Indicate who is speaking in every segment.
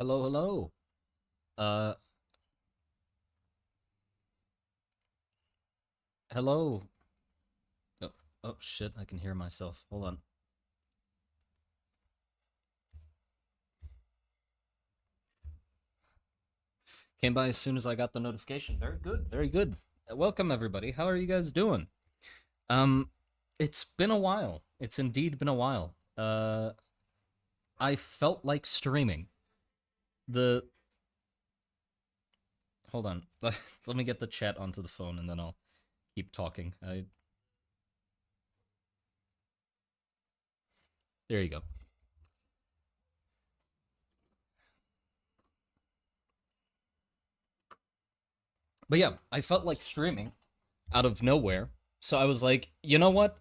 Speaker 1: Hello, hello. Uh, Hello. Oh, oh shit, I can hear myself. Hold on. Came by as soon as I got the notification. Very good, very good. Welcome everybody. How are you guys doing? Um, it's been a while. It's indeed been a while. I felt like streaming. The Hold on. Let me get the chat onto the phone and then I'll keep talking. There you go. But yeah, I felt like streaming out of nowhere. So I was like, you know what?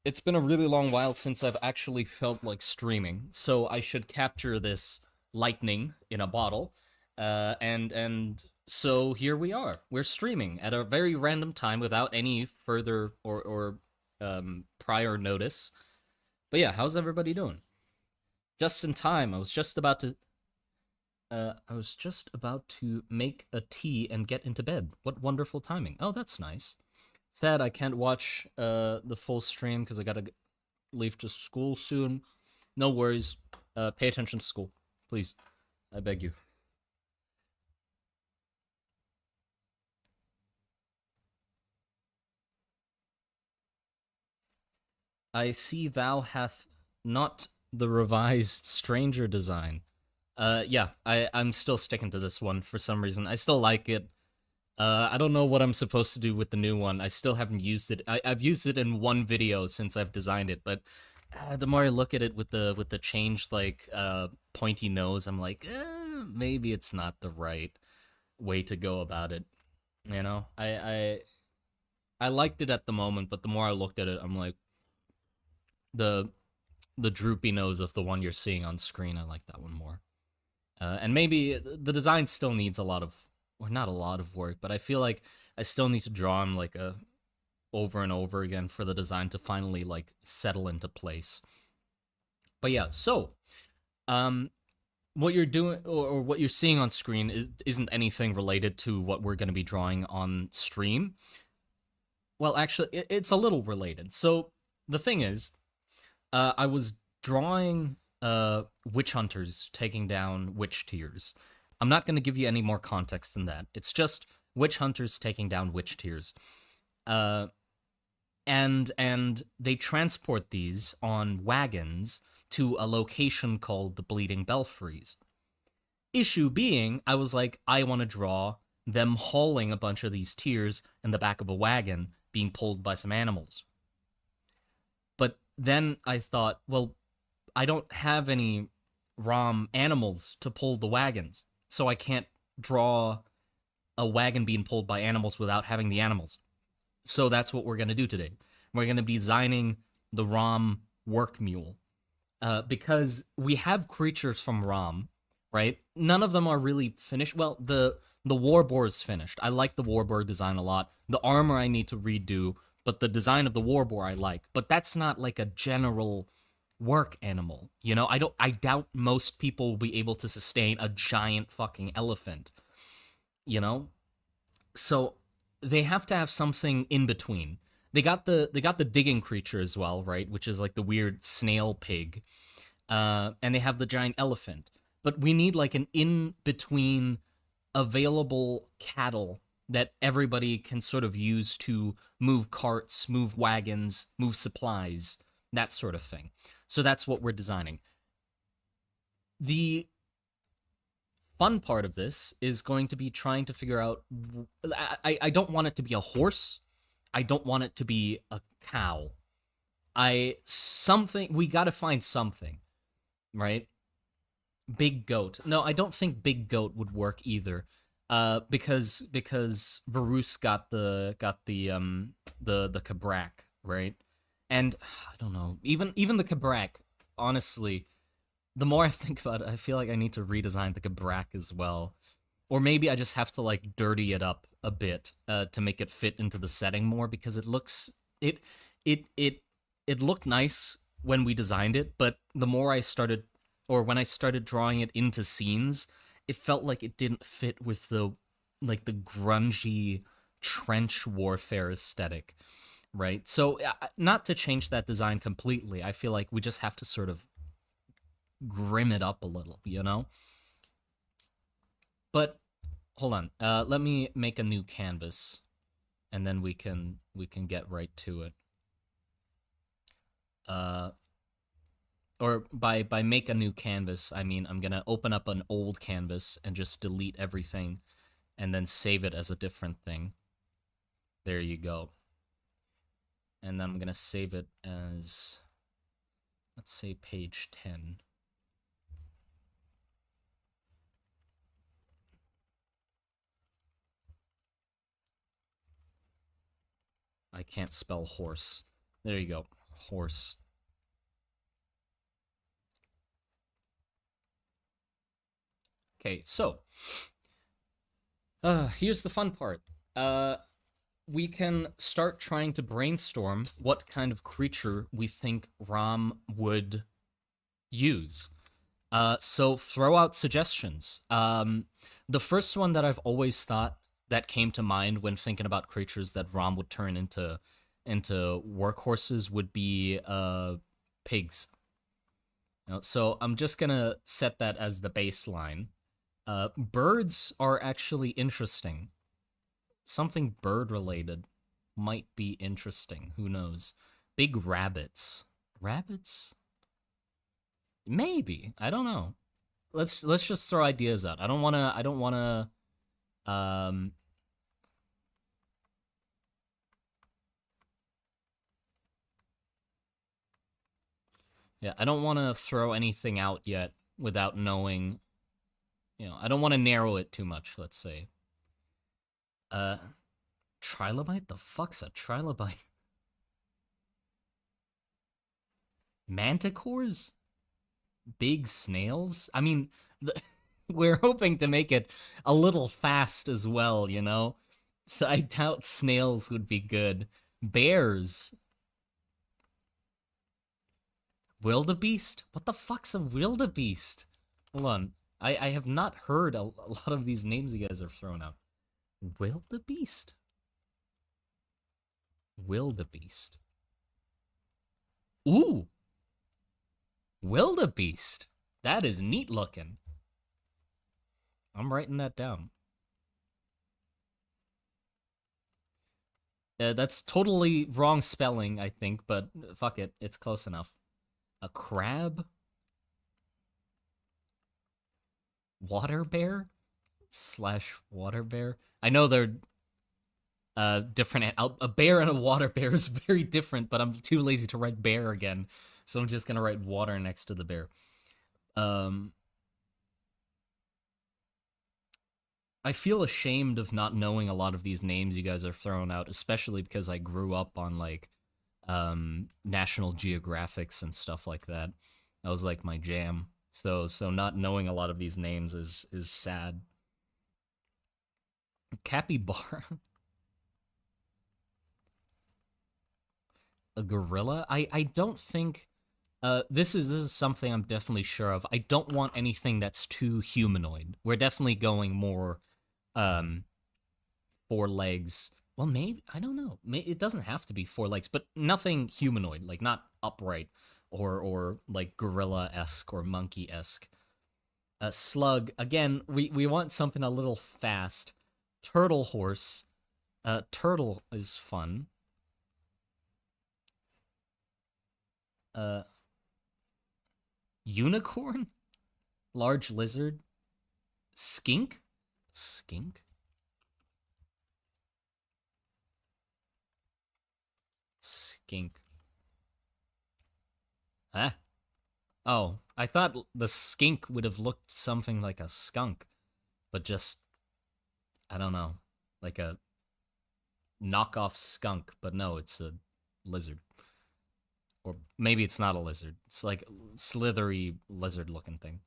Speaker 1: It's been a really long while since I've actually felt like streaming, so I should capture this lightning in a bottle. And so here we are. We're streaming at a very random time without any further or prior notice. But yeah, how's everybody doing? Just in time. I was just about to make a tea and get into bed. What wonderful timing. Oh, that's nice. Sad I can't watch the full stream because I gotta leave to school soon. No worries. Pay attention to school, please. I beg you. I see thou hath not the revised stranger design. Yeah, I'm still sticking to this one for some reason. I still like it. I don't know what I'm supposed to do with the new one. I still haven't used it. I've used it in one video since I've designed it, but the more I look at it with the changed like pointy nose, I'm like, maybe it's not the right way to go about it. You know, I liked it at the moment, but the more I looked at it, I'm like the the droopy nose of the one you're seeing on screen. I like that one more. And maybe the design still needs a lot of, or not a lot of work, but I feel like I still need to draw him like a over and over again for the design to finally like settle into place. But yeah, so um what you're doing or what you're seeing on screen isn't anything related to what we're going to be drawing on stream. Well, actually, it's a little related. So the thing is, I was drawing witch hunters taking down witch tiers. I'm not going to give you any more context than that. It's just witch hunters taking down witch tiers. Uh, and they transport these on wagons to a location called the Bleeding Belfries. Issue being, I was like, I want to draw them hauling a bunch of these tiers in the back of a wagon being pulled by some animals. But then I thought, well, I don't have any ROM animals to pull the wagons, so I can't draw a wagon being pulled by animals without having the animals. So that's what we're going to do today. We're going to be designing the ROM work mule. Because we have creatures from ROM, right? None of them are really finished. Well, the Warboar is finished. I like the Warboar design a lot. The armor I need to redo, but the design of the Warboar I like. But that's not like a general work animal. You know, I doubt most people will be able to sustain a giant fucking elephant. You know? So they have to have something in between. They got the digging creature as well, right? Which is like the weird snail pig. And they have the giant elephant. But we need like an in between available cattle that everybody can sort of use to move carts, move wagons, move supplies, that sort of thing. So that's what we're designing. The fun part of this is going to be trying to figure out. I don't want it to be a horse. I don't want it to be a cow. We got to find something, right? Big goat. No, I don't think big goat would work either. Because Varus got the Kabrak, right? And I don't know. Even the Kabrak, honestly, the more I think about it, I feel like I need to redesign the Kabrak as well. Or maybe I just have to like dirty it up a bit to make it fit into the setting more because it it it it looked nice when we designed it, but the more I started or when I started drawing it into scenes, it felt like it didn't fit with the like the grungy trench warfare aesthetic, right? So not to change that design completely, I feel like we just have to sort of grim it up a little, you know? But hold on, let me make a new canvas, and then we can get right to it. Or by make a new canvas, I mean I'm gonna open up an old canvas and just delete everything, and then save it as a different thing. There you go. And then I'm gonna save it as, let's say, page 10. I can't spell horse. There you go. Horse. Okay, so here's the fun part. We can start trying to brainstorm what kind of creature we think Ram would use. So throw out suggestions. The first one that I've always thought that came to mind when thinking about creatures that Ram would turn into workhorses would be pigs. So I'm just gonna set that as the baseline. Birds are actually interesting. Something bird related might be interesting. Who knows? Big rabbits. Rabbits? Maybe. I don't know. Let's just throw ideas out. I don't wanna yeah, I don't wanna throw anything out yet without knowing, I don't wanna narrow it too much, let's say. Trilobite? The fuck's a trilobite? Manticores? Big snails? I mean, we're hoping to make it a little fast as well, you know? So I doubt snails would be good. Bears? Wildebeest? What the fuck's a wildebeest? Hold on. I have not heard a lot of these names you guys are throwing out. Wildebeest? Wildebeest. Ooh! Wildebeest. That is neat looking. I'm writing that down. That's totally wrong spelling, I think, but fuck it. It's close enough. A crab? Water bear? / water bear? I know they're different. A bear and a water bear is very different, but I'm too lazy to write bear again, so I'm just gonna write water next to the bear. I feel ashamed of not knowing a lot of these names you guys are throwing out, especially because I grew up on like National Geographics and stuff like that. That was like my jam. So not knowing a lot of these names is sad. Capybara. A gorilla? I don't think this is something I'm definitely sure of. I don't want anything that's too humanoid. We're definitely going more 4 legs. Well, maybe, I don't know. It doesn't have to be 4 legs, but nothing humanoid, like not upright or like gorilla-esque or monkey-esque. Slug, again, we want something a little fast. Turtle horse. Turtle is fun. Unicorn? Large lizard? Skink? Skink? Skink. Huh? Oh, I thought the skink would have looked something like a skunk, but just, I don't know, like a knockoff skunk, but no, it's a lizard. Or maybe it's not a lizard. It's like slithery lizard looking thing.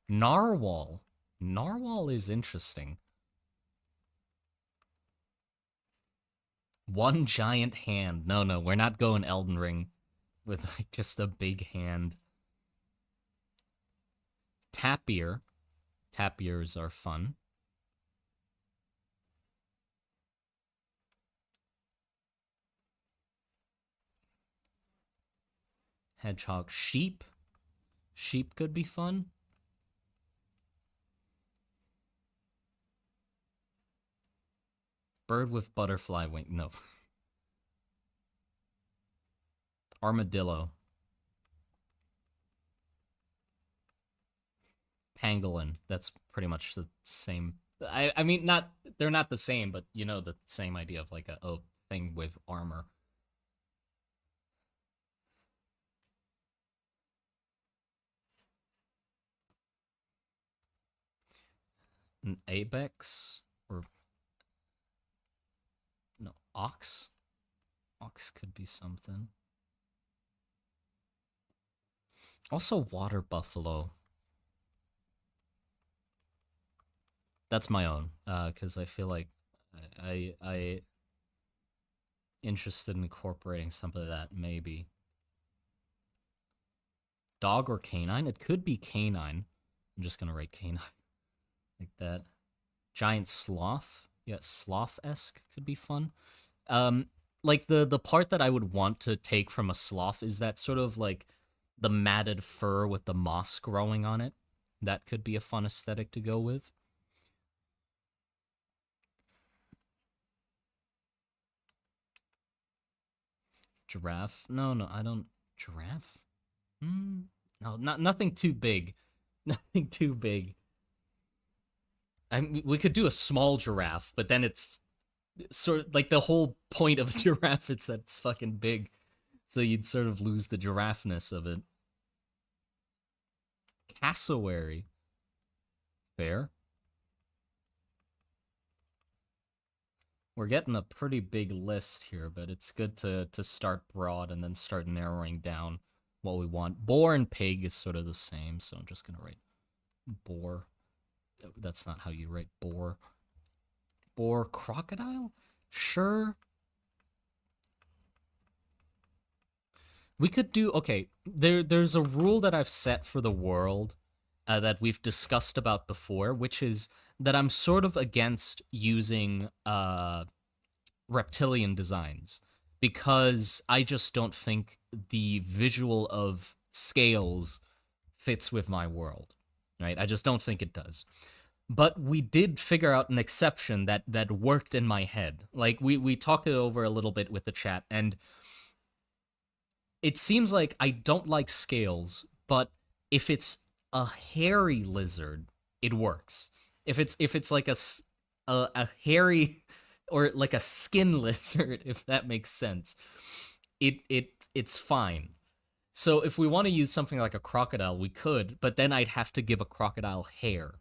Speaker 1: Narwhal. Narwhal is interesting. One giant hand. No, we're not going Elden Ring with like just a big hand. Tapir. Tapirs are fun. Hedgehog. Sheep. Sheep could be fun. Bird with butterfly wing. No. Armadillo. Pangolin. That's pretty much the same. I mean, not they're not the same, but you know the same idea of like a thing with armor. An ibex or no ox. Ox could be something. Also, water buffalo. That's my own, because I feel like I interested in incorporating some of that, maybe. Dog or canine? It could be canine. I'm just gonna write canine like that. Giant sloth? Yeah, sloth-esque could be fun. Like the part that I would want to take from a sloth is that sort of like the matted fur with the moss growing on it. That could be a fun aesthetic to go with. Giraffe? No, I don't. Giraffe? No, nothing too big. Nothing too big. I mean, we could do a small giraffe, but then it's sort of like the whole point of a giraffe is that it's fucking big, so you'd sort of lose the giraffeness of it. Cassowary. Fair. We're getting a pretty big list here, but it's good to start broad and then start narrowing down what we want. Boar and pig is sort of the same, so I'm just gonna write boar. That's not how you write boar. Boar. Crocodile? Sure. We could do, okay, there's a rule that I've set for the world that we've discussed about before, which is that I'm sort of against using reptilian designs because I just don't think the visual of scales fits with my world, right? I just don't think it does. But we did figure out an exception that worked in my head. Like we talked it over a little bit with the chat, and it seems like I don't like scales, but if it's a hairy lizard, it works. If it's like a hairy or like a skin lizard, if that makes sense, it's fine. So if we want to use something like a crocodile, we could, but then I'd have to give a crocodile hair.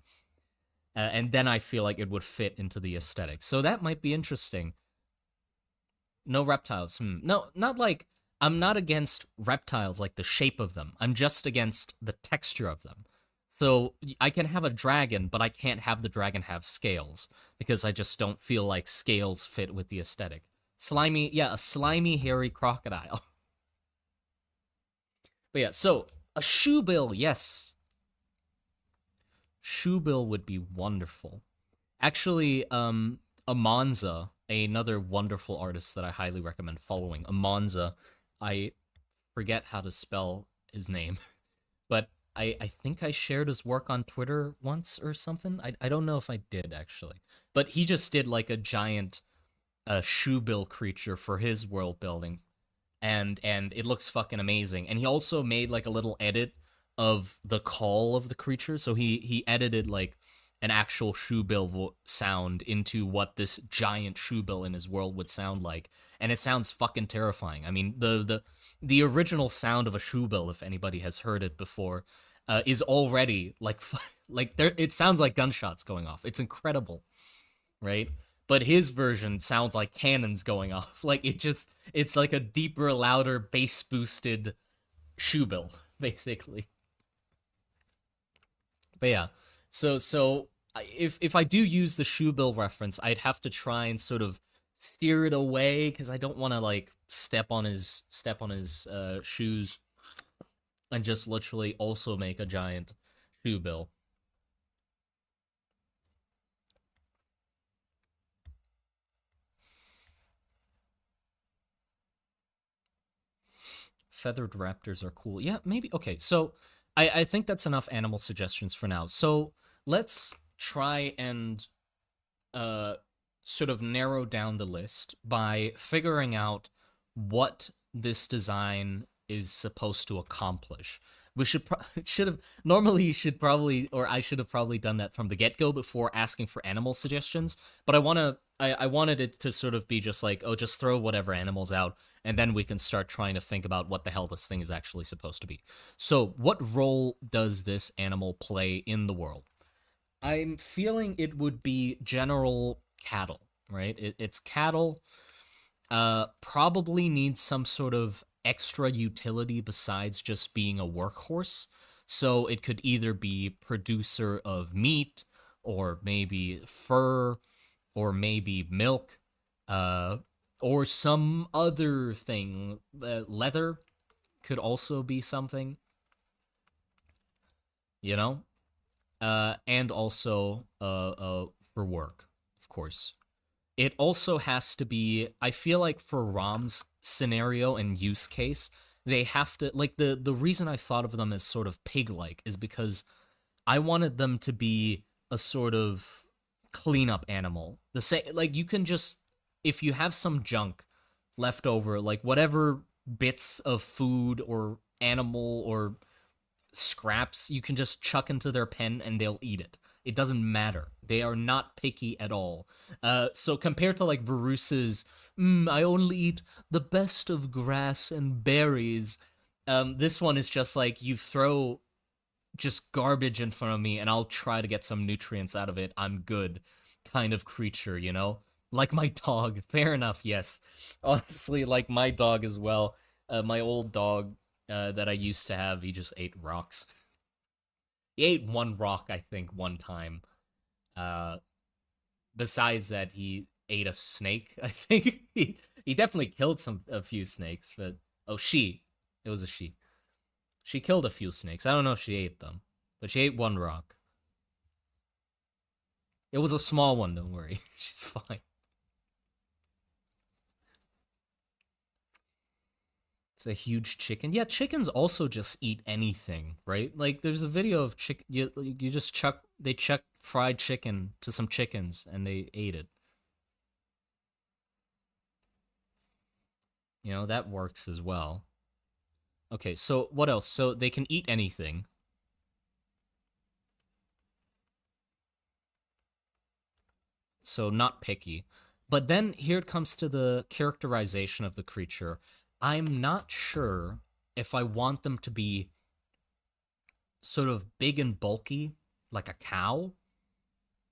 Speaker 1: And then I feel like it would fit into the aesthetic. So that might be interesting. No reptiles. No, not like I'm not against reptiles, like the shape of them. I'm just against the texture of them. So I can have a dragon, but I can't have the dragon have scales because I just don't feel like scales fit with the aesthetic. Slimy, yeah, a slimy, hairy crocodile. But yeah, so a shoebill, yes. Shoebill would be wonderful. Actually, Amanza, another wonderful artist that I highly recommend following. Amanza, I forget how to spell his name, but I think I shared his work on Twitter once or something. I don't know if I did actually, but he just did like a giant shoebill creature for his world building, and it looks fucking amazing. And he also made like a little edit of the call of the creature, so he edited like an actual shoebill sound into what this giant shoebill in his world would sound like, and it sounds fucking terrifying. I mean, the original sound of a shoebill, if anybody has heard it before, is already like like there. It sounds like gunshots going off. It's incredible, right? But his version sounds like cannons going off. Like it's like a deeper, louder, bass boosted shoebill, basically. But yeah, so if I do use the shoebill reference, I'd have to try and sort of steer it away because I don't want to like step on his shoes and just literally also make a giant shoebill. feathered raptors are cool. Yeah, maybe. Okay, so I think that's enough animal suggestions for now. So let's try and uh, sort of narrow down the list by figuring out what this design is supposed to accomplish. We should have normally you should probably or I should have probably done that from the get go before asking for animal suggestions. But I wanted it to sort of be just like, oh, just throw whatever animals out, and then we can start trying to think about what the hell this thing is actually supposed to be. So, what role does this animal play in the world? I'm feeling it would be general cattle, right? It's cattle. Probably needs some sort of extra utility besides just being a workhorse. So it could either be producer of meat, or maybe fur, or maybe milk, uh, or some other thing. Leather could also be something, you know? And also for work, of course. It also has to be, I feel like for Rom's scenario and use case, they have to like the reason I thought of them as sort of pig-like is because I wanted them to be a sort of cleanup animal. The same like you can just if you have some junk left over, like whatever bits of food or animal or scraps you can just chuck into their pen and they'll eat it. It doesn't matter. They are not picky at all. So compared to like Varus's, I only eat the best of grass and berries. This one is just like you throw just garbage in front of me and I'll try to get some nutrients out of it. I'm good kind of creature, you know? Like my dog. Fair enough, yes. Honestly, like my dog as well. My old dog that I used to have, he just ate rocks. He ate one rock, I think, one time. Uh, Besides that, he ate a snake. I think he definitely killed a few snakes, but oh, it was a she. She killed a few snakes. I don't know if she ate them, but she ate one rock. It was a small one. Don't worry, she's fine. It's a huge chicken. Yeah, chickens also just eat anything, right? Like there's a video of chicken. You just chuck fried chicken to some chickens and they ate it. You know that works as well. Okay, so what else? So they can eat anything. So not picky. But then here it comes to the characterization of the creature. I'm not sure if I want them to be sort of big and bulky, like a cow,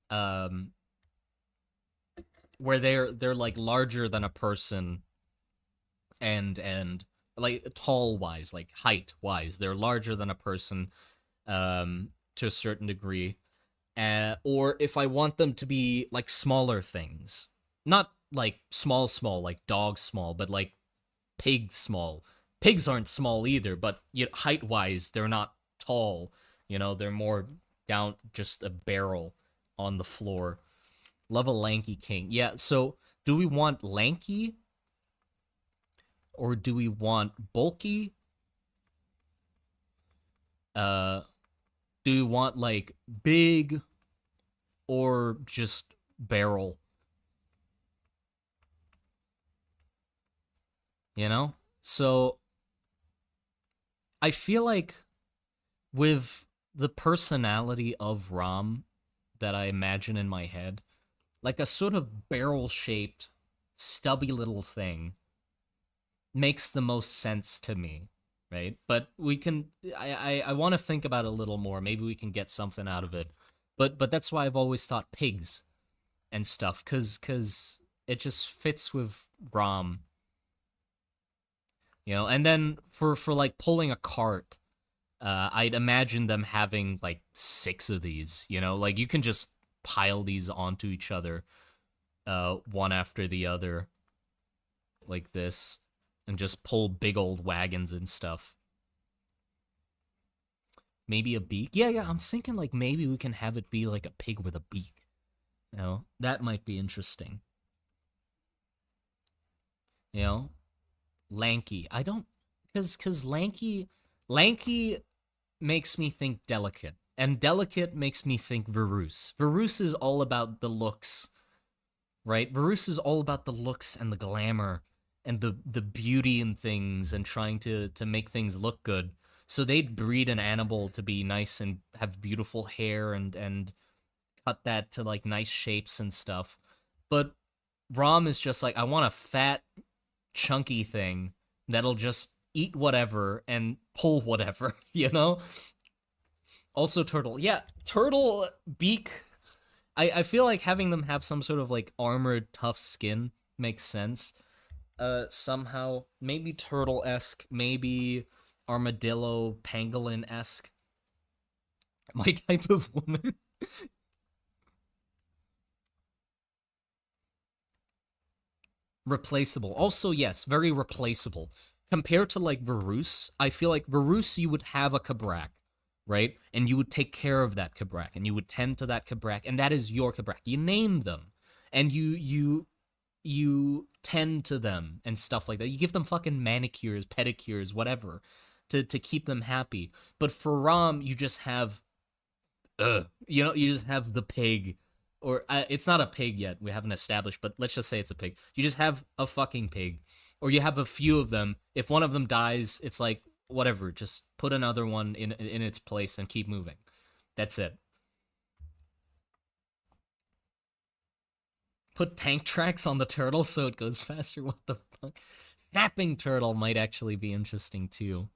Speaker 1: um, where they're like larger than a person, and like tall wise, like height wise, they're larger than a person, to a certain degree. Or if I want them to be like smaller things, not like small, like dog small, but like pig small. Pigs aren't small either, but height wise, they're not tall. You know, they're more down, just a barrel on the floor. Love a lanky king. Yeah, so do we want lanky or do we want bulky? Uh, do we want like big or just barrel? You know? So I feel like with the personality of Rom that I imagine in my head, like a sort of barrel shaped, stubby little thing makes the most sense to me, right? But we can I want to think about it a little more. Maybe we can get something out of it. But that's why I've always thought pigs and stuff cuz it just fits with Rom, you know. And then for like pulling a cart, I'd imagine them having like 6 of these, you know? Like you can just pile these onto each other one after the other like this and just pull big old wagons and stuff. Maybe a beak? Yeah, I'm thinking like maybe we can have it be like a pig with a beak. You know, that might be interesting. You know, lanky. I don't. Cause lanky makes me think delicate, and delicate makes me think Varus. Varus is all about the looks, right? Varus is all about the looks and the glamour and the beauty in things and trying to make things look good. So they'd breed an animal to be nice and have beautiful hair and cut that to like nice shapes and stuff. But Rom is just like, I want a fat, chunky thing that'll just eat whatever and pull whatever, you know? Also turtle. Yeah, turtle beak. I feel like having them have some sort of like armored tough skin makes sense. Somehow maybe turtle-esque, maybe armadillo pangolin-esque. My type of woman. Replaceable. Also, yes, very replaceable. Compared to like Varus, I feel like Varus you would have a Kabrak, right? And you would take care of that Kabrak and you would tend to that Kabrak, and that is your Kabrak. You name them. And you tend to them and stuff like that. You give them fucking manicures, pedicures, whatever, to keep them happy. But for Rom, you just have you just have the pig, or it's not a pig yet. We haven't established, but let's just say it's a pig. You just have a fucking pig, or you have a few of them. If one of them dies, it's like whatever. Just put another one in its place and keep moving. That's it. Put tank tracks on the turtle so it goes faster. What the fuck? Snapping turtle might actually be interesting too.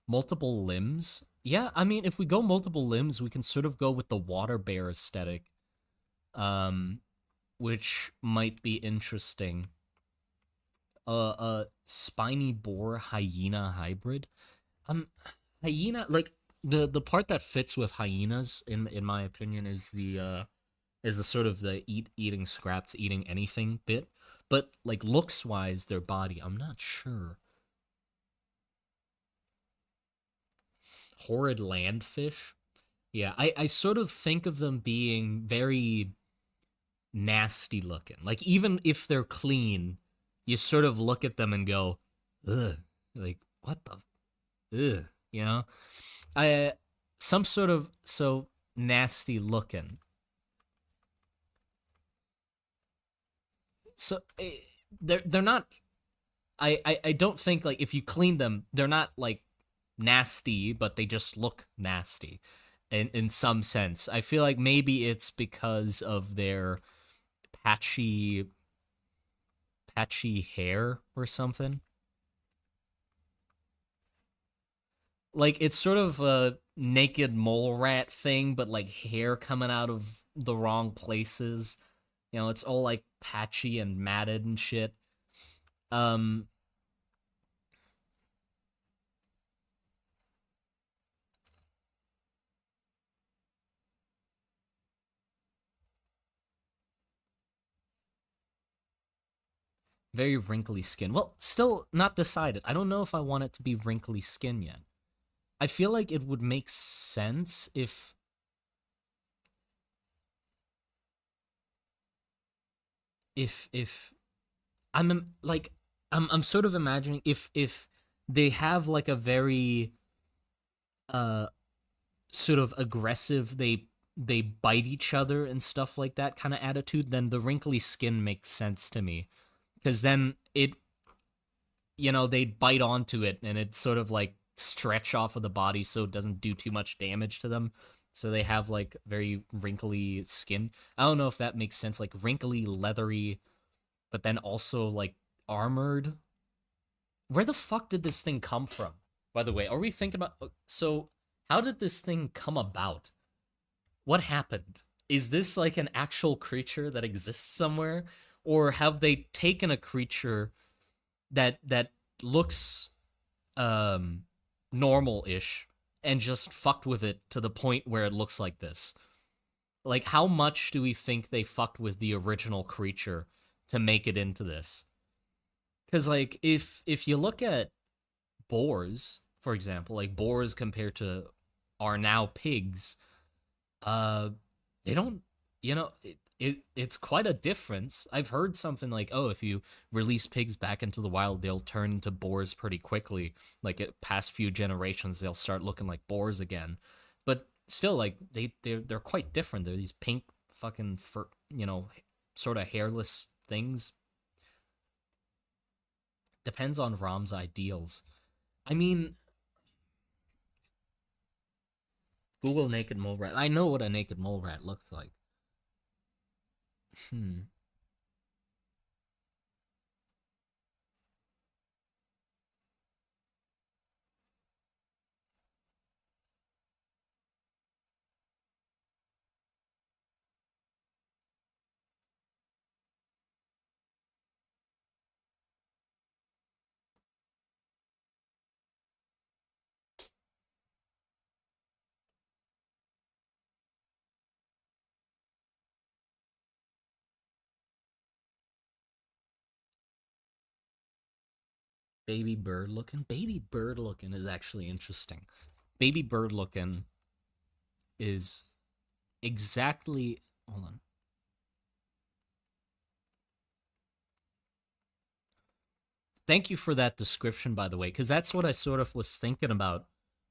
Speaker 1: Multiple limbs? Yeah, I mean, if we go multiple limbs, we can sort of go with the water bear aesthetic, um, which might be interesting. A spiny boar hyena hybrid. Um, hyena like the part that fits with hyenas, in my opinion, is the sort of the eating scraps, eating anything bit. But like looks wise, their body, I'm not sure. Horrid landfish. Yeah, I sort of think of them being very nasty looking. Like even if they're clean, you sort of look at them and go, ugh, like what the ugh, you know? I some sort of so nasty looking. So they're not. I don't think like if you clean them, they're not like nasty, but they just look nasty in some sense. I feel like maybe it's because of their patchy patchy hair or something. Like it's sort of a naked mole rat thing, but like hair coming out of the wrong places. You know, it's all like patchy and matted and shit. Um, very wrinkly skin. Well, still not decided. I don't know if I want it to be wrinkly skin yet. I feel like it would make sense if like I'm sort of imagining if they have like a very uh sort of aggressive, they bite each other and stuff like that kind of attitude, then the wrinkly skin makes sense to me, because then it, they'd bite onto it and it sort of like stretch off of the body so it doesn't do too much damage to them. So they have like very wrinkly skin. I don't know if that makes sense, like wrinkly, leathery, but then also like armored. Where the fuck did this thing come from? By the way, are we thinking about so how did this thing come about? What happened? Is this like an actual creature that exists somewhere, or have they taken a creature that looks um normal-ish and just fucked with it to the point where it looks like this? Like how much do we think they fucked with the original creature to make it into this? Cuz like if you look at boars, for example, like boars compared to are now pigs, uh they don't, you know, it's quite a difference. I've heard something like, oh, if you release pigs back into the wild, they'll turn into boars pretty quickly. Like it past few generations, they'll start looking like boars again. But still, like they're quite different. They're these pink fucking fur, sort of hairless things. Depends on Rom's ideals. I mean, Google naked mole rat. I know what a naked mole rat looks like. Hmm. Baby bird looking. Baby bird looking is actually interesting. Baby bird looking is exactly. Hold on. Thank you for that description, by the way, because that's what I sort of was thinking about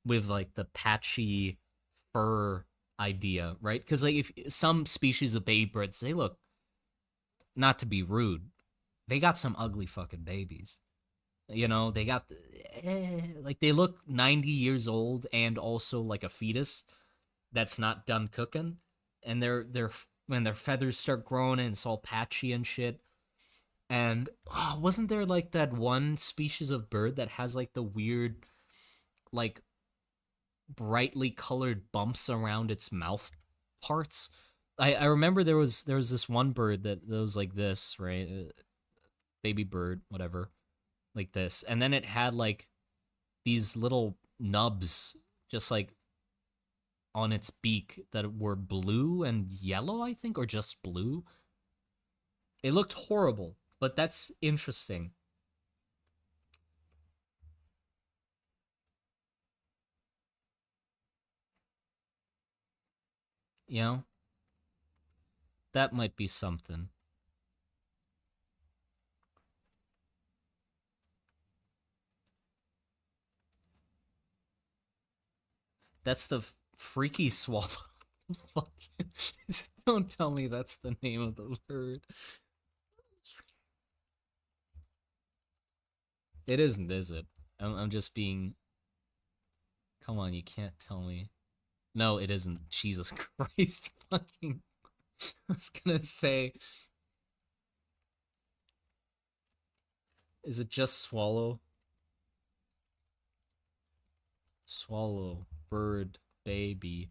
Speaker 1: with like the patchy fur idea, right? Because like if some species of baby birds, they look, not to be rude, they got some ugly fucking babies. They got like they look 90 years old and also like a fetus that's not done cooking, and they're when their feathers start growing and it's all patchy and shit. And wasn't there like that one species of bird that has like the weird, like brightly colored bumps around its mouth parts? I remember there was this one bird that was like this, right? Baby bird, whatever, like this, and then it had like these little nubs just like on its beak that were blue and yellow, I think, or just blue. It looked horrible, but that's interesting. You know, that might be something. That's the freaky swallow. Fuck. Don't tell me that's the name of the bird. It isn't, is it? I'm just being. Come on, you can't tell me. No, it isn't. Jesus Christ. Fucking. I was gonna say, is it just swallow? Swallow, bird, baby.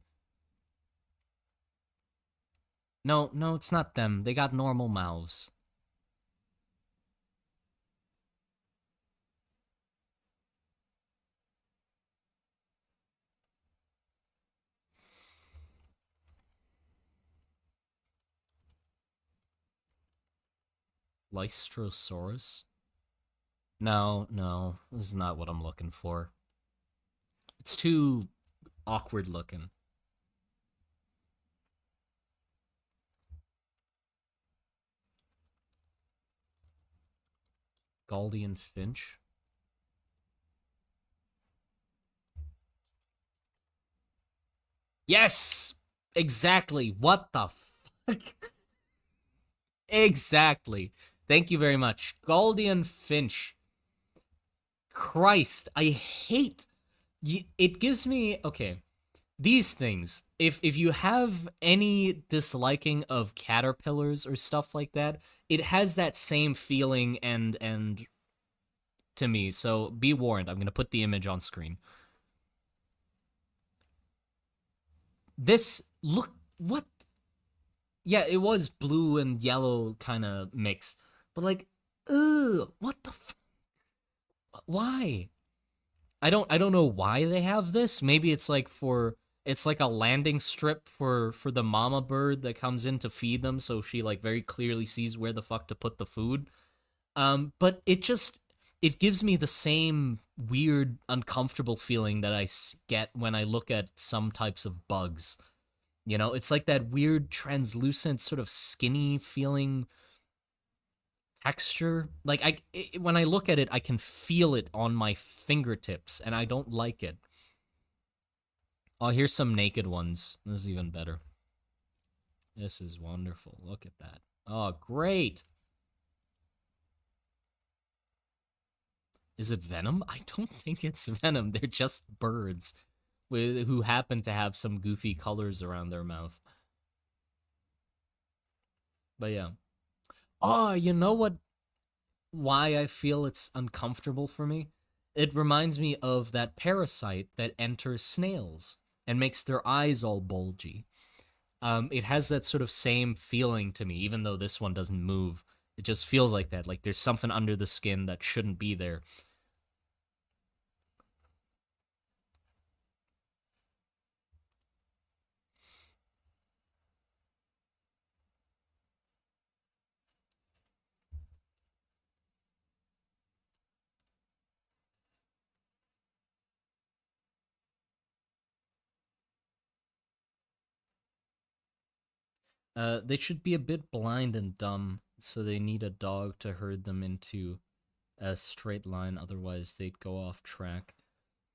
Speaker 1: No, no, it's not them. They got normal mouths. Lystrosaurus? No, no, this is not what I'm looking for. It's too awkward looking. Galdian finch? Yes! Exactly. What the fuck? Exactly. Thank you very much. Galdian finch. Christ, I hate. It gives me. Okay. These things, if you have any disliking of caterpillars or stuff like that, it has that same feeling and to me. So be warned, I'm going to put the image on screen. This look what? Yeah, it was blue and yellow kind of mix. But like, ugh, what the why? I don't know why they have this. Maybe it's like for it's like a landing strip for the mama bird that comes in to feed them, so she like very clearly sees where the fuck to put the food. But it gives me the same weird uncomfortable feeling that I get when I look at some types of bugs. You know, it's like that weird translucent sort of skinny feeling texture. Like when I look at it, I can feel it on my fingertips and I don't like it. Oh, here's some naked ones. This is even better. This is wonderful. Look at that. Oh, great. Is it venom? I don't think it's venom. They're just birds who happen to have some goofy colors around their mouth. But yeah. Oh, you know what? Why I feel it's uncomfortable for me? It reminds me of that parasite that enters snails and makes their eyes all bulgy. It has that sort of same feeling to me, even though this one doesn't move. It just feels like that. Like there's something under the skin that shouldn't be there. They should be a bit blind and dumb, so they need a dog to herd them into a straight line. Otherwise, they'd go off track.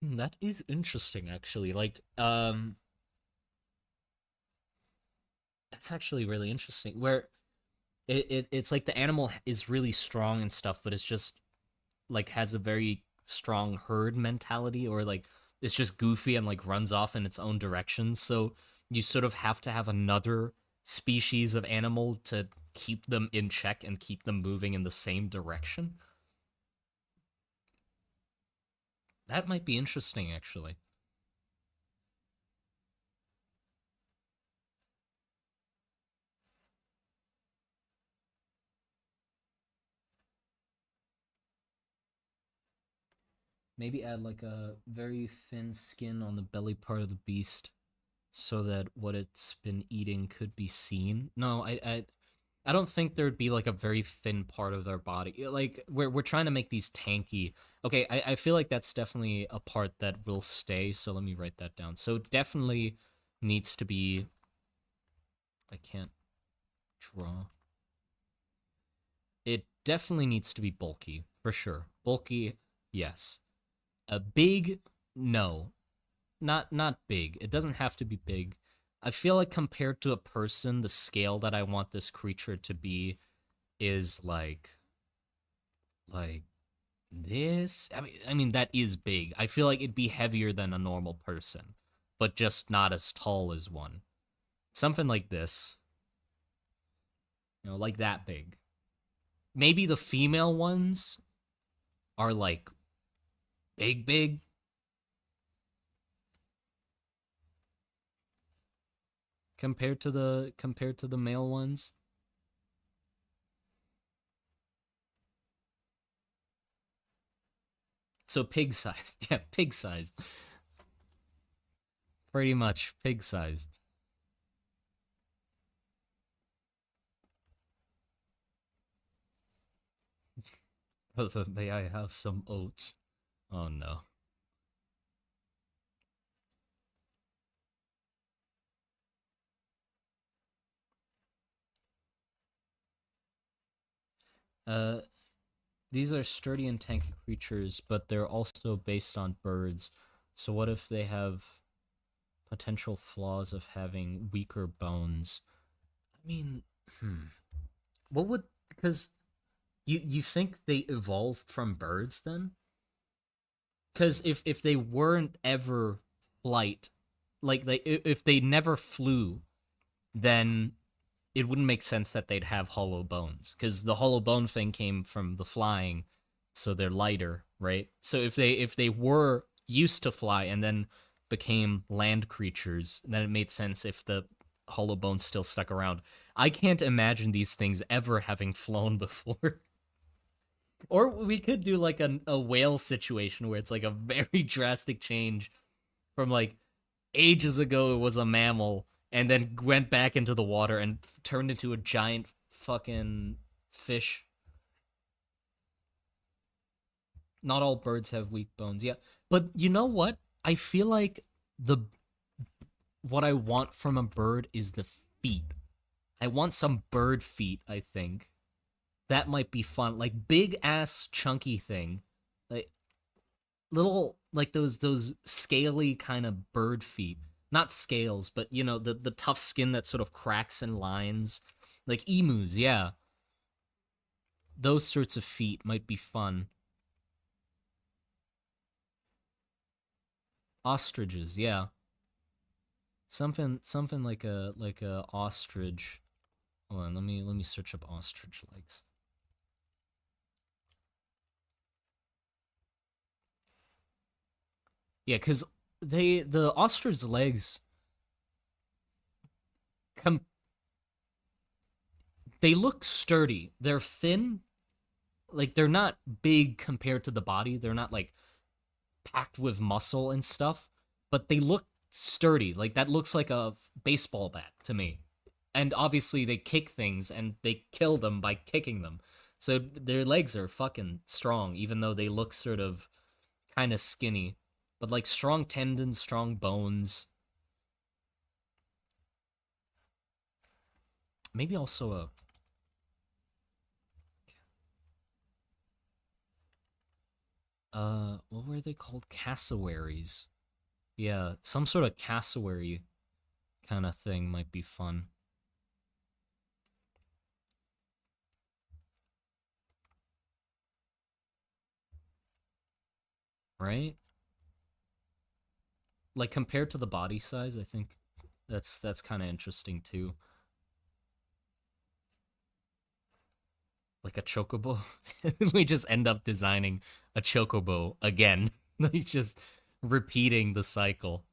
Speaker 1: That is interesting, actually. That's actually really interesting. Where it's like the animal is really strong and stuff, but it's just like has a very strong herd mentality, or like it's just goofy and like runs off in its own direction. So you sort of have to have another species of animal to keep them in check and keep them moving in the same direction. That might be interesting, actually. Maybe add like a very thin skin on the belly part of the beast so that what it's been eating could be seen. No, I don't think there'd be like a very thin part of their body. Like we're trying to make these tanky. Okay, I feel like that's definitely a part that will stay. So let me write that down. So definitely needs to be. I can't draw. It definitely needs to be bulky for sure. Bulky, yes. A big, no, not big. It doesn't have to be big. I feel like compared to a person, the scale that I want this creature to be is like this. I mean that is big. I feel like it'd be heavier than a normal person, but just not as tall as one. Something like this, like that big. Maybe the female ones are like big, big compared to the male ones. So pig sized. Yeah, pig sized. Pretty much pig sized. May I have some oats? Oh no. Uh, these are sturdy and tanky creatures, but they're also based on birds. So what if they have potential flaws of having weaker bones? I mean, hmm. What would because you think they evolved from birds then? Because if they weren't ever flight, like if they never flew, then it wouldn't make sense that they'd have hollow bones because the hollow bone thing came from the flying, so they're lighter, right? So if they were used to fly and then became land creatures, then it made sense if the hollow bones still stuck around. I can't imagine these things ever having flown before. Or we could do like a whale situation where it's like a very drastic change from like ages ago it was a mammal and then went back into the water and turned into a giant fucking fish. Not all birds have weak bones, yeah. But you know what? I feel like the what I want from a bird is the feet. I want some bird feet, I think. That might be fun. Like big ass chunky thing. Like little like those scaly kind of bird feet. Not scales, but you know, the tough skin that sort of cracks in lines. Like emus, yeah. Those sorts of feet might be fun. Ostriches, yeah. Something like a ostrich. Hold on, let me search up ostrich legs. Yeah, because the ostrich legs com- they look sturdy. They're thin, like they're not big compared to the body. They're not like packed with muscle and stuff, but they look sturdy. Like that looks like a baseball bat to me. And obviously they kick things and they kill them by kicking them. So their legs are fucking strong, even though they look sort of kind of skinny. But like strong tendons, strong bones. Maybe also a what were they called? Cassowaries. Yeah, some sort of cassowary kind of thing might be fun, right? Like compared to the body size, I think that's kind of interesting too. Like a chocobo. We just end up designing a chocobo again. Like just repeating the cycle.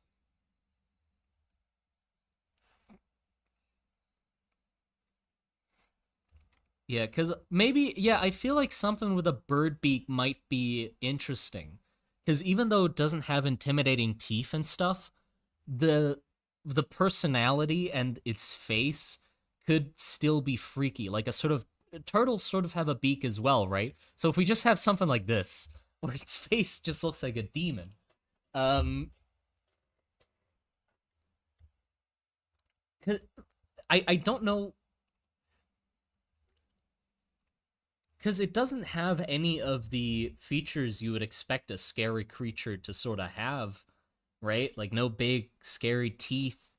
Speaker 1: Yeah, because maybe, yeah, I feel like something with a bird beak might be interesting. Because even though it doesn't have intimidating teeth and stuff, the the personality and its face could still be freaky. Like a sort of turtles sort of have a beak as well, right? So if we just have something like this, where its face just looks like a demon, um, 'cause I don't know because it doesn't have any of the features you would expect a scary creature to sort of have, right? Like no big scary teeth,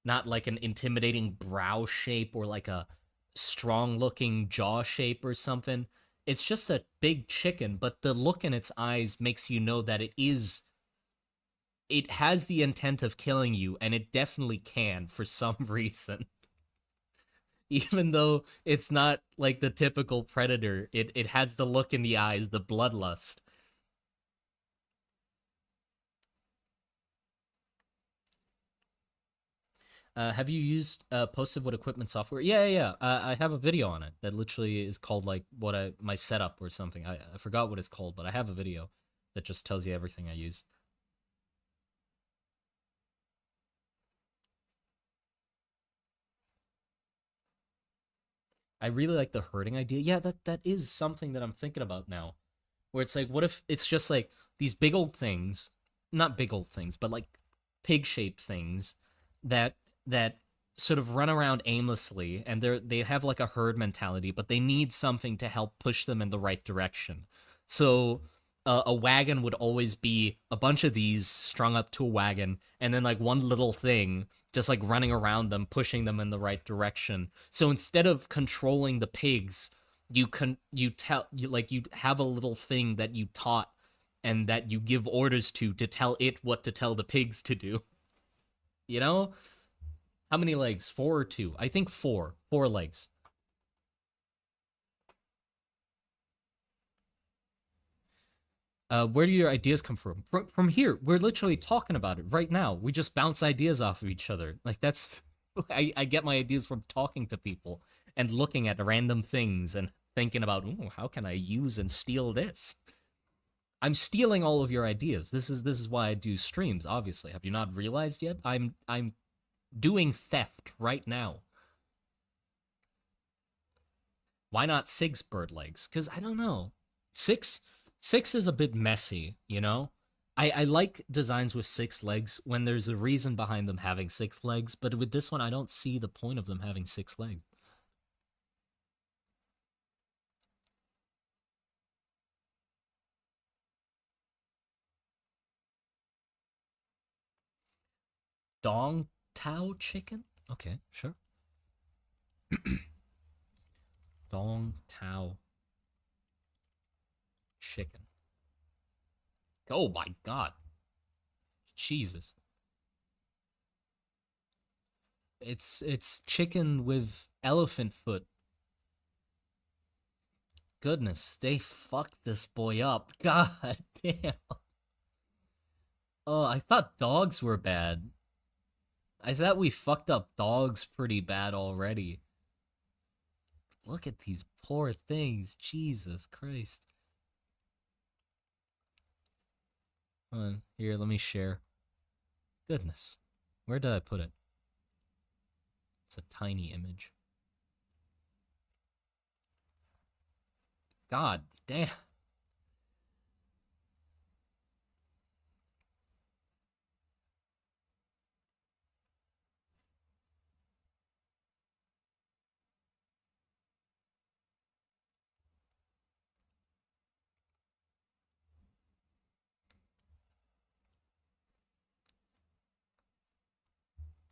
Speaker 1: not like an intimidating brow shape or like a strong looking jaw shape or something. It's just a big chicken, but the look in its eyes makes you know that it has the intent of killing you and it definitely can for some reason. Even though it's not like the typical predator, it has the look in the eyes, the bloodlust. Have you used posted what equipment software? Yeah, yeah, yeah. I have a video on it that literally is called like what I my setup or something. I forgot what it's called, but I have a video that just tells you everything I use. I really like the herding idea. Yeah, that is something that I'm thinking about now. Where it's like, what if it's just like these big old things, not big old things, but like pig-shaped things that that sort of run around aimlessly and they have like a herd mentality, but they need something to help push them in the right direction. So a wagon would always be a bunch of these strung up to a wagon, and then like one little thing just like running around them, pushing them in the right direction. So instead of controlling the pigs, you tell you like you have a little thing that you taught and that you give orders to tell it what to tell the pigs to do. You know? How many legs? Four or two? I think four. Four legs. Where do your ideas come from? From here. We're literally talking about it right now. We just bounce ideas off of each other. Like that's I get my ideas from talking to people and looking at random things and thinking about, ooh, how can I use and steal this? I'm stealing all of your ideas. This is why I do streams, obviously. Have you not realized yet? I'm doing theft right now. Why not six bird legs? Cuz I don't know. Six is a bit messy, you know? I like designs with 6 legs when there's a reason behind them having 6 legs, but with this one, I don't see the point of them having 6 legs. Dong Tao chicken? Okay, sure. Dong Tao chicken. Oh my god. Jesus. It's chicken with elephant foot. Goodness, they fucked this boy up. God damn. Oh, I thought dogs were bad. I thought we fucked up dogs pretty bad already. Look at these poor things. Jesus Christ. Here, let me share. Goodness. Where did I put it? It's a tiny image. God damn.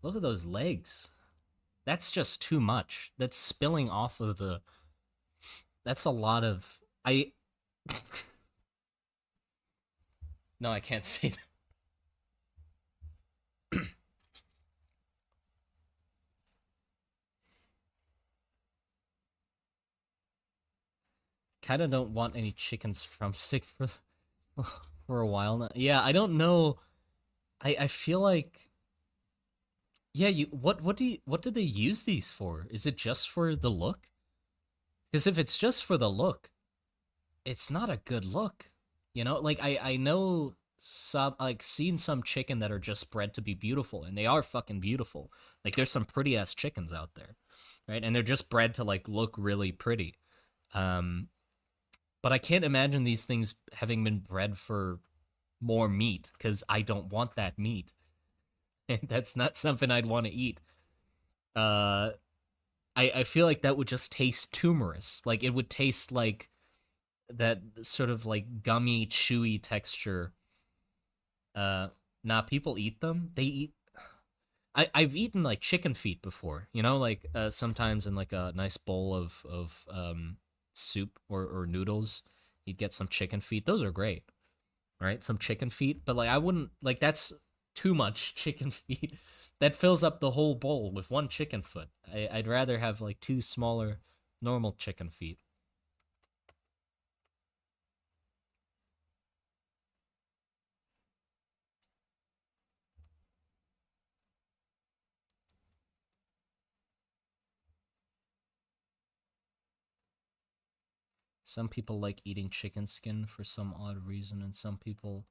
Speaker 1: Look at those legs. That's just too much. That's spilling off of the. That's a lot of. I. No, I can't say that. Kind of don't want any chickens from stick for a while now. Yeah, I don't know. I feel like yeah, you what did they use these for? Is it just for the look? Because if it's just for the look, it's not a good look. You know, like I know some like seen some chicken that are just bred to be beautiful and they are fucking beautiful. Like there's some pretty ass chickens out there, right? And they're just bred to like look really pretty. Um but I can't imagine these things having been bred for more meat because I don't want that meat. And that's not something I'd want to eat. Uh I feel like that would just taste tumorous. Like it would taste like that sort of like gummy, chewy texture. Uh, nah, people eat them. They eat. I've eaten like chicken feet before. You know, like sometimes in like a nice bowl of soup or noodles, you'd get some chicken feet. Those are great, right? Some chicken feet, but like I wouldn't like that's too much chicken feet. That fills up the whole bowl with one chicken foot. I'd rather have like two smaller, normal chicken feet. Some people like eating chicken skin for some odd reason, and some people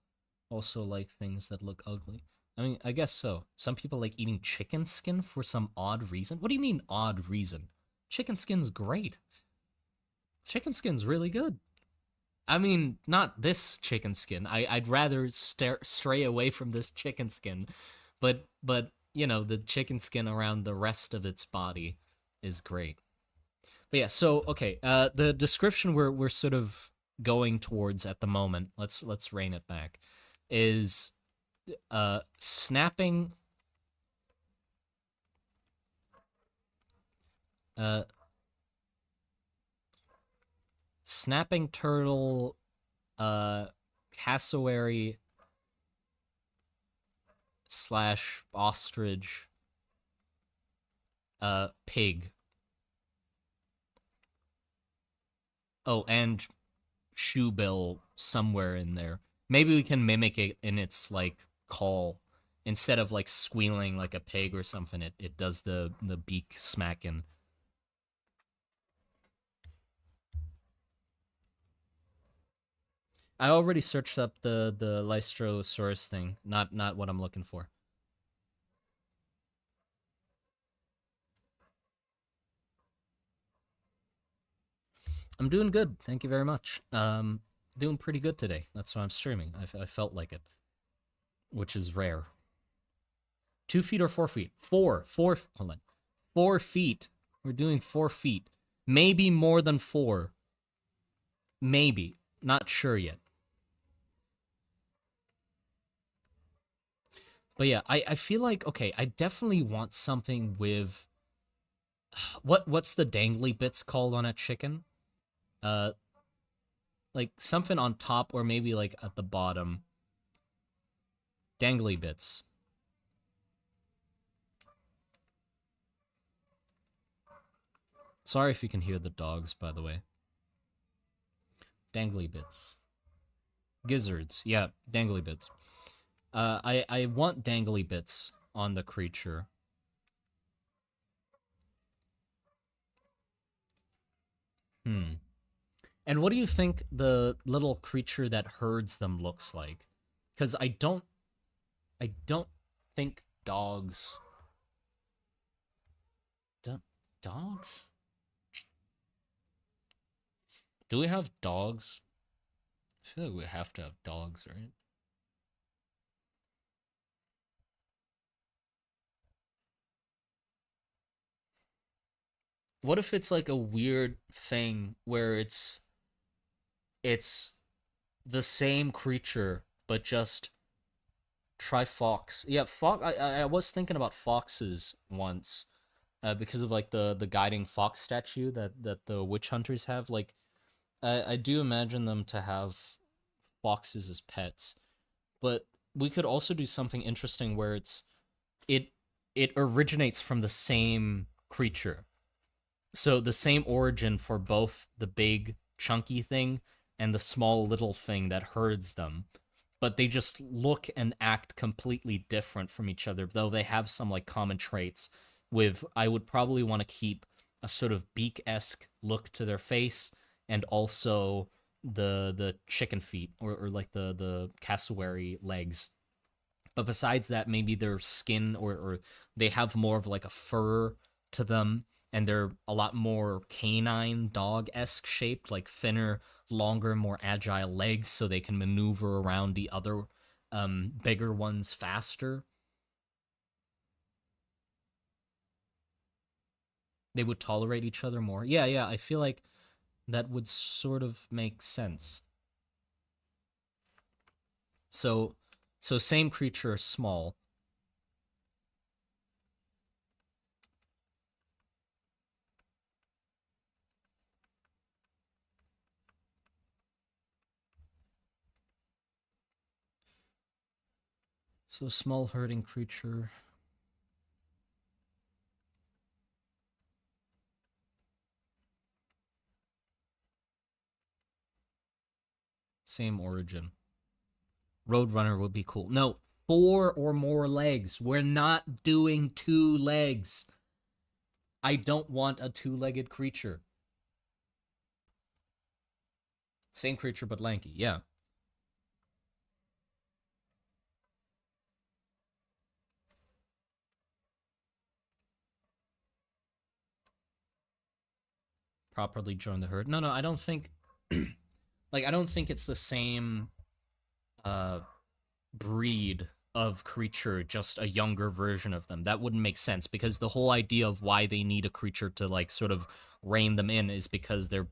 Speaker 1: also like things that look ugly. I mean, I guess so. Some people like eating chicken skin for some odd reason. What do you mean, odd reason? Chicken skin's great. Chicken skin's really good. I mean, not this chicken skin. I'd rather stray away from this chicken skin, but you know the chicken skin around the rest of its body is great. But yeah, so okay, the description we're sort of going towards at the moment. Let's rein it back. Is snapping uh snapping turtle cassowary slash ostrich pig. Oh, and shoebill somewhere in there. Maybe we can mimic it in its like call. Instead of like squealing like a pig or something, it does the beak smacking. I already searched up the Lystrosaurus thing. Not what I'm looking for. I'm doing good. Thank you very much. Doing pretty good today. That's why I'm streaming. I felt like it. which is rare. 2 feet or 4 feet? Hold on. 4 feet. We're doing 4 feet. Maybe more than 4. Maybe. Not sure yet. But yeah, I feel like, okay, I definitely want something with... What's the dangly bits called on a chicken? Like something on top or maybe like at the bottom. Dangly bits. Sorry if you can hear the dogs, by the way. Dangly bits. Gizzards. Yeah, dangly bits. I want dangly bits on the creature. And what do you think the little creature that herds them looks like? Because I don't think dogs... Dogs? Do we have dogs? I feel like we have to have dogs, right? What if it's like a weird thing where it's the same creature but just try fox? Yeah, fox. I was thinking about foxes once, because of like the guiding fox statue that the witch hunters have. Like, I do imagine them to have foxes as pets, but we could also do something interesting where it it originates from the same creature. So the same origin for both the big chunky thing and the small little thing that herds them. But they just look and act completely different from each other, though they have some like common traits. With I would probably want to keep a sort of beak-esque look to their face, and also the chicken feet, or like the cassowary legs. But besides that, maybe their skin, or they have more of like a fur to them, and they're a lot more canine dog-esque shaped, like thinner, longer, more agile legs, so they can maneuver around the other bigger ones faster. They would tolerate each other more. Yeah, yeah, I feel like that would sort of make sense. So, so same creature, small. So small herding creature. Same origin. Roadrunner would be cool. No, 4 or more legs. We're not doing 2 legs. I don't want a 2-legged creature. Same creature but lanky. Yeah. Properly join the herd. No, no, I don't think like I don't think it's the same uh breed of creature, just a younger version of them. That wouldn't make sense, because the whole idea of why they need a creature to like sort of rein them in is because they're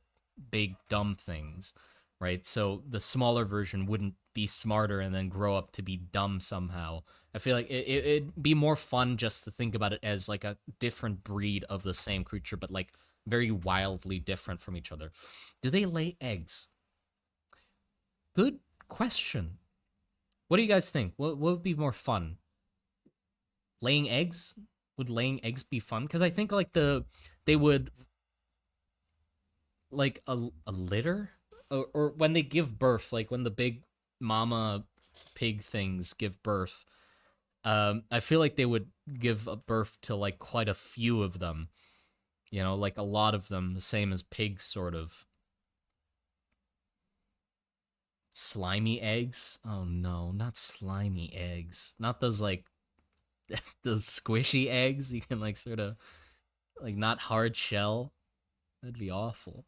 Speaker 1: big dumb things, right? So the smaller version wouldn't be smarter and then grow up to be dumb somehow. I feel like it'd be more fun just to think about it as like a different breed of the same creature, but like very wildly different from each other. Do they lay eggs? Good question. What do you guys think? What would be more fun? Laying eggs? Would laying eggs be fun? Because I think like they would like a litter, or when they give birth, like when the big mama pig things give birth. I feel like they would give a birth to like quite a few of them. You know, like a lot of them, the same as pigs, sort of. Slimy eggs? Oh no, not slimy eggs. Not those like those squishy eggs you can like sort of like not hard shell. That'd be awful.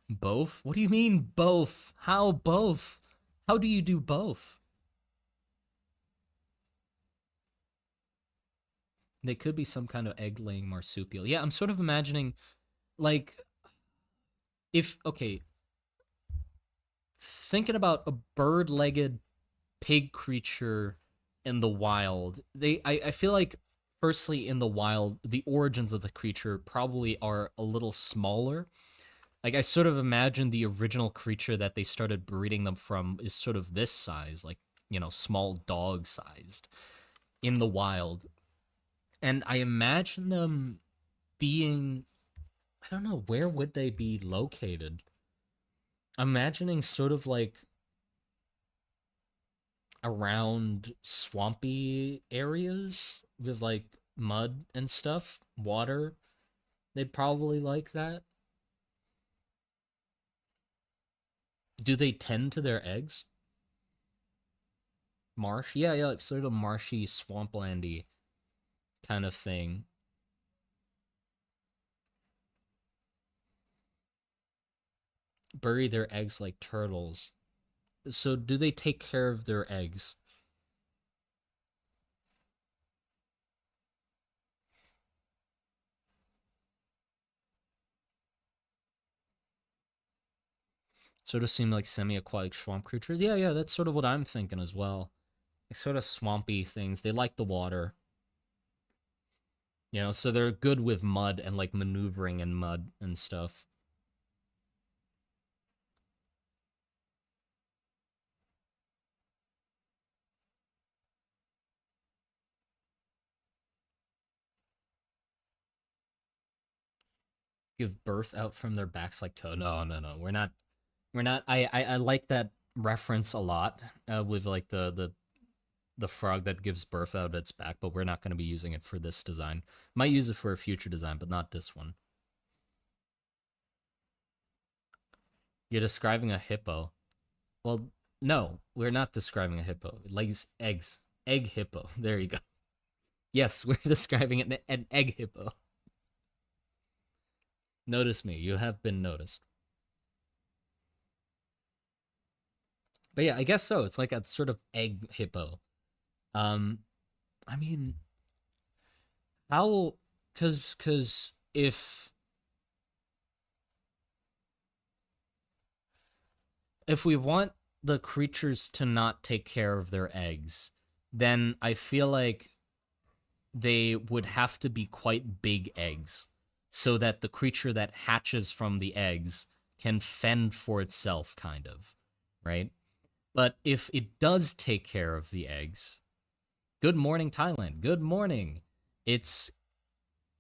Speaker 1: Both? What do you mean both? How both? How do you do both? They could be some kind of egg-laying marsupial. Yeah, I'm sort of imagining like if okay, thinking about a bird-legged pig creature in the wild. I feel like firstly in the wild, the origins of the creature probably are a little smaller. Like I sort of imagine the original creature that they started breeding them from is sort of this size, like, small dog sized in the wild. And I imagine them being, I don't know, where would they be located? I'm imagining sort of like around swampy areas with like mud and stuff, water. They'd probably like that. Do they tend to their eggs? Marsh? Yeah, yeah, like sort of marshy, swamplandy kind of thing. Bury their eggs like turtles. So do they take care of their eggs? Sort of seem like semi-aquatic swamp creatures. Yeah, yeah, that's sort of what I'm thinking as well. Like sort of swampy things. They like the water. So they're good with mud and like maneuvering in mud and stuff. Give birth out from their backs like toe. No, no, no. We're not. I like that reference a lot with like the frog that gives birth out its back, but we're not going to be using it for this design. Might use it for a future design, but not this one. You're describing a hippo. Well, no, we're not describing a hippo. It lays eggs. Egg hippo. There you go. Yes, we're describing an egg hippo. Notice me. You have been noticed. But yeah, I guess so. It's like a sort of egg hippo. Um, I mean, how? Cause if we want the creatures to not take care of their eggs, then I feel like they would have to be quite big eggs so that the creature that hatches from the eggs can fend for itself, kind of, right? But if it does take care of the eggs, good morning, Thailand. Good morning. It's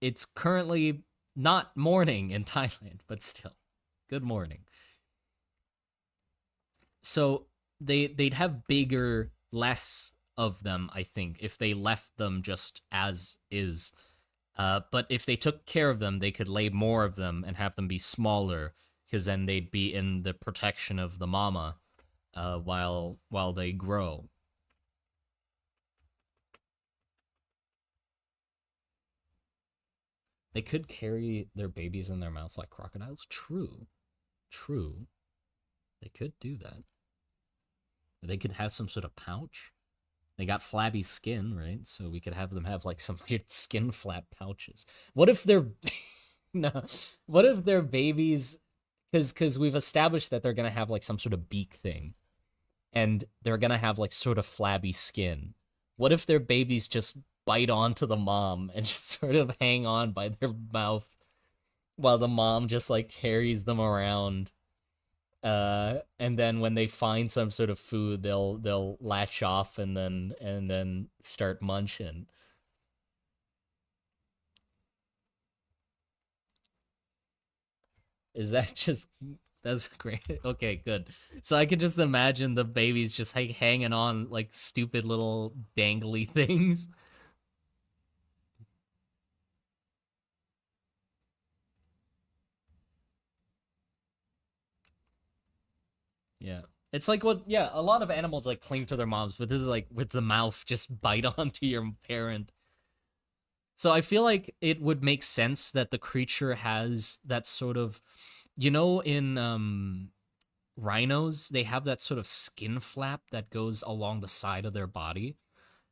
Speaker 1: it's currently not morning in Thailand, but still, good morning. So they'd have bigger, less of them, I think, if they left them just as is. But if they took care of them, they could lay more of them and have them be smaller, because then they'd be in the protection of the mama while they grow. They could carry their babies in their mouth like crocodiles. True, true. They could do that. They could have some sort of pouch. They got flabby skin, right? So we could have them have like some weird skin flap pouches. What if they're no? What if their babies? Because we've established that they're gonna have like some sort of beak thing, and they're gonna have like sort of flabby skin. What if their babies just bite onto the mom and just sort of hang on by their mouth while the mom just like carries them around? And then when they find some sort of food, they'll latch off and then start munching. Is that just that's great? Okay, good. So I could just imagine the babies just like hanging on like stupid little dangly things. Yeah. It's like what, yeah, a lot of animals like cling to their moms, but this is like with the mouth just bite onto your parent. So I feel like it would make sense that the creature has that sort of You know, in rhinos, they have that sort of skin flap that goes along the side of their body.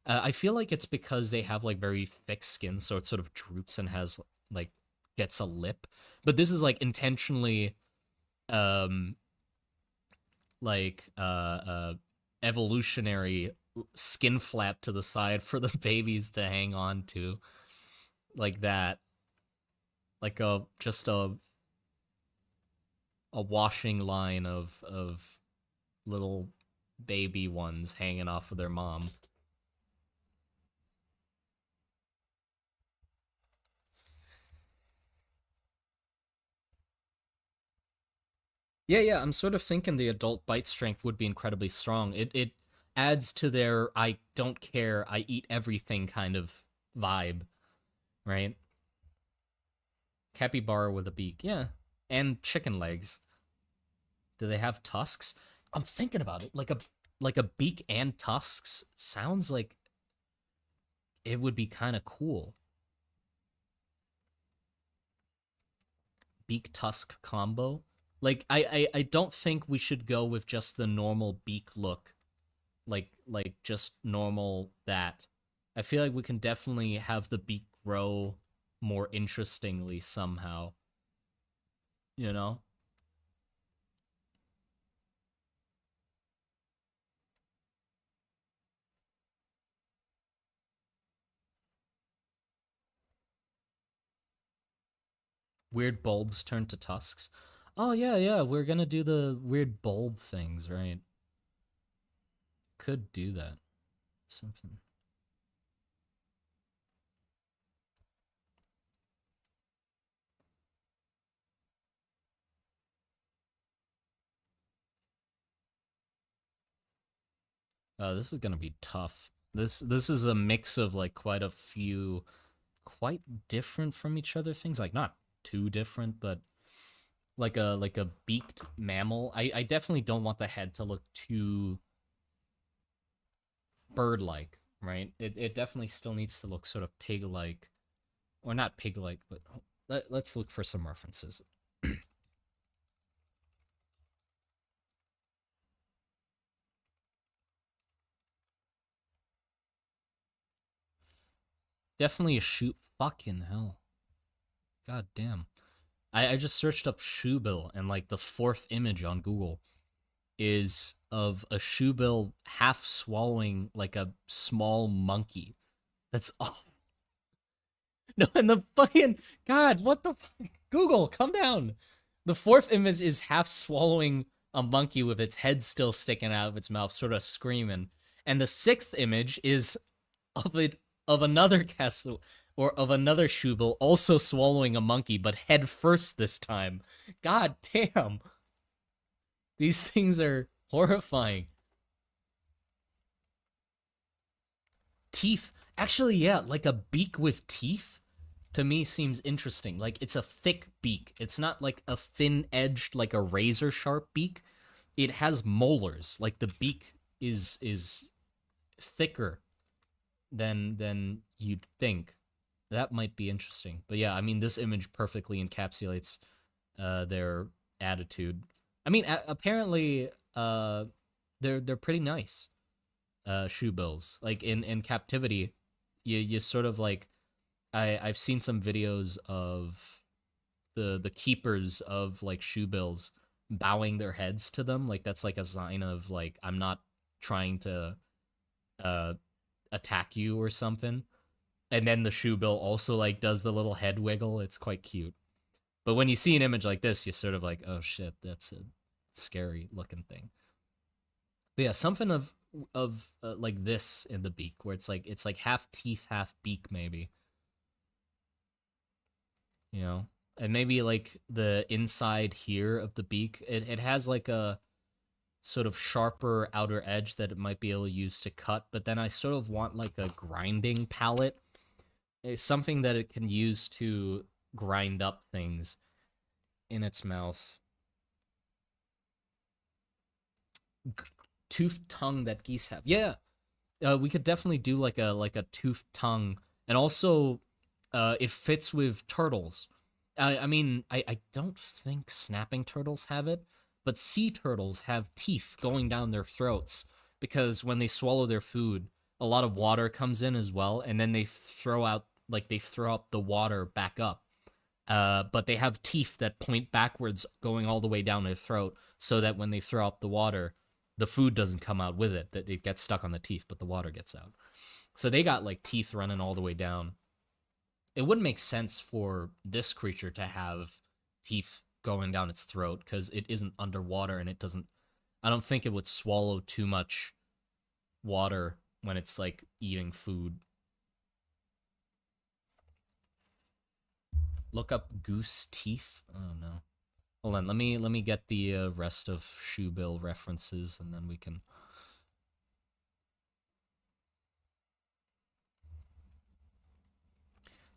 Speaker 1: I feel like it's because they have like very thick skin, so it sort of droops and has like gets a lip. But this is like intentionally um like evolutionary skin flap to the side for the babies to hang on to, like that, like a washing line of little baby ones hanging off of their mom. Yeah, yeah, I'm sort of thinking the adult bite strength would be incredibly strong. It adds to their I don't care, I eat everything kind of vibe, right? Capybara with a beak, yeah. And chicken legs. Do they have tusks? I'm thinking about it. Like a beak and tusks sounds like it would be kind of cool. Beak tusk combo. Like I don't think we should go with just the normal beak look. Like just normal that. I feel like we can definitely have the beak grow more interestingly somehow, you know? Weird bulbs turn to tusks. Oh yeah, yeah, we're gonna do the weird bulb things, right? Could do that. Something. This is gonna be tough. This is a mix of like quite a few quite different from each other things. Like not too different, but like a beaked mammal. I definitely don't want the head to look too bird-like, right? It definitely still needs to look sort of pig-like, or not pig-like, but let's look for some references. Definitely a shoe. Fucking hell. God damn. I just searched up shoebill and like the fourth image on Google is of a shoebill half swallowing like a small monkey. That's all. No, and the fucking God, what the fuck? Google, come down. The fourth image is half swallowing a monkey with its head still sticking out of its mouth, sort of screaming. And the sixth image is of it of another castle or of another Shubel also swallowing a monkey, but head first this time. God damn. These things are horrifying. Teeth. Actually, yeah, like a beak with teeth to me seems interesting. Like it's a thick beak. It's not like a thin edged like a razor sharp beak. It has molars. Like the beak is thicker than you'd think. That might be interesting. But yeah, I mean this image perfectly encapsulates their attitude. I mean apparently they're pretty nice shoe bills. Like in captivity, you sort of like I've seen some videos of the keepers of like shoe bills bowing their heads to them. Like that's like a sign of like I'm not trying to uh attack you or something. And then the shoe bill also like does the little head wiggle. It's quite cute. But when you see an image like this, you're sort of like, oh shit, that's a scary looking thing. But yeah, something of like this in the beak, where it's like half teeth, half beak, maybe. You know, and maybe like the inside here of the beak, it has like a sort of sharper outer edge that it might be able to use to cut. But then I sort of want like a grinding palette, something that it can use to grind up things in its mouth. Toothed tongue that geese have. Yeah, we could definitely do like a toothed tongue, and also, it fits with turtles. I mean, I don't think snapping turtles have it, but sea turtles have teeth going down their throats because when they swallow their food, a lot of water comes in as well, and then they throw up the water back up. But they have teeth that point backwards, going all the way down their throat, so that when they throw up the water, the food doesn't come out with it. That it gets stuck on the teeth, but the water gets out. So they got like teeth running all the way down. It wouldn't make sense for this creature to have teeth going down its throat because it isn't underwater and it doesn't. I don't think it would swallow too much water when it's like eating food. Look up goose teeth. Oh no. Hold on. Let me get the rest of Shoebill references and then we can.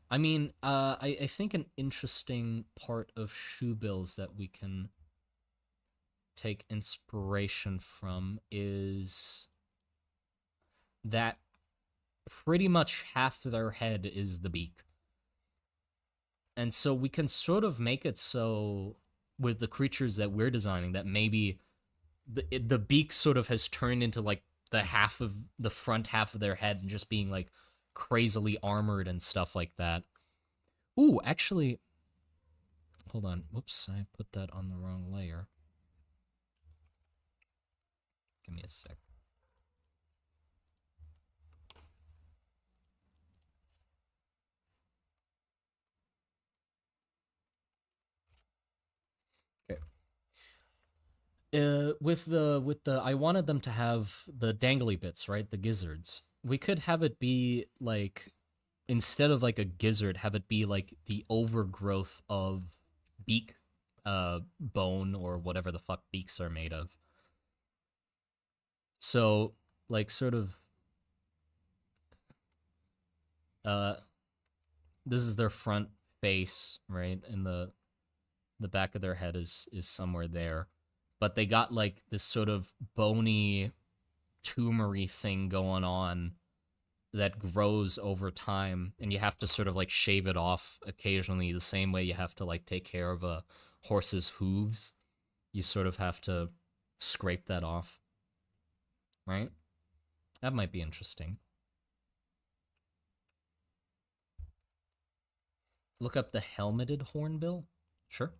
Speaker 1: I mean, I think an interesting part of Shoebills that we can take inspiration from is that pretty much half their head is the beak. And so we can sort of make it so with the creatures that we're designing that maybe the beak sort of has turned into like the front half of their head and just being like crazily armored and stuff like that. Ooh, actually, hold on. Whoops, I put that on the wrong layer. Give me a sec. Okay. With the I wanted them to have the dangly bits, right? The gizzards. We could have it be like instead of like a gizzard, have it be like the overgrowth of beak bone or whatever the fuck beaks are made of. So like sort of uh this is their front face, right? And the back of their head is somewhere there. But they got like this sort of bony tumory thing going on that grows over time and you have to sort of like shave it off occasionally the same way you have to like take care of a horse's hooves. You sort of have to scrape that off, right? That might be interesting. Look up the helmeted hornbill. Sure.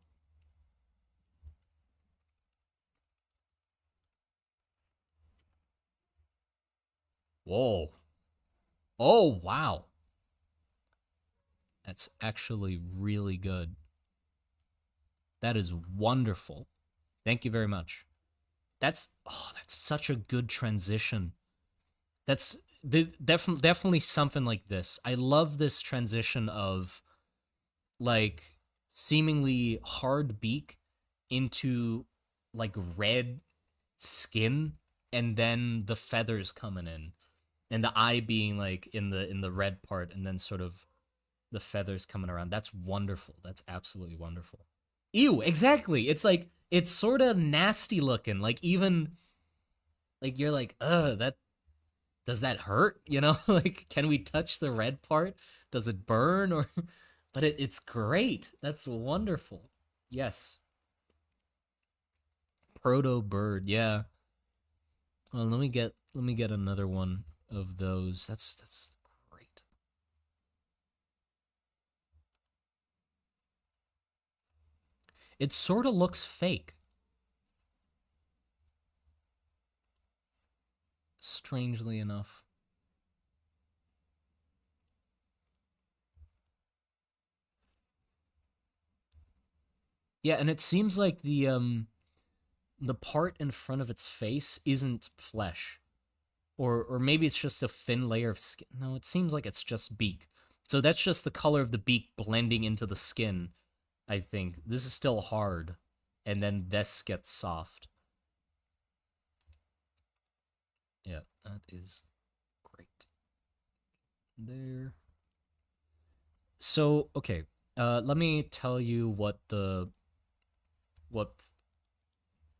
Speaker 1: Whoa. Oh, wow. That's actually really good. That is wonderful. Thank you very much. That's such a good transition. That's definitely something like this. I love this transition of like seemingly hard beak into like red skin and then the feathers coming in and the eye being like in the red part and then sort of the feathers coming around. That's wonderful. That's absolutely wonderful. Ew, exactly. It's like it's sort of nasty looking. Like even like you're like, that does that hurt? You know, like can we touch the red part? Does it burn or? But it's great. That's wonderful. Yes, proto bird. Yeah. Well, let me get another one of those. That's great. It sort of looks fake, strangely enough. Yeah, and it seems like the part in front of its face isn't flesh. Or maybe it's just a thin layer of skin. No, it seems like it's just beak. So that's just the color of the beak blending into the skin, I think. This is still hard. And then this gets soft. Yeah, that is great. There. So, okay. Let me tell you what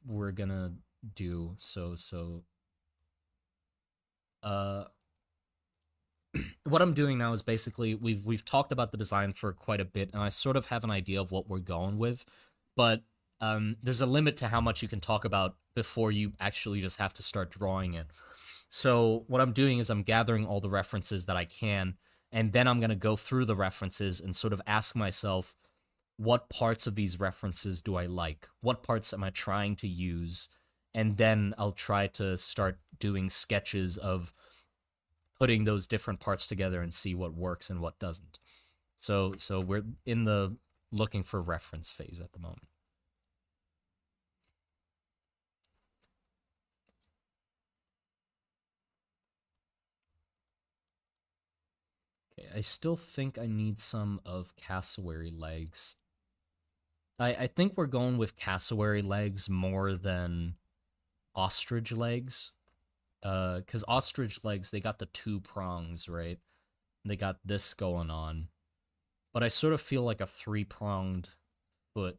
Speaker 1: we're gonna do. Uh what I'm doing now is basically we've talked about the design for quite a bit, and I sort of have an idea of what we're going with, but there's a limit to how much you can talk about before you actually just have to start drawing it. So what I'm doing is I'm gathering all the references that I can, and then I'm gonna go through the references and sort of ask myself, what parts of these references do I like? What parts am I trying to use? And then I'll try to start doing sketches of putting those different parts together and see what works and what doesn't. So we're in the looking for reference phase at the moment. Okay, I still think I need some of cassowary legs. I think we're going with cassowary legs more than ostrich legs. Because ostrich legs, they got the two prongs, right? They got this going on. But I sort of feel like a three-pronged foot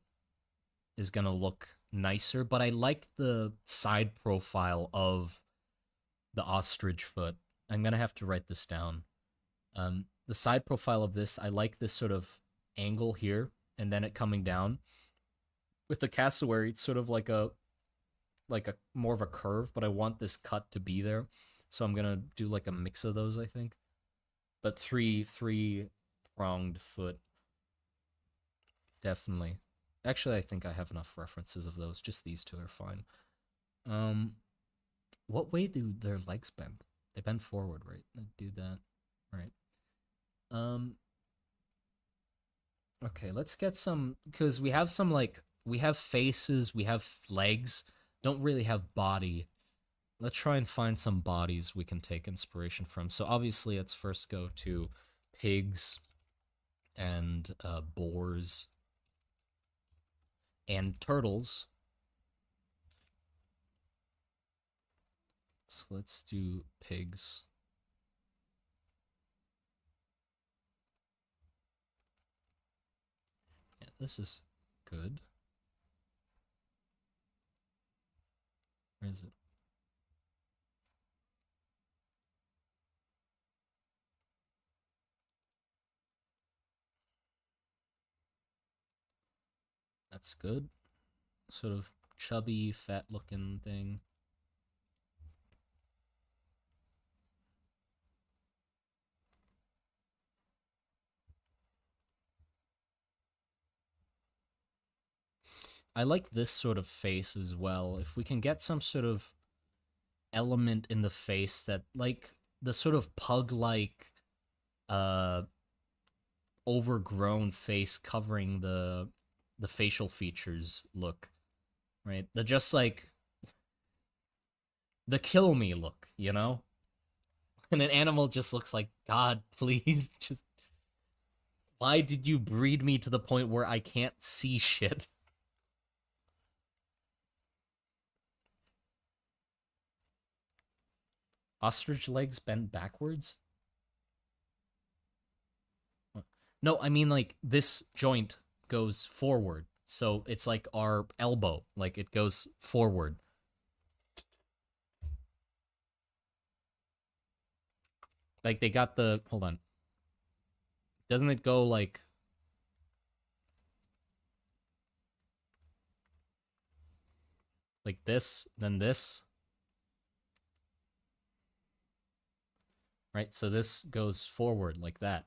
Speaker 1: is gonna look nicer, but I like the side profile of the ostrich foot. I'm gonna have to write this down. The side profile of this, I like this sort of angle here, and then it coming down. With the cassowary, it's sort of like a more of a curve, but I want this cut to be there. So I'm gonna do like a mix of those, I think. But three pronged foot, definitely. Actually, I think I have enough references of those. Just these two are fine. Um, what way do their legs bend? They bend forward, right? I do that, right? Um, okay, let's get some because we have some like we have faces, we have legs, don't really have body. Let's try and find some bodies we can take inspiration from. So obviously, let's first go to pigs and boars and turtles. So let's do pigs. Yeah, this is good. Where is it? That's good. Sort of chubby, fat looking thing. I like this sort of face as well. If we can get some sort of element in the face that, like, the sort of pug like, uh, overgrown face covering the facial features look, right? The just like the kill me look, you know? And an animal just looks like, God, please, just why did you breed me to the point where I can't see shit? Ostrich legs bent backwards? No, I mean like this joint goes forward. So it's like our elbow, like it goes forward. Like they got the hold on. Doesn't it go like this, then this, right? So this goes forward like that.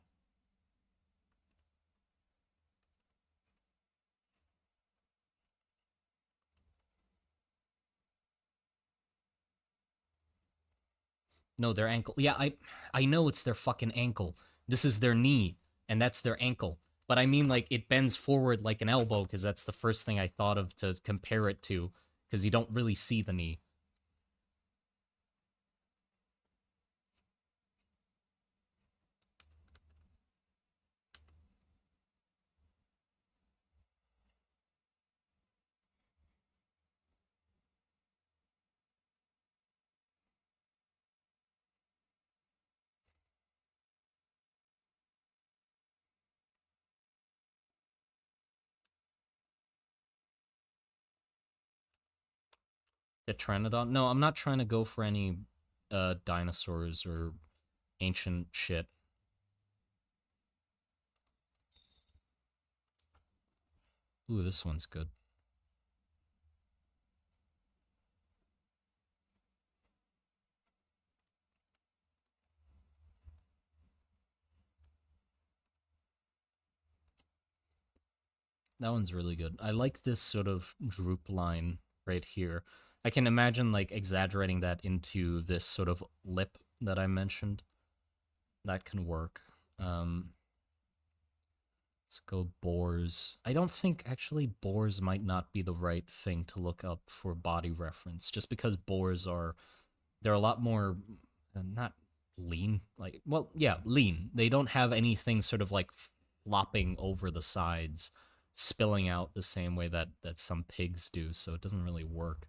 Speaker 1: No, their ankle. Yeah, I know it's their fucking ankle. This is their knee, and that's their ankle. But I mean, like, it bends forward like an elbow, because that's the first thing I thought of to compare it to, because you don't really see the knee. The Pteranodon? No, I'm not trying to go for any dinosaurs or ancient shit. Ooh, this one's good. That one's really good. I like this sort of droop line right here. I can imagine like exaggerating that into this sort of lip that I mentioned. That can work. Um, let's go boars. I don't think actually boars might not be the right thing to look up for body reference, just because boars are they're a lot more not lean, like well, yeah, lean. They don't have anything sort of like flopping over the sides, spilling out the same way that some pigs do. So it doesn't really work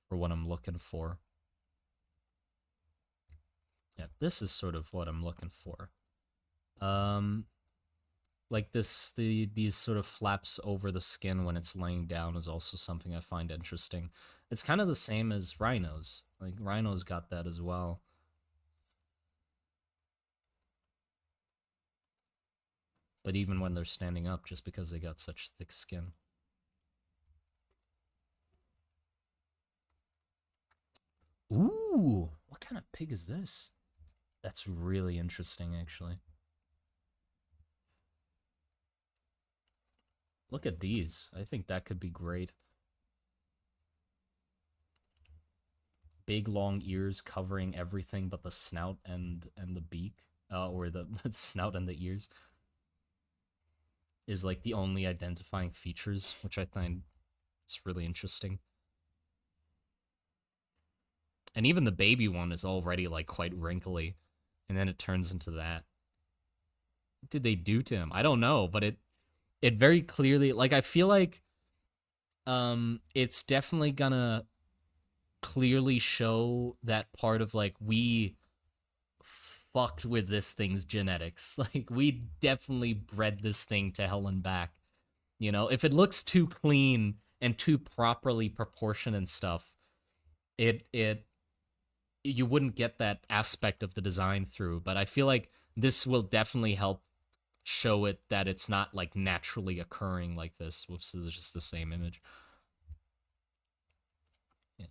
Speaker 1: for what I'm looking for. Yeah, this is sort of what I'm looking for. Um, like these sort of flaps over the skin when it's laying down is also something I find interesting. It's kind of the same as rhinos. Like rhinos got that as well. But even when they're standing up, just because they got such thick skin. Ooh, what kind of pig is this? That's really interesting, actually. Look at these. I think that could be great. Big long ears covering everything but the snout and the beak, or the snout and the ears is like the only identifying features, which I find it's really interesting. And even the baby one is already like quite wrinkly, and then it turns into that. What did they do to him? I don't know, but it very clearly, like, I feel like it's definitely gonna clearly show that part of like we fucked with this thing's genetics. Like we definitely bred this thing to hell and back. You know, if it looks too clean and too properly proportioned and stuff, it you wouldn't get that aspect of the design through. But I feel like this will definitely help show it that it's not like naturally occurring like this. Whoops, this is just the same image. Yeah.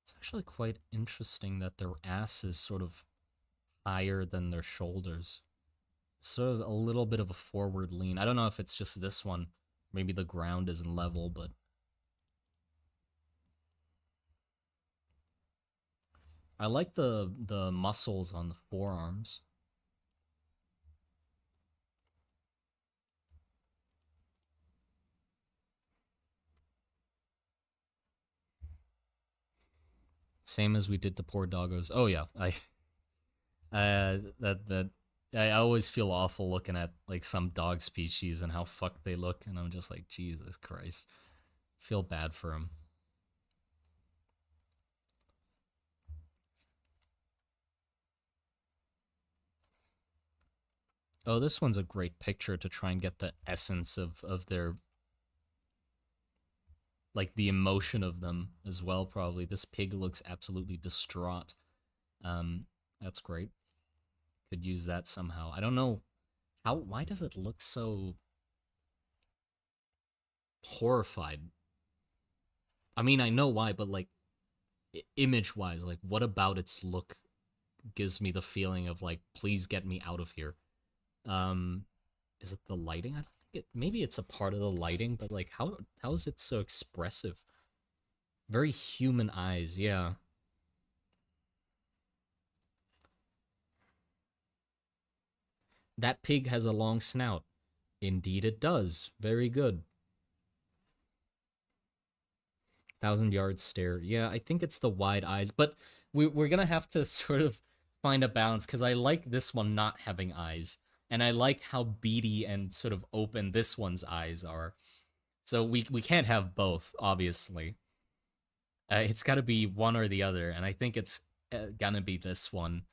Speaker 1: It's actually quite interesting that their ass is sort of higher than their shoulders. Sort of a little bit of a forward lean. I don't know if it's just this one. Maybe the ground isn't level, but I like the muscles on the forearms. Same as we did to poor doggos. Oh yeah, I that I always feel awful looking at like some dog species and how fucked they look, and I'm just like Jesus Christ, feel bad for them. Oh, this one's a great picture to try and get the essence of their like the emotion of them as well. Probably this pig looks absolutely distraught. That's great. Could use that somehow. I don't know how. Why does it look so horrified? I mean, I know why, but like image wise, like what about its look gives me the feeling of like, please get me out of here. Um, is it the lighting? I don't think it. Maybe it's a part of the lighting, but like, how is it so expressive? Very human eyes, yeah. That pig has a long snout. Indeed, it does. Very good. 1,000 yard stare. Yeah, I think it's the wide eyes, but we're gonna have to sort of find a balance because I like this one not having eyes, and I like how beady and sort of open this one's eyes are. So we can't have both, obviously. It's got to be one or the other, and I think it's gonna be this one.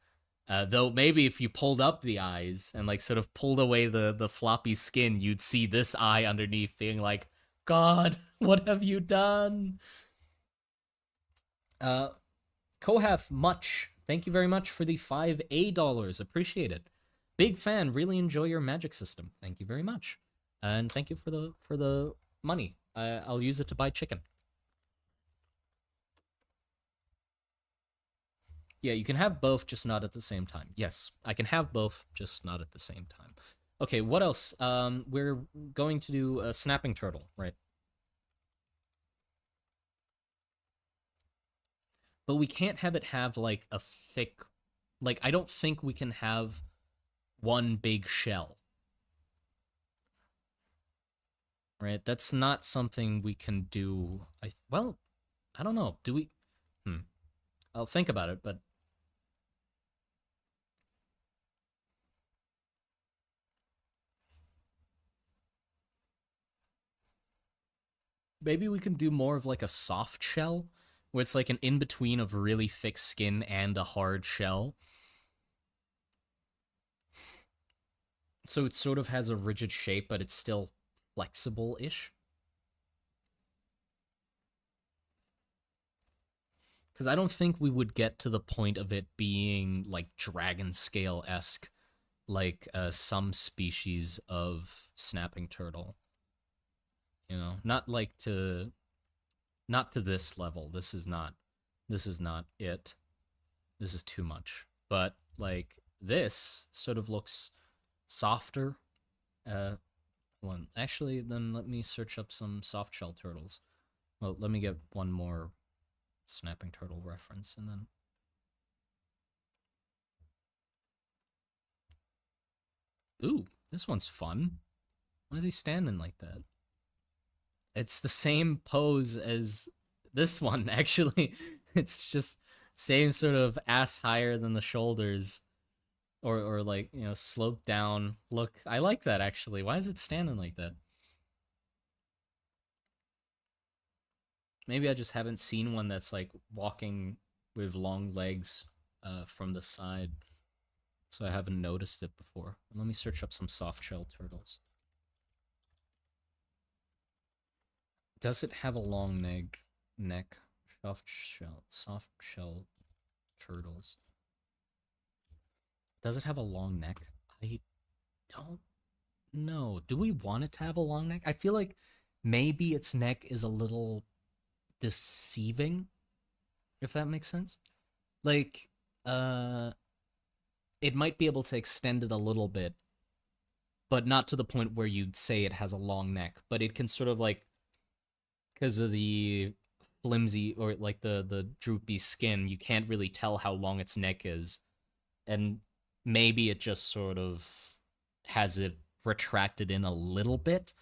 Speaker 1: Though maybe if you pulled up the eyes and like sort of pulled away the floppy skin, you'd see this eye underneath being like, God, what have you done? Uh, Kohath Much, thank you very much for the $5 Appreciate it. Big fan, really enjoy your magic system. Thank you very much. And thank you for the money. I'll use it to buy chicken. Yeah, you can have both, just not at the same time. Yes, I can have both, just not at the same time. Okay, what else? We're going to do a snapping turtle, right? But we can't have it have like a thick, like I don't think we can have one big shell, right? That's not something we can do. Well, I don't know. Do we? Hmm. I'll think about it, but maybe we can do more of like a soft shell, where it's like an in between of really thick skin and a hard shell. So it sort of has a rigid shape, but it's still flexible ish. Because I don't think we would get to the point of it being like dragon scale esque, like some species of snapping turtle. You know, not to this level. This is not it. This is too much. But like this sort of looks softer. One actually, then let me search up some soft shell turtles. Well, let me get one more snapping turtle reference, and then ooh, this one's fun. Why is he standing like that? It's the same pose as this one, actually. It's just same sort of ass higher than the shoulders, or like, you know, sloped down look. I like that, actually. Why is it standing like that? Maybe I just haven't seen one that's like walking with long legs from the side, so I haven't noticed it before. Let me search up some soft shell turtles. Does it have a long neck? Soft shell turtles. Does it have a long neck? I don't know. Do we want it to have a long neck? I feel like maybe its neck is a little deceiving, if that makes sense. Like, it might be able to extend it a little bit, but not to the point where you'd say it has a long neck. But it can sort of like, because of the flimsy or like the droopy skin, you can't really tell how long its neck is, and maybe it just sort of has it retracted in a little bit,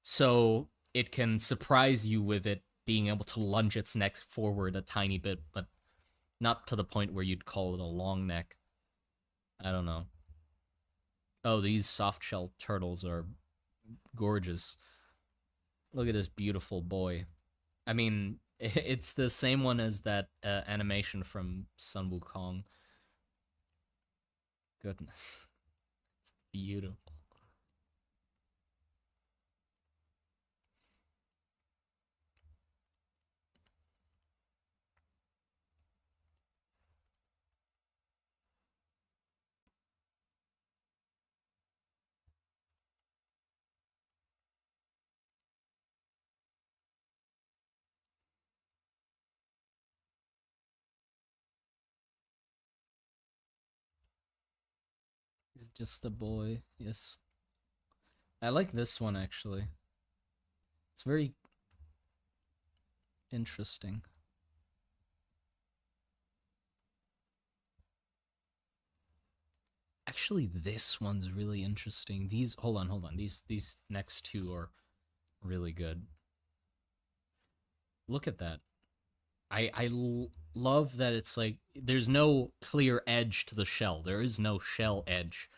Speaker 1: so it can surprise you with it being able to lunge its neck forward a tiny bit, but not to the point where you'd call it a long neck. I don't know. Oh, these soft shell turtles are gorgeous. Look at this beautiful boy. I mean, it's the same one as that animation from Sun Wukong. Goodness, it's beautiful. He's just a boy. Yes, I like this one actually. It's very interesting. Actually, this one's really interesting. These hold on. These next two are really good. Look at that. Love that it's like there's no clear edge to the shell. There is no shell edge.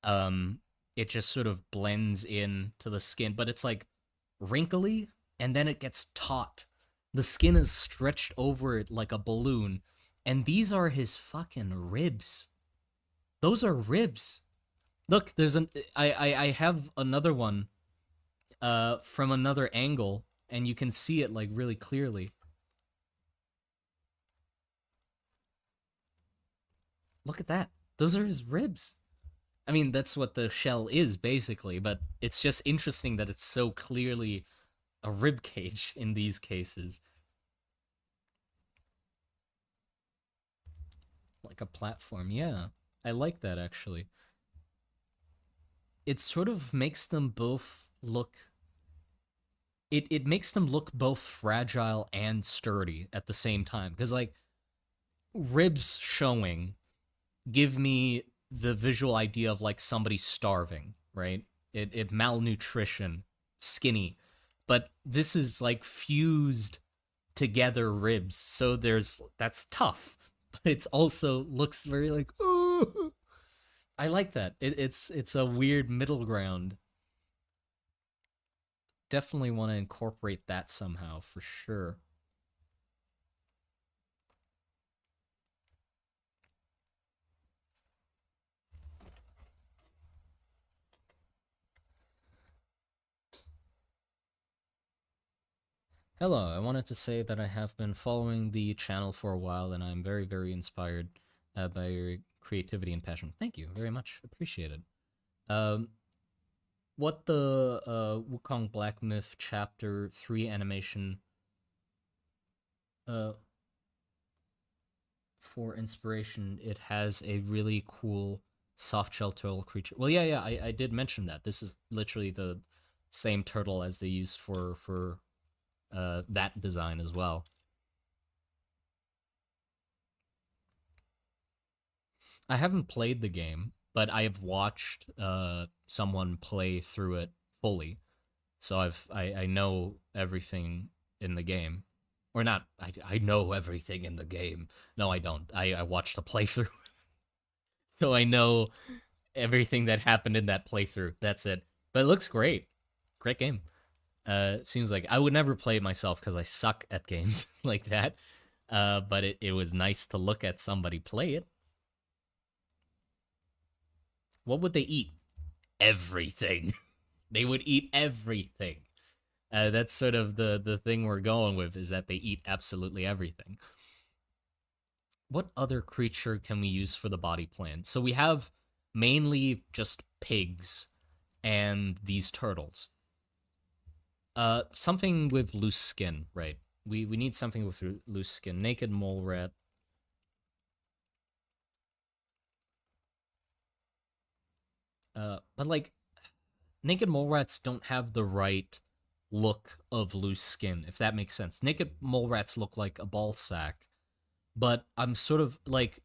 Speaker 1: Um it just sort of blends in to the skin, but it's like wrinkly and then it gets taut. The skin is stretched over it like a balloon, and these are his fucking ribs. Those are ribs. Look, there's an I have another one from another angle, and you can see it like really clearly. Look at that. Those are his ribs. I mean, that's what the shell is basically, but it's just interesting that it's so clearly a rib cage in these cases. Like a platform, yeah. I like that actually. It sort of makes them both look it makes them look both fragile and sturdy at the same time. Because like ribs showing give me the visual idea of like somebody starving, right? It malnutrition, skinny. But this is like fused together ribs, so there's that's tough. But it's also looks very like ooh. I like that. It's a weird middle ground. Definitely want to incorporate that somehow for sure. Hello, I wanted to say that I have been following the channel for a while and I'm very, very inspired by your creativity and passion. Thank you very much. Appreciate it. Um, what the Wukong Black Myth Chapter 3 animation uh, for inspiration, it has a really cool soft shell turtle creature. Well, yeah, I did mention that. This is literally the same turtle as they used for that design as well. I haven't played the game, but I have watched someone play through it fully, so I know everything in the game, or not. I know everything in the game. No, I don't. I watched a playthrough, so I know everything that happened in that playthrough. That's it. But it looks great. Great game. It seems like I would never play it myself because I suck at games like that. But it was nice to look at somebody play it. What would they eat? Everything. They would eat everything. That's sort of the thing we're going with is that they eat absolutely everything. What other creature can we use for the body plan? So we have mainly just pigs and these turtles. Something with loose skin, right? We need something with loose skin. Naked mole rat. But like naked mole rats don't have the right look of loose skin, if that makes sense. Naked mole rats look like a ball sack, but I'm sort of like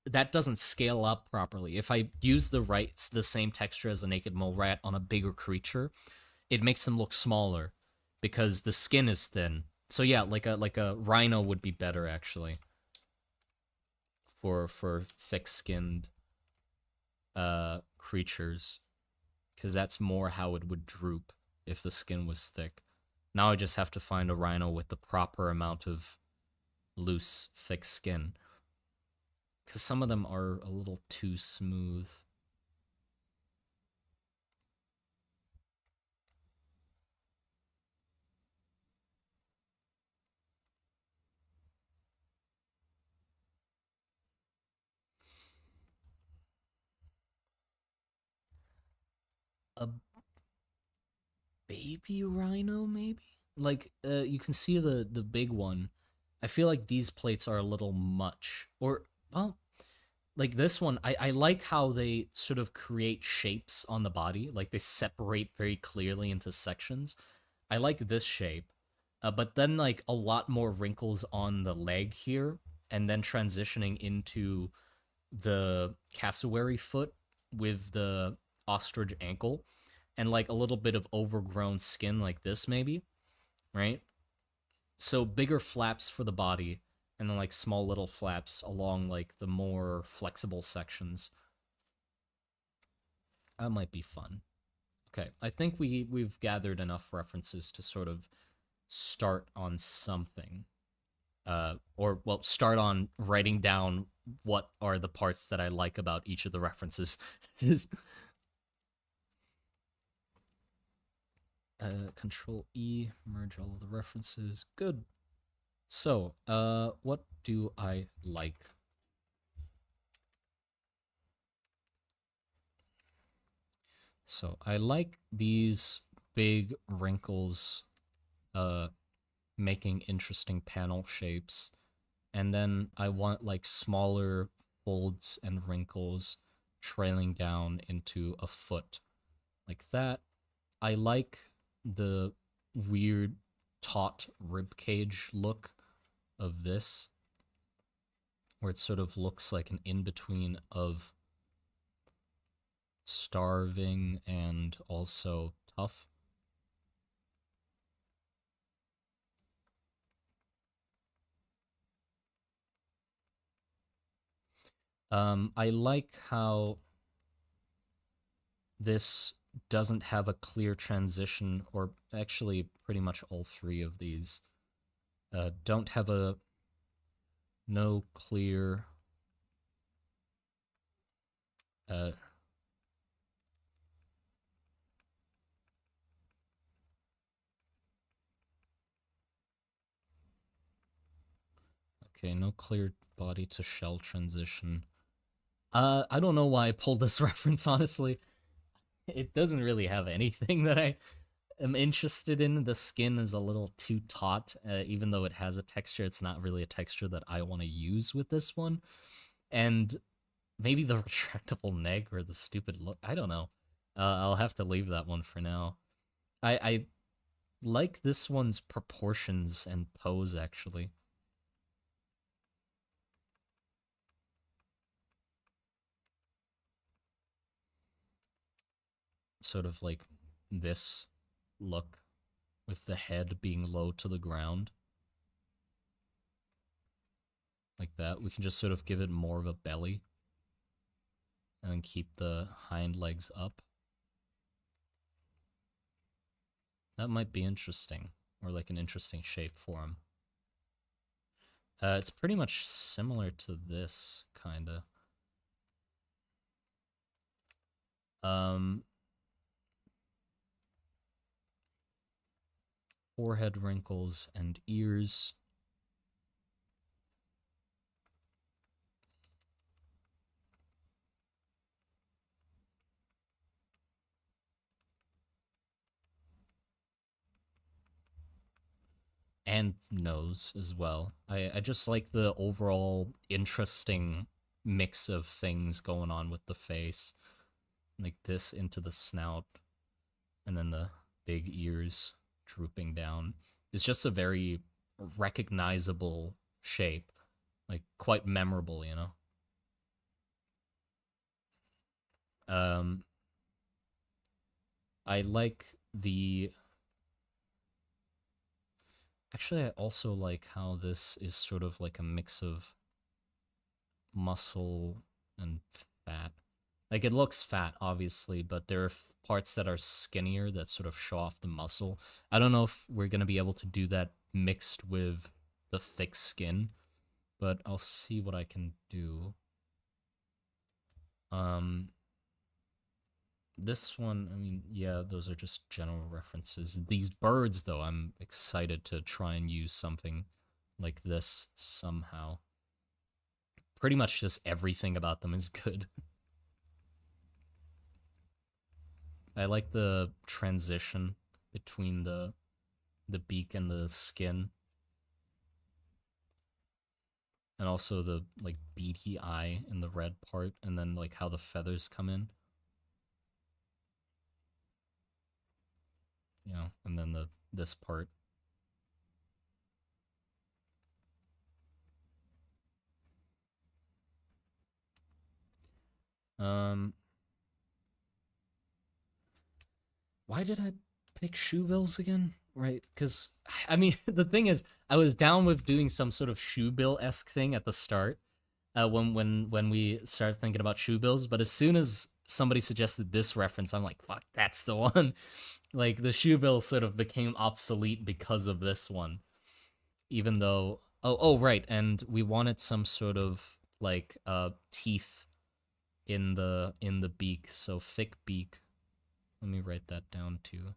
Speaker 1: that doesn't scale up properly. If I use the same texture as a naked mole rat on a bigger creature, it makes them look smaller because the skin is thin. So yeah, like a rhino would be better actually for thick-skinned creatures because that's more how it would droop if the skin was thick. Now I just have to find a rhino with the proper amount of loose, thick skin. Because some of them are a little too smooth. A baby rhino, maybe? Like, you can see the big one. I feel like these plates are a little much. Or, well, like this one, I like how they sort of create shapes on the body. Like, they separate very clearly into sections. I like this shape. But then, like, a lot more wrinkles on the leg here. And then transitioning into the cassowary foot with the ostrich ankle and like a little bit of overgrown skin like this maybe, right? So bigger flaps for the body and then like small little flaps along like the more flexible sections. That might be fun. Okay, I think we've gathered enough references to sort of start on something. or well, start on writing down what are the parts that I like about each of the references. Just Control E, merge all of the references. Good. So, what do I like? So I like these big wrinkles, making interesting panel shapes. And then I want like smaller folds and wrinkles trailing down into a foot like that. I like the weird taut ribcage look of this, where it sort of looks like an in-between of starving and also tough. I like how this doesn't have a clear transition, or actually pretty much all three of these don't have a no clear uh, okay, no clear body to shell transition. I don't know why I pulled this reference, honestly. It doesn't really have anything that I am interested in. The skin is a little too taut, even though it has a texture. It's not really a texture that I want to use with this one. And maybe the retractable neck or the stupid look. I don't know. I'll have to leave that one for now. I like this one's proportions and pose, actually. Sort of like this look with the head being low to the ground. Like that. We can just sort of give it more of a belly and then keep the hind legs up. That might be interesting, or like an interesting shape for him. It's pretty much similar to this, kinda. Um, Forehead wrinkles and ears. And nose as well. I just like the overall interesting mix of things going on with the face. Like this into the snout, and then the big ears drooping down. It's just a very recognizable shape. Like quite memorable, you know? Um I like the Actually, I also like how this is sort of like a mix of muscle and fat. Like it looks fat, obviously, but there are parts that are skinnier that sort of show off the muscle. I don't know if we're gonna be able to do that mixed with the thick skin, but I'll see what I can do. Um, this one, I mean, yeah, those are just general references. These birds, though, I'm excited to try and use something like this somehow. Pretty much just everything about them is good. I like the transition between the beak and the skin, and also the like beady eye in the red part, and then like how the feathers come in, you know, and then the this part. Um, why did I pick shoe bills again? Right, because I mean the thing is, I was down with doing some sort of shoe bill esque thing at the start, when we started thinking about shoe bills. But as soon as somebody suggested this reference, I'm like, fuck, that's the one. Like the shoe bill sort of became obsolete because of this one, even though Oh, right, and we wanted some sort of like teeth in the beak, so thick beak. Let me write that down too.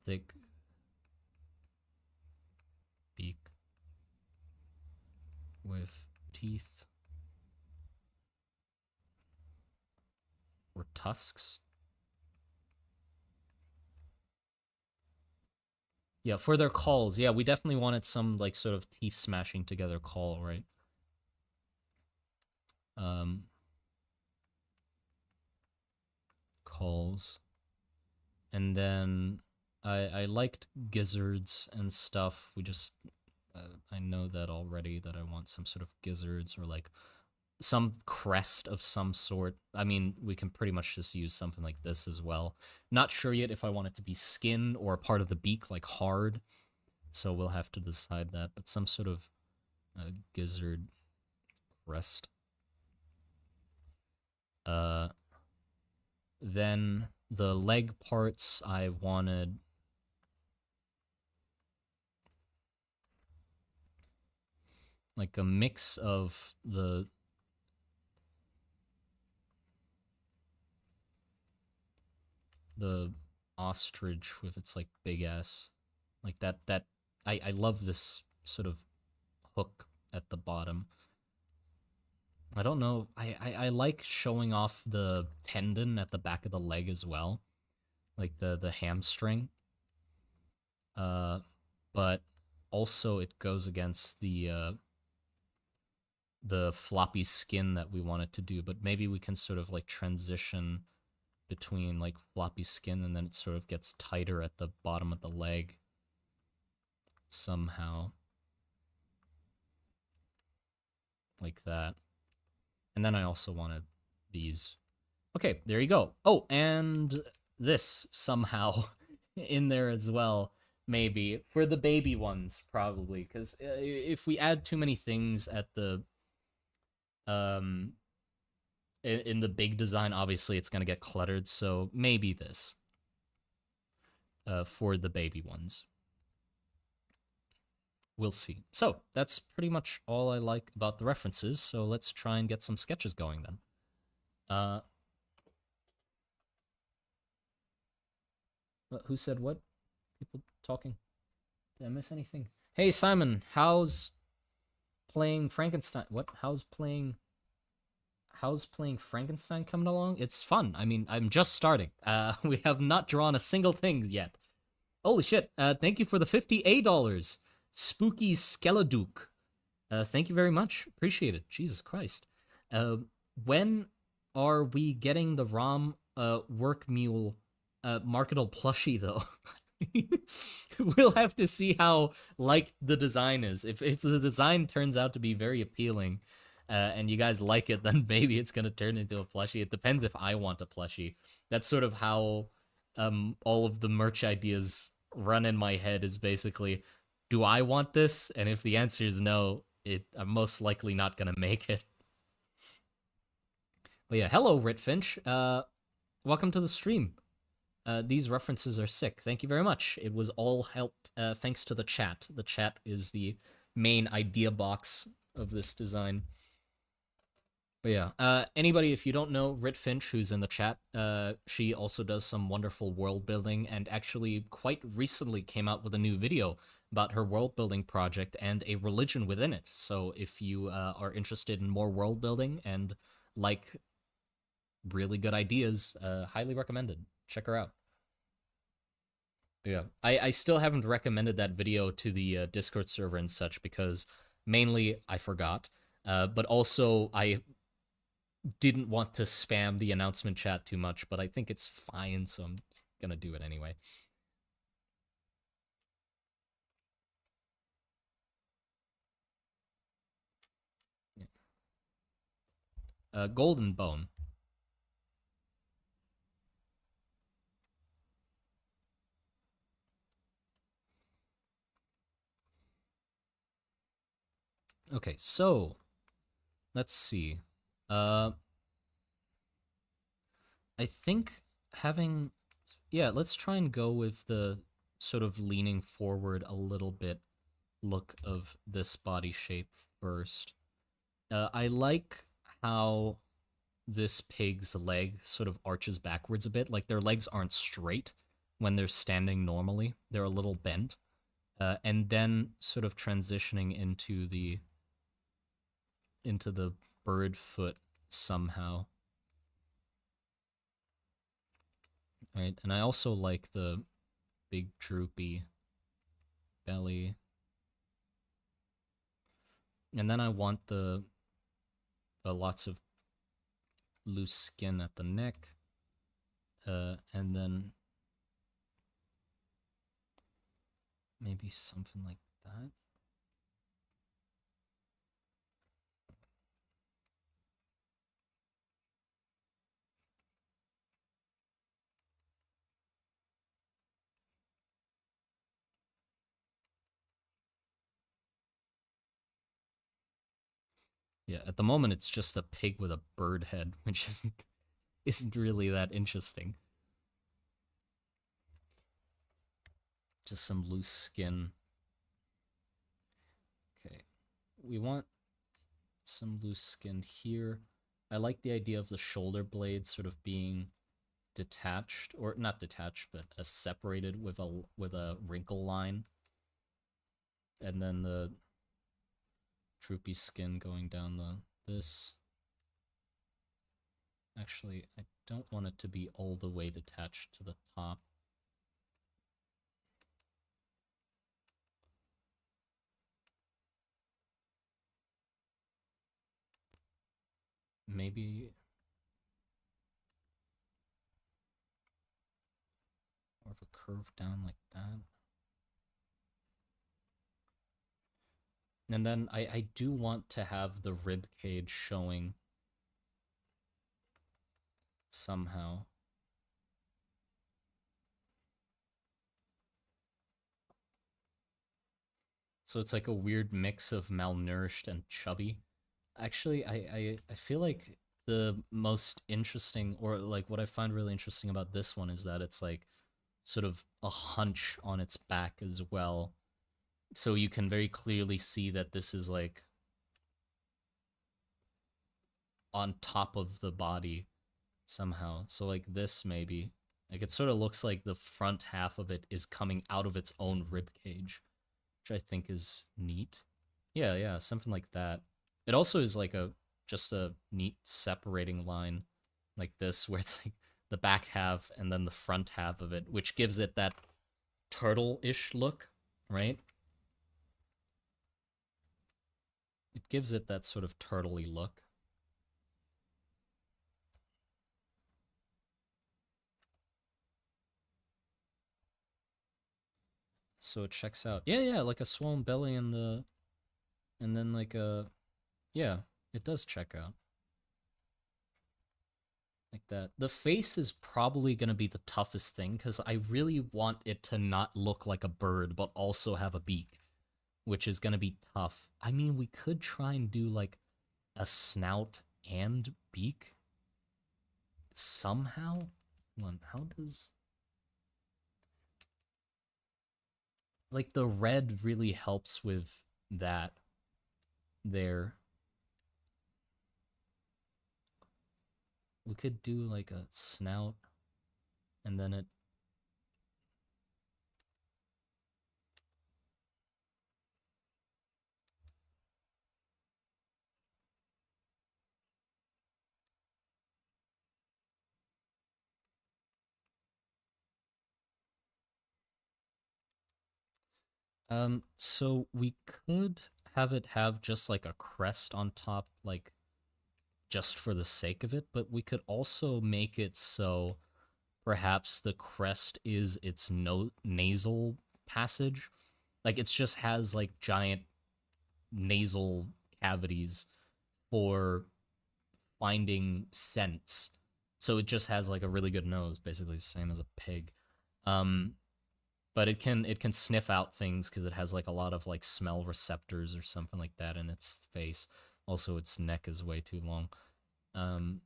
Speaker 1: Thick beak with teeth or tusks. Yeah, for their calls. Yeah, we definitely wanted some like sort of teeth smashing together call, right? Um, calls. And then I liked gizzards and stuff. We just I know that already that I want some sort of gizzards or like some crest of some sort. I mean, we can pretty much just use something like this as well. Not sure yet if I want it to be skin or part of the beak, like hard. So we'll have to decide that. But some sort of gizzard crest. Uh, then the leg parts I wanted like a mix of the ostrich with its like big ass like that I love this sort of hook at the bottom. I don't know. I like showing off the tendon at the back of the leg as well, like the hamstring. Uh, but also it goes against the floppy skin that we wanted to do. But maybe we can sort of like transition between like floppy skin and then it sort of gets tighter at the bottom of the leg somehow, like that. And then I also wanted these. Okay, there you go. Oh, and this somehow in there as well, maybe for the baby ones, probably, because if we add too many things at the um in the big design, obviously it's gonna get cluttered. So maybe this for the baby ones. We'll see. So that's pretty much all I like about the references. So let's try and get some sketches going then. Uh, who said what? People talking. Did I miss anything? Hey Simon, how's playing Frankenstein? What? How's playing Frankenstein coming along? It's fun. I mean, I'm just starting. We have not drawn a single thing yet. Holy shit! Thank you for the $50 Spooky Skeleduke. Thank you very much. Appreciate it. Jesus Christ. Uh, when are we getting the ROM work mule marketable plushie though? We'll have to see how like the design is. If the design turns out to be very appealing, and you guys like it, then maybe it's gonna turn into a plushie. It depends if I want a plushie. That's sort of how all of the merch ideas run in my head. Is basically, do I want this? And if the answer is no, I'm most likely not gonna make it. But yeah, hello Ritfinch. Welcome to the stream. These references are sick. Thank you very much. It was all help thanks to the chat. The chat is the main idea box of this design. But yeah, anybody, if you don't know Rit Finch, who's in the chat, she also does some wonderful world building and actually quite recently came out with a new video about her world building project and a religion within it. So if you are interested in more world building and like really good ideas, highly recommended. Check her out. Yeah, I still haven't recommended that video to the Discord server and such because mainly I forgot, but also I didn't want to spam the announcement chat too much, but I think it's fine, so I'm gonna do it anyway. Golden Bone. Okay, so let's see. I think having, yeah, let's try and go with the sort of leaning forward a little bit look of this body shape first. I like how this pig's leg sort of arches backwards a bit. Like their legs aren't straight when they're standing normally. They're a little bent. And then sort of transitioning into the bird foot somehow. Right? And I also like the big droopy belly. And then I want the lots of loose skin at the neck. And then maybe something like that. Yeah, at the moment it's just a pig with a bird head, which isn't really that interesting. Just some loose skin. Okay. We want some loose skin here. I like the idea of the shoulder blade sort of being detached, or not detached, but separated with a wrinkle line, and then the droopy skin going down this. Actually, I don't want it to be all the way detached to the top. Maybe more of a curve down like that. And then I do want to have the rib cage showing somehow. So it's like a weird mix of malnourished and chubby. Actually, I feel like the most interesting, or like what I find really interesting about this one is that it's like sort of a hunch on its back as well. So you can very clearly see that this is like on top of the body somehow. So like this maybe. Like it sort of looks like the front half of it is coming out of its own rib cage, which I think is neat. Yeah, yeah, something like that. It also is like a just a neat separating line like this where it's like the back half and then the front half of it, which gives it that turtle-ish look, right? It gives it that sort of turtley look. So it checks out. Yeah, yeah, like a swollen belly and then like a yeah, it does check out. Like that. The face is probably going to be the toughest thing because I really want it to not look like a bird but also have a beak, which is going to be tough. I mean, we could try and do like a snout and beak somehow. Hold on, how does like the red really helps with that there. We could do like a snout and then it so we could have it have just like a crest on top, like just for the sake of it, but we could also make it so perhaps the crest is its nasal passage. Like it just has like giant nasal cavities for finding scents. So it just has like a really good nose, basically the same as a pig. Um, but it can sniff out things because it has like a lot of like smell receptors or something like that in its face. Also, its neck is way too long. Um,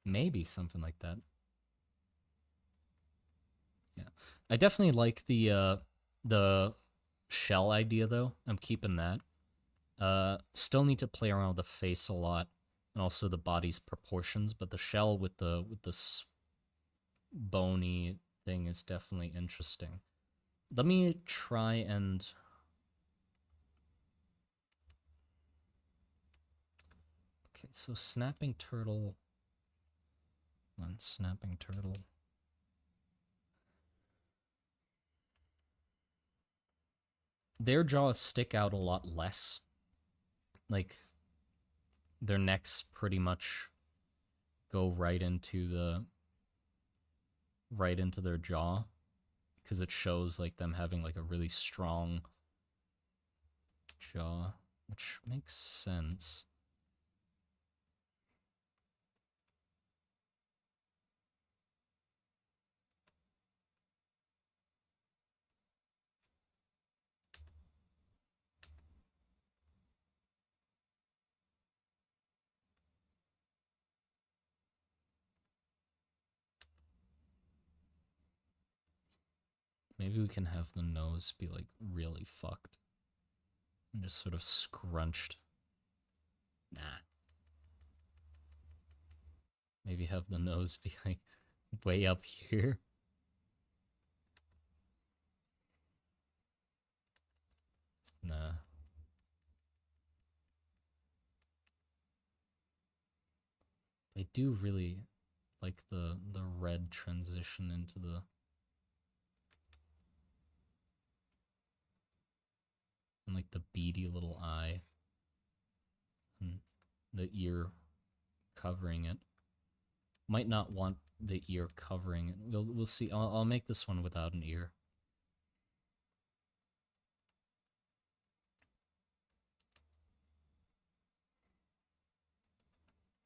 Speaker 1: Maybe something like that. Yeah. I definitely like the shell idea though. I'm keeping that. Still need to play around with the face a lot and also the body's proportions, but the shell with the bony thing is definitely interesting. Let me try and okay, so snapping turtle and snapping turtle. Their jaws stick out a lot less. Like their necks pretty much go right into their jaw because it shows like them having like a really strong jaw, which makes sense. Maybe we can have the nose be like really fucked and just sort of scrunched. Nah. Maybe have the nose be like way up here. Nah. They do really like the red transition into the and like the beady little eye and the ear covering it. Might not want the ear covering it. We'll see. I'll make this one without an ear.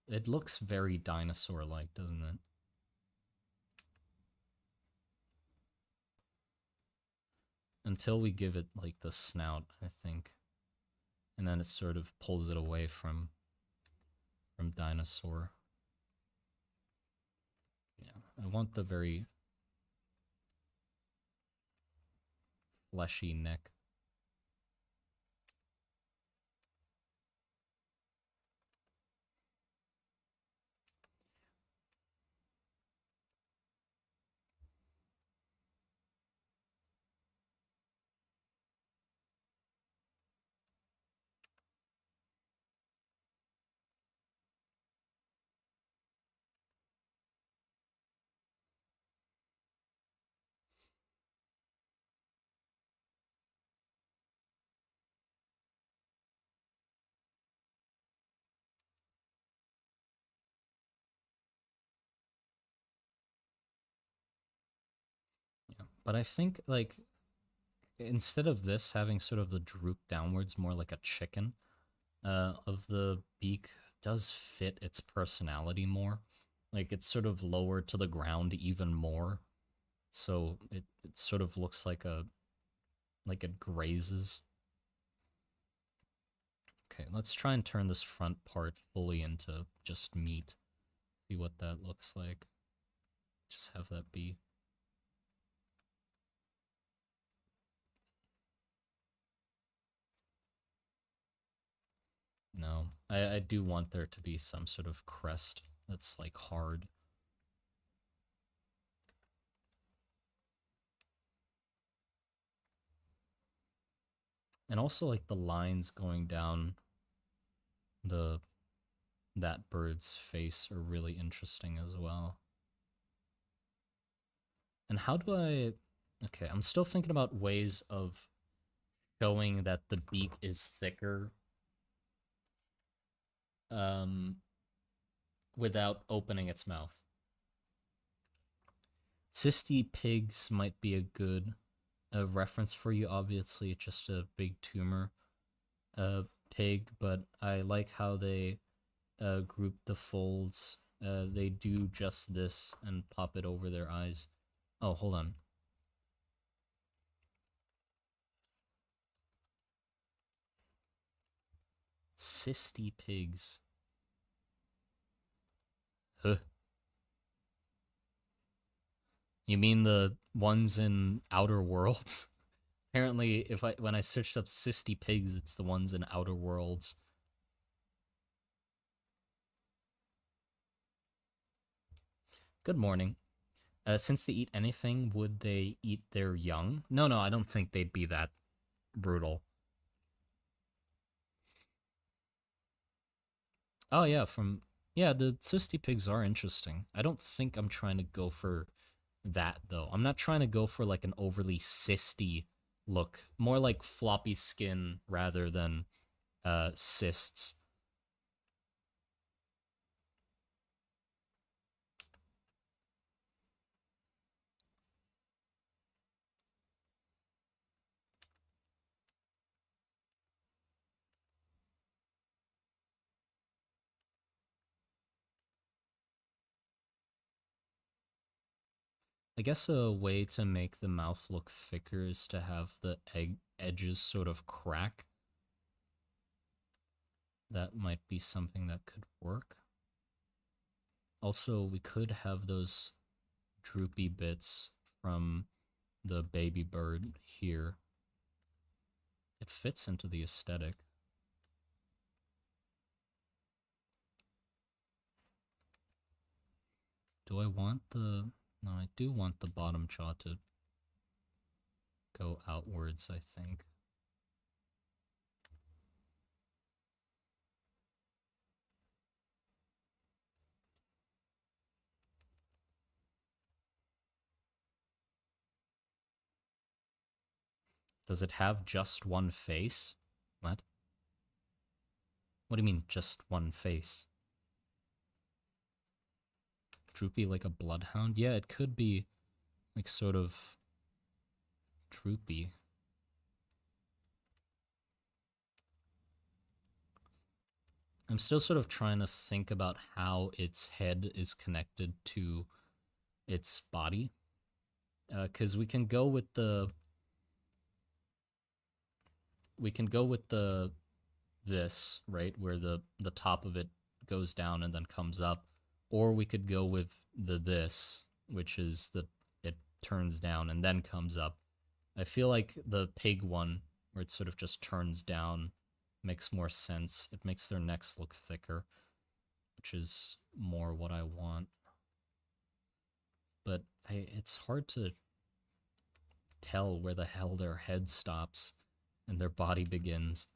Speaker 1: It looks very dinosaur-like, doesn't it? Until we give it like the snout, I think, and then it sort of pulls it away from dinosaur. Yeah, I want the very fleshy neck. Yeah, but I think like instead of this having sort of the droop downwards, more like a chicken, of the beak does fit its personality more. Like it's sort of lowered to the ground even more, so it sort of looks like it grazes. Okay, let's try and turn this front part fully into just meat. See what that looks like. Just have that be. No, I do want there to be some sort of crest that's like hard. And also like the lines going down the that bird's face are really interesting as well. And how do I okay, I'm still thinking about ways of showing that the beak is thicker um without opening its mouth. Cysty pigs might be a good reference for you. Obviously, it's just a big tumor pig, but I like how they group the folds. They do just this and pop it over their eyes. Oh, hold on. Cysty pigs. Huh. You mean the ones in Outer Worlds? Apparently, if I when I searched up cysty pigs, it's the ones in Outer Worlds. Good morning. Since they eat anything, would they eat their young? No, no, I don't think they'd be that brutal. Oh yeah, yeah, the cysty pigs are interesting. I don't think I'm trying to go for that though. I'm not trying to go for like an overly cysty look. More like floppy skin rather than cysts. I guess a way to make the mouth look thicker is to have the edges sort of crack. That might be something that could work. Also, we could have those droopy bits from the baby bird here. It fits into the aesthetic. Do I want the... No, I do want the bottom jaw to go outwards, I think. Does it have just one face? What? What do you mean, just one face? Droopy like a bloodhound? Yeah, it could be like sort of droopy. I'm still sort of trying to think about how its head is connected to its body. Because we can go with the... We can go with the... This, right? Where the top of it goes down and then comes up. Or we could go with the this, which is the... It turns down and then comes up. I feel like the pig one, where it sort of just turns down, makes more sense. It makes their necks look thicker, which is more what I want. But it's hard to tell where the hell their head stops and their body begins.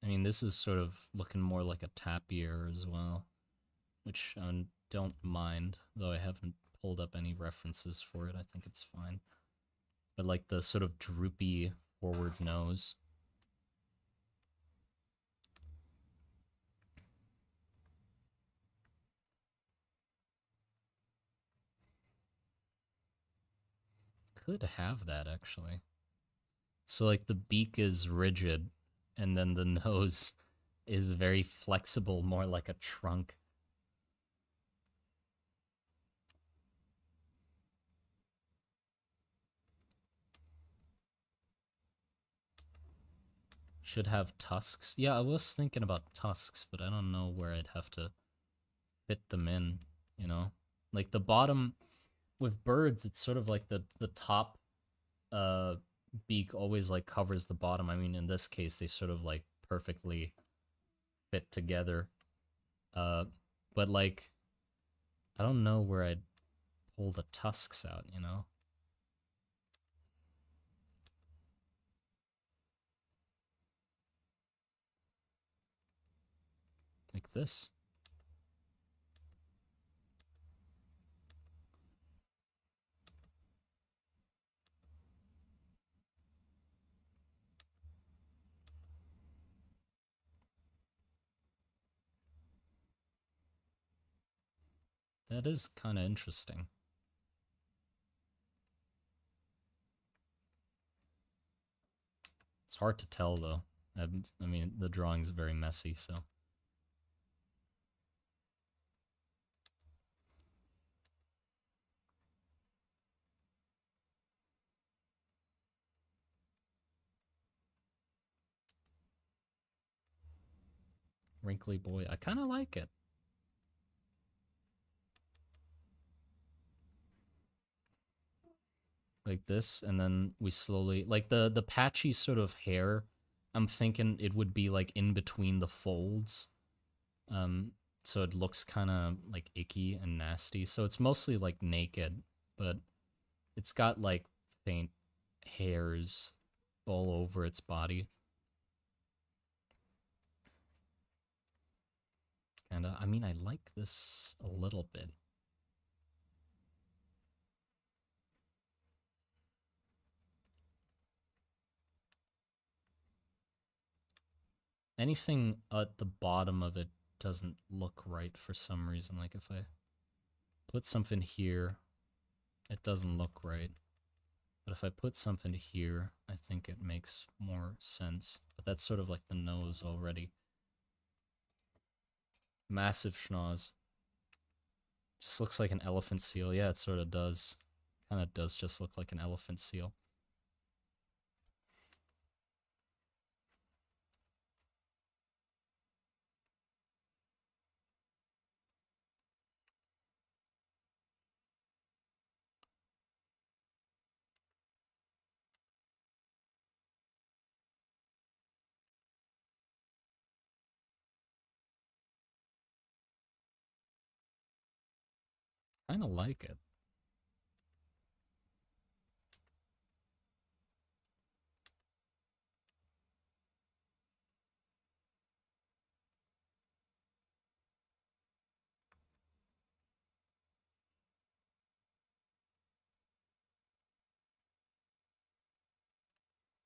Speaker 1: I mean, this is sort of looking more like a tapir as well, which I don't mind, though I haven't pulled up any references for it. I think it's fine. But like the sort of droopy forward nose. Could have that, actually. So like the beak is rigid, and then the nose is very flexible, more like a trunk. Should have tusks. Yeah, I was thinking about tusks, but I don't know where I'd have to fit them in, you know? Like the bottom with birds, it's sort of like the top uh beak always like covers the bottom. I mean, in this case, they sort of like perfectly fit together. Uh but like I don't know where I'd pull the tusks out, you know? this. That is kind of interesting. It's hard to tell, though. I mean, the drawing's very messy, so. Wrinkly boy. I kind of like it. Like this, and then we slowly... Like, the patchy sort of hair, I'm thinking it would be, like, in between the folds. So it looks kind of, like, icky and nasty. So it's mostly, like, naked, but it's got, like, faint hairs all over its body. And I mean, I like this a little bit. Anything at the bottom of it doesn't look right for some reason. Like if I put something here, it doesn't look right. But if I put something here, I think it makes more sense. But that's sort of like the nose already. Massive schnoz. Just looks like an elephant seal. Yeah, it sort of does. Kind of does just look like an elephant seal. Kind of like it.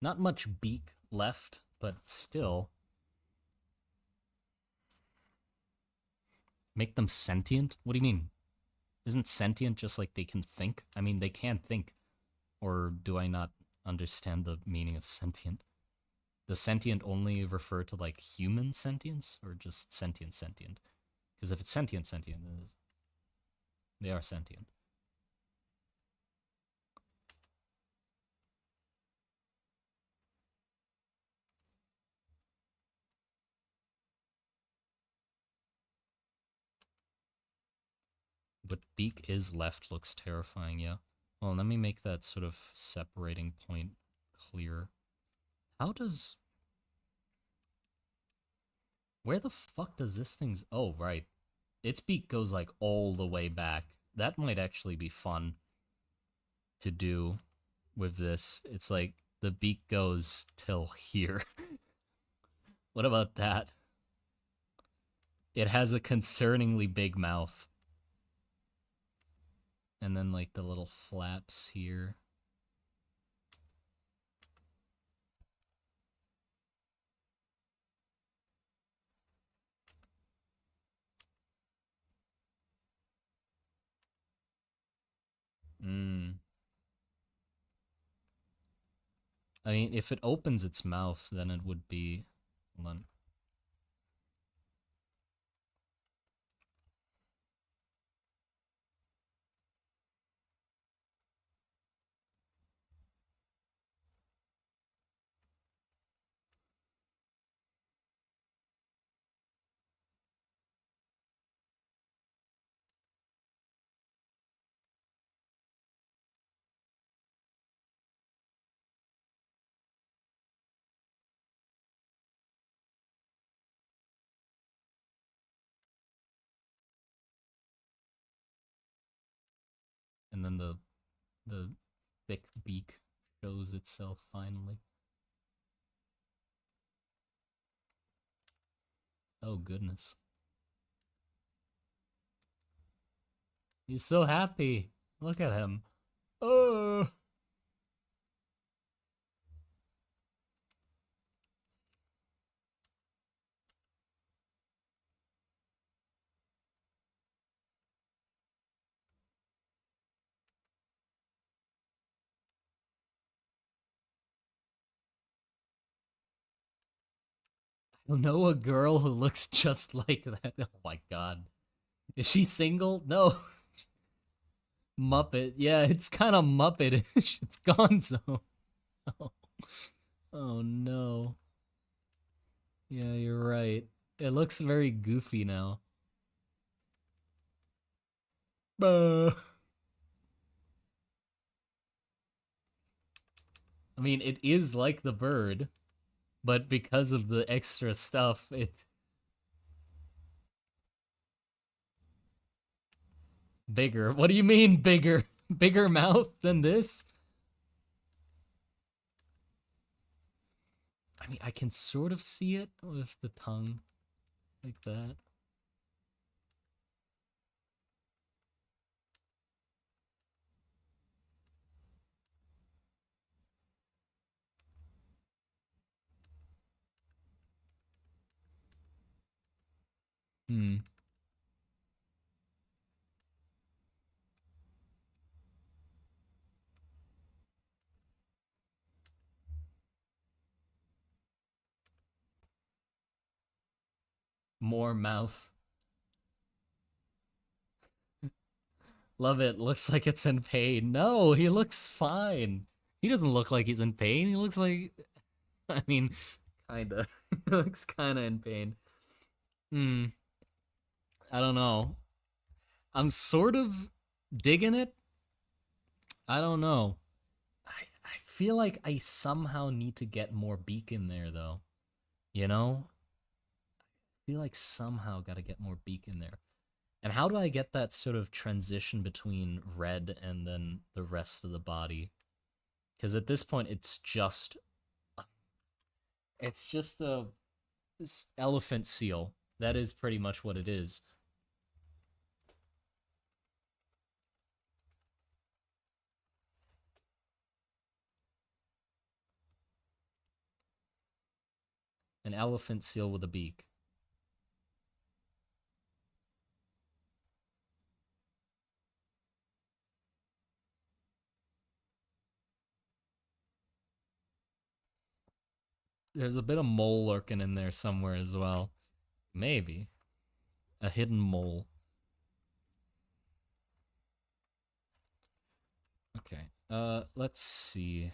Speaker 1: Not much beak left, but still. Make them sentient? What do you mean? Isn't sentient just like they can think? I mean, they can think. Or do I not understand the meaning of sentient? Does sentient only refer to like human sentience or just sentient sentient? Because if it's sentient sentient, they are sentient. But beak is left looks terrifying, yeah. Well, let me make that sort of separating point clear. How does... Where the fuck does this thing's... Oh, right. Its beak goes like all the way back. That might actually be fun to do with this. It's like the beak goes till here. What about that? It has a concerningly big mouth. And then like the little flaps here. Mm. I mean, if it opens its mouth, then it would be... Hold on. And then the thick beak shows itself finally. Oh goodness. He's so happy. Look at him. Oh. I know a girl who looks just like that. Oh my god. Is she single? No. Muppet. Yeah, it's kind of Muppet. It's Gonzo. Oh. Oh no. Yeah, you're right. It looks very goofy now. Buh. I mean, it is like the bird, but because of the extra stuff, it bigger. What do you mean bigger? Bigger mouth than this? I mean, I can sort of see it with the tongue like that. Hmm. More mouth. Love it. Looks like it's in pain. No, he looks fine. He doesn't look like he's in pain. He looks like, I mean, kinda. He looks kinda in pain. Hmm. I don't know. I'm sort of digging it. I don't know. I feel like I somehow need to get more beak in there, though. You know? I feel like somehow got to get more beak in there. And how do I get that sort of transition between red and then the rest of the body? Because at this point, it's just a this elephant seal. That is pretty much what it is. An elephant seal with a beak. There's a bit of mole lurking in there somewhere as well. Maybe a hidden mole. Okay. Let's see.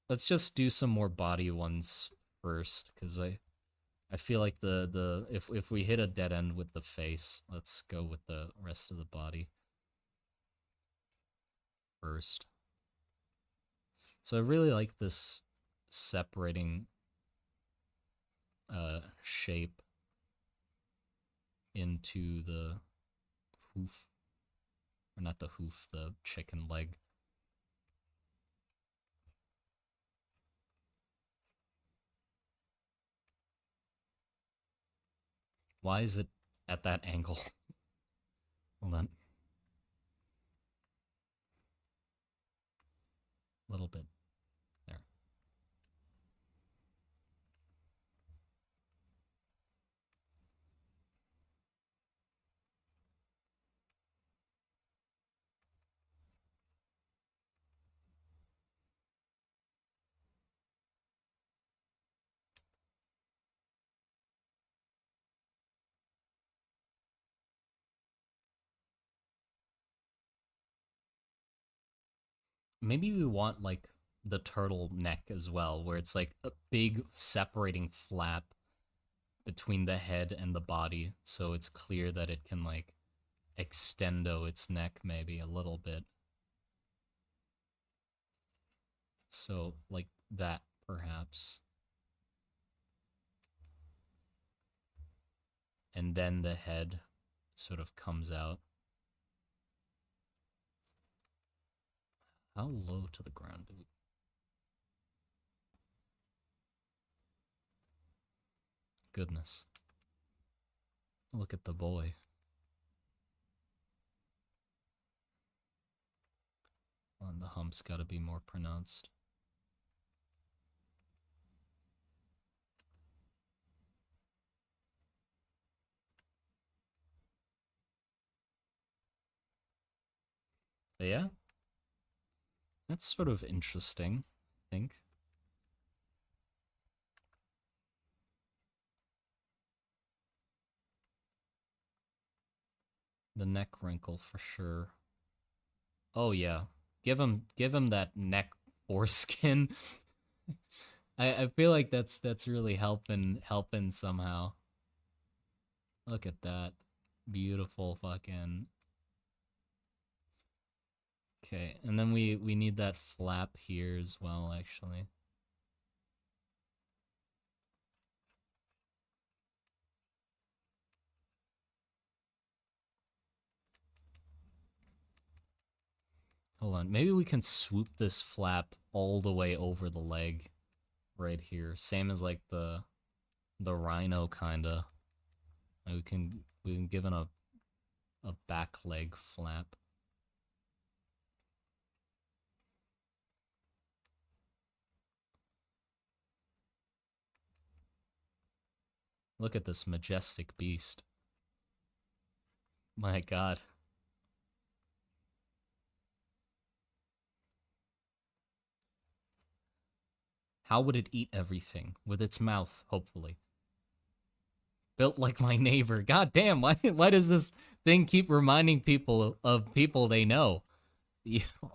Speaker 1: Let's just do some more body ones first, because I feel like the if we hit a dead end with the face, let's go with the rest of the body first. So I really like this separating shape into the hoof, or not the hoof, the chicken leg. Why is it at that angle? Hold on, a little bit there. Maybe we want like the turtle neck as well, where it's like a big separating flap between the head and the body, so it's clear that it can like extendo its neck maybe a little bit. So like that perhaps. And then the head sort of comes out. How low to the ground do we Goodness. Look at the boy. On the hump's gotta be more pronounced. But yeah, that's sort of interesting, I think. The neck wrinkle for sure. Oh yeah, give him that neck foreskin. I feel like that's really helping somehow. Look at that, beautiful fucking. Okay, and then we need that flap here as well, actually. Hold on, maybe we can swoop this flap all the way over the leg, right here. Same as like the rhino kinda. Like we can give it a back leg flap. Look at this majestic beast. My god. How would it eat everything? With its mouth, hopefully. Built like my neighbor. God damn, why does this thing keep reminding people of people they know?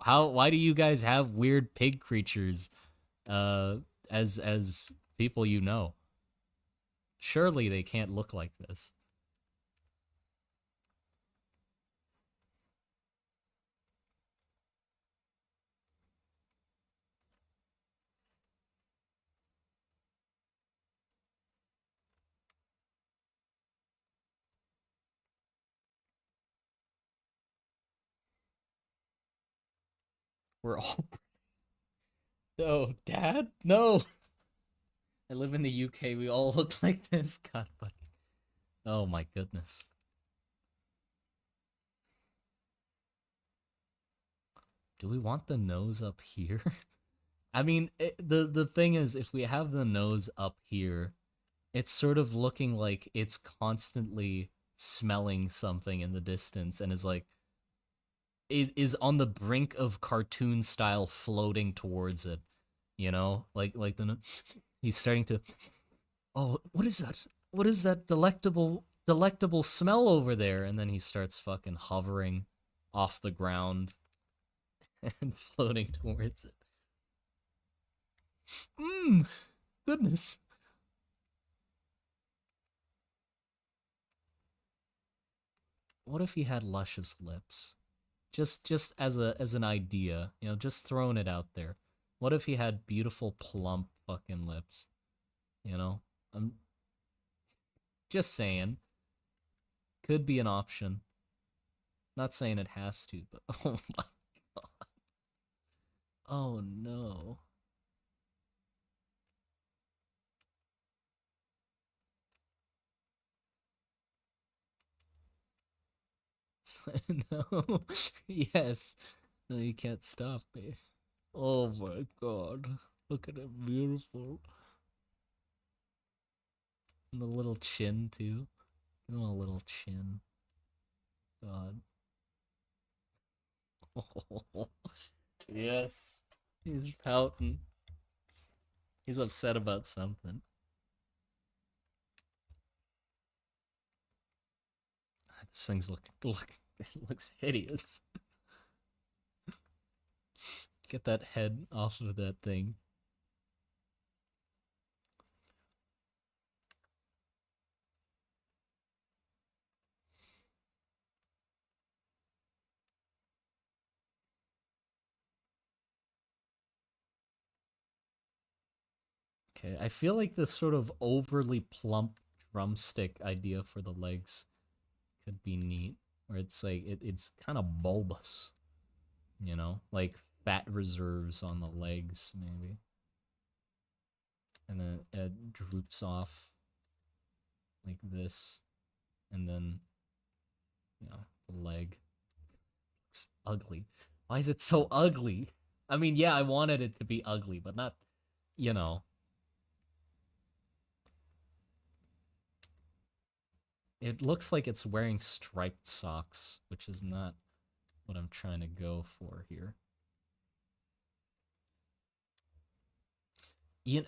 Speaker 1: Why do you guys have weird pig creatures uh as people you know? Surely they can't look like this. We're all No, Dad? No. I live in the UK. We all look like this. God fucking. Oh my goodness. Do we want the nose up here? I mean, the thing is, if we have the nose up here, it's sort of looking like it's constantly smelling something in the distance and is like it is on the brink of cartoon style floating towards it. You know, like the he's starting to. Oh, what is that? What is that delectable smell over there? And then he starts fucking hovering off the ground and floating towards it. Mmm, goodness. What if he had luscious lips? Just as an idea, you know, just throwing it out there. What if he had beautiful plump fucking lips? You know? I'm just saying. Could be an option. Not saying it has to, but oh my god. Oh no. No. Yes. No, you can't stop me. Oh my god. Look at it, beautiful. And the little chin too. Give him a little chin. God. Yes. He's pouting. He's upset about something. This thing's look it looks hideous. Get that head off of that thing. Okay, I feel like this sort of overly plump drumstick idea for the legs could be neat. Where it's like it's kind of bulbous, you know, like fat reserves on the legs maybe, and then it droops off like this, and then you know the leg. It's ugly. Why is it so ugly? I mean, yeah, I wanted it to be ugly, but not, you know. It looks like it's wearing striped socks, which is not what I'm trying to go for here. You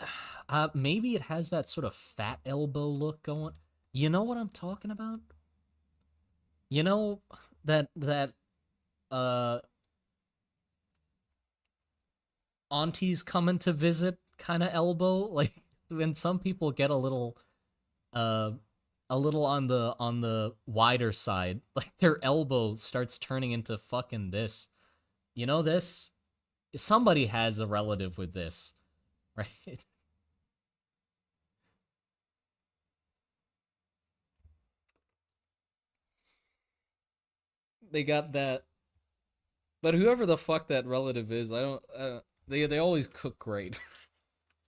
Speaker 1: maybe it has that sort of fat elbow look going. You know what I'm talking about? You know that uh aunties coming to visit kind of elbow, like when some people get uh a little on the wider side, like their elbow starts turning into fucking this. You know this? Somebody has a relative with this, right? They got that. But whoever the fuck that relative is, I don't. They always cook great.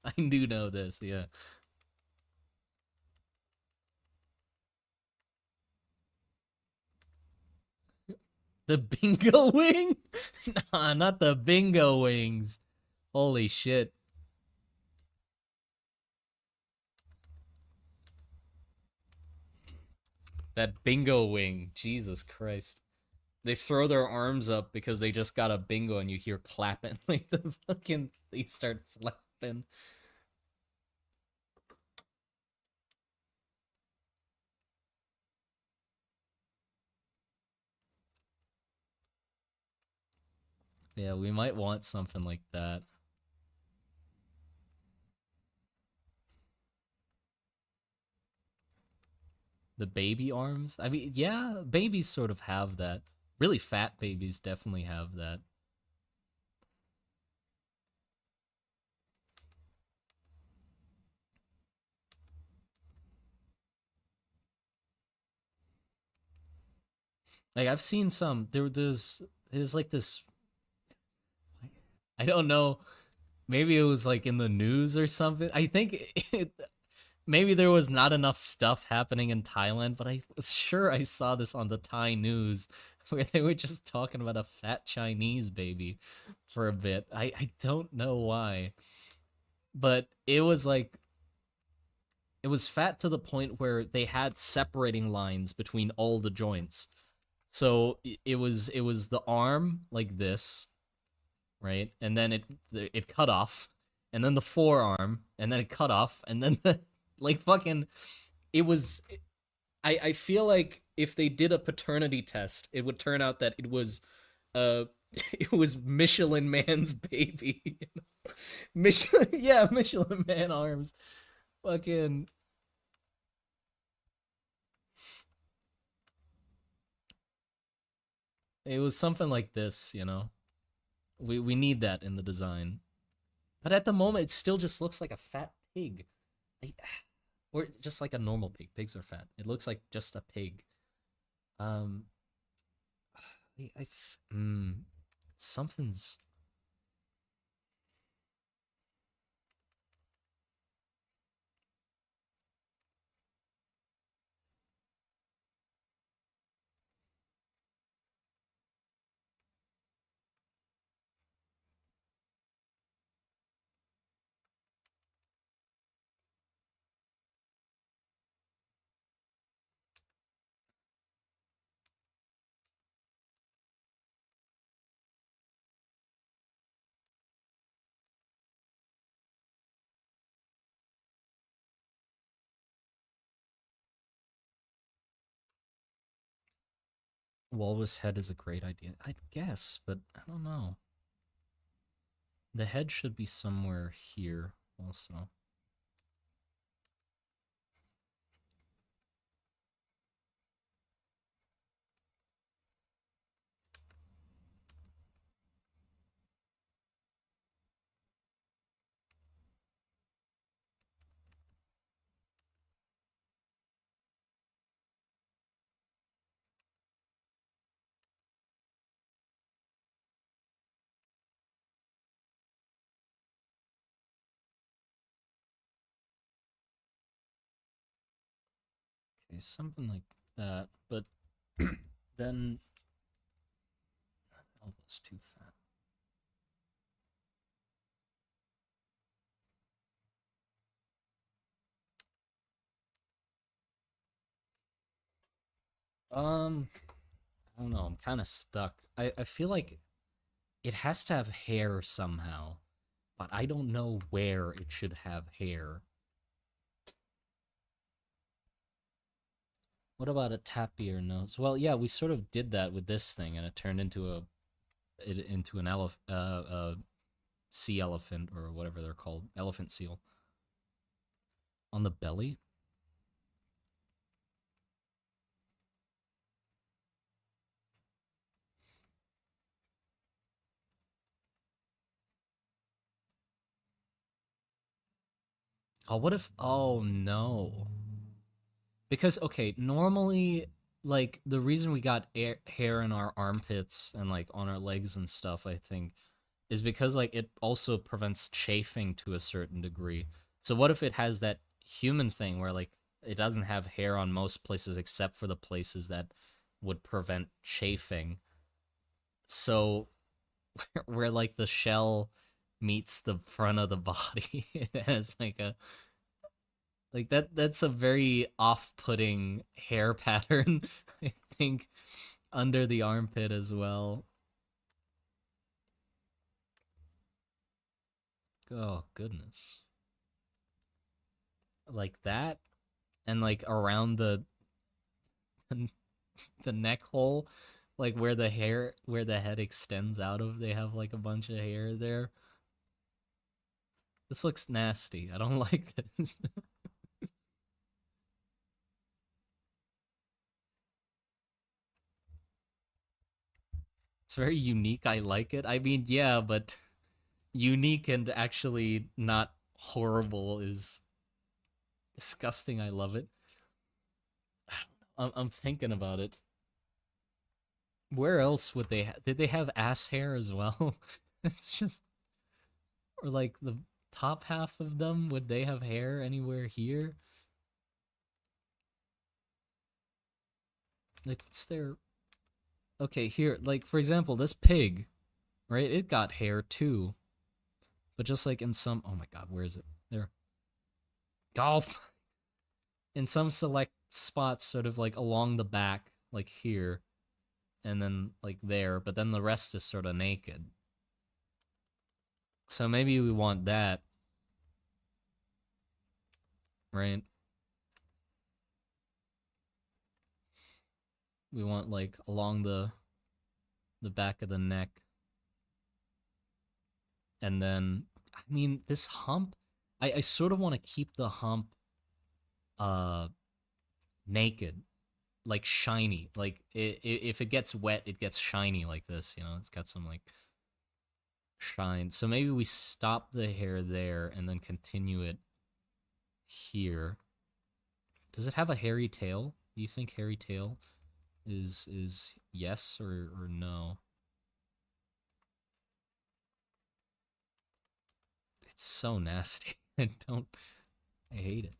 Speaker 1: I do know this. Yeah, the bingo wing. Nah, not the bingo wings. Holy shit, that bingo wing. Jesus Christ. They throw their arms up because they just got a bingo, and you hear clapping like the fucking. They start flapping. Yeah, we might want something like that. The baby arms. I mean, yeah, babies sort of have that. Really fat babies definitely have that. Like I've seen some. There's like this. I don't know. Maybe it was like in the news or something. I think maybe there was not enough stuff happening in Thailand, but I was sure I saw this on the Thai news where they were just talking about a fat Chinese baby for a bit. I don't know why, but it was fat to the point where they had separating lines between all the joints. So it was the arm like this, right? And then it cut off, and then the forearm, and then it cut off, and then the like fucking it was I feel like if they did a paternity test, it would turn out that it was uh it was Michelin Man's baby. You know? Michelin yeah, Michelin Man arms. Fucking it was something like this, you know. We need that in the design. But at the moment, it still just looks like a fat pig. I, or just like a normal pig. Pigs are fat. It looks like just a pig. Um, something's walrus head is a great idea, I guess, but I don't know. The head should be somewhere here also. Okay, something like that. But then Elbow's too fat. I don't know. I'm kind of stuck. I feel like it has to have hair somehow, but I don't know where it should have hair. What about a tappier nose? Well, yeah, we sort of did that with this thing, and it turned into an sea elephant or whatever they're called, elephant seal on the belly. Oh, what if? Oh no. Because okay, normally like the reason we got hair in our armpits and like on our legs and stuff, I think, is because like it also prevents chafing to a certain degree. So what if it has that human thing where like it doesn't have hair on most places except for the places that would prevent chafing. So where like the shell meets the front of the body, it has like a like that's a very off-putting hair pattern, I think, under the armpit as well. Oh goodness. Like that and like around the neck hole, like where the head extends out of, they have like a bunch of hair there. This looks nasty. I don't like this. It's very unique. I like it. I mean, yeah, but unique and actually not horrible is disgusting. I love it. I'm thinking about it. Where else would did they have ass hair as well? It's just or like the top half of them, would they have hair anywhere here? Like what's their okay, here, like for example, this pig, right? It got hair too. But just like in some oh my god, where is it? There. Golf. In some select spots, sort of like along the back, like here, and then like there, but then the rest is sort of naked. So maybe we want that, right? We want like along the back of the neck. And then I mean this hump, I sort of want to keep the hump uh naked, like shiny. Like if it gets wet, it gets shiny like this, you know? It's got some like shine. So maybe we stop the hair there and then continue it here. Does it have a hairy tail? Do you think hairy tail is yes or no? It's so nasty. I hate it.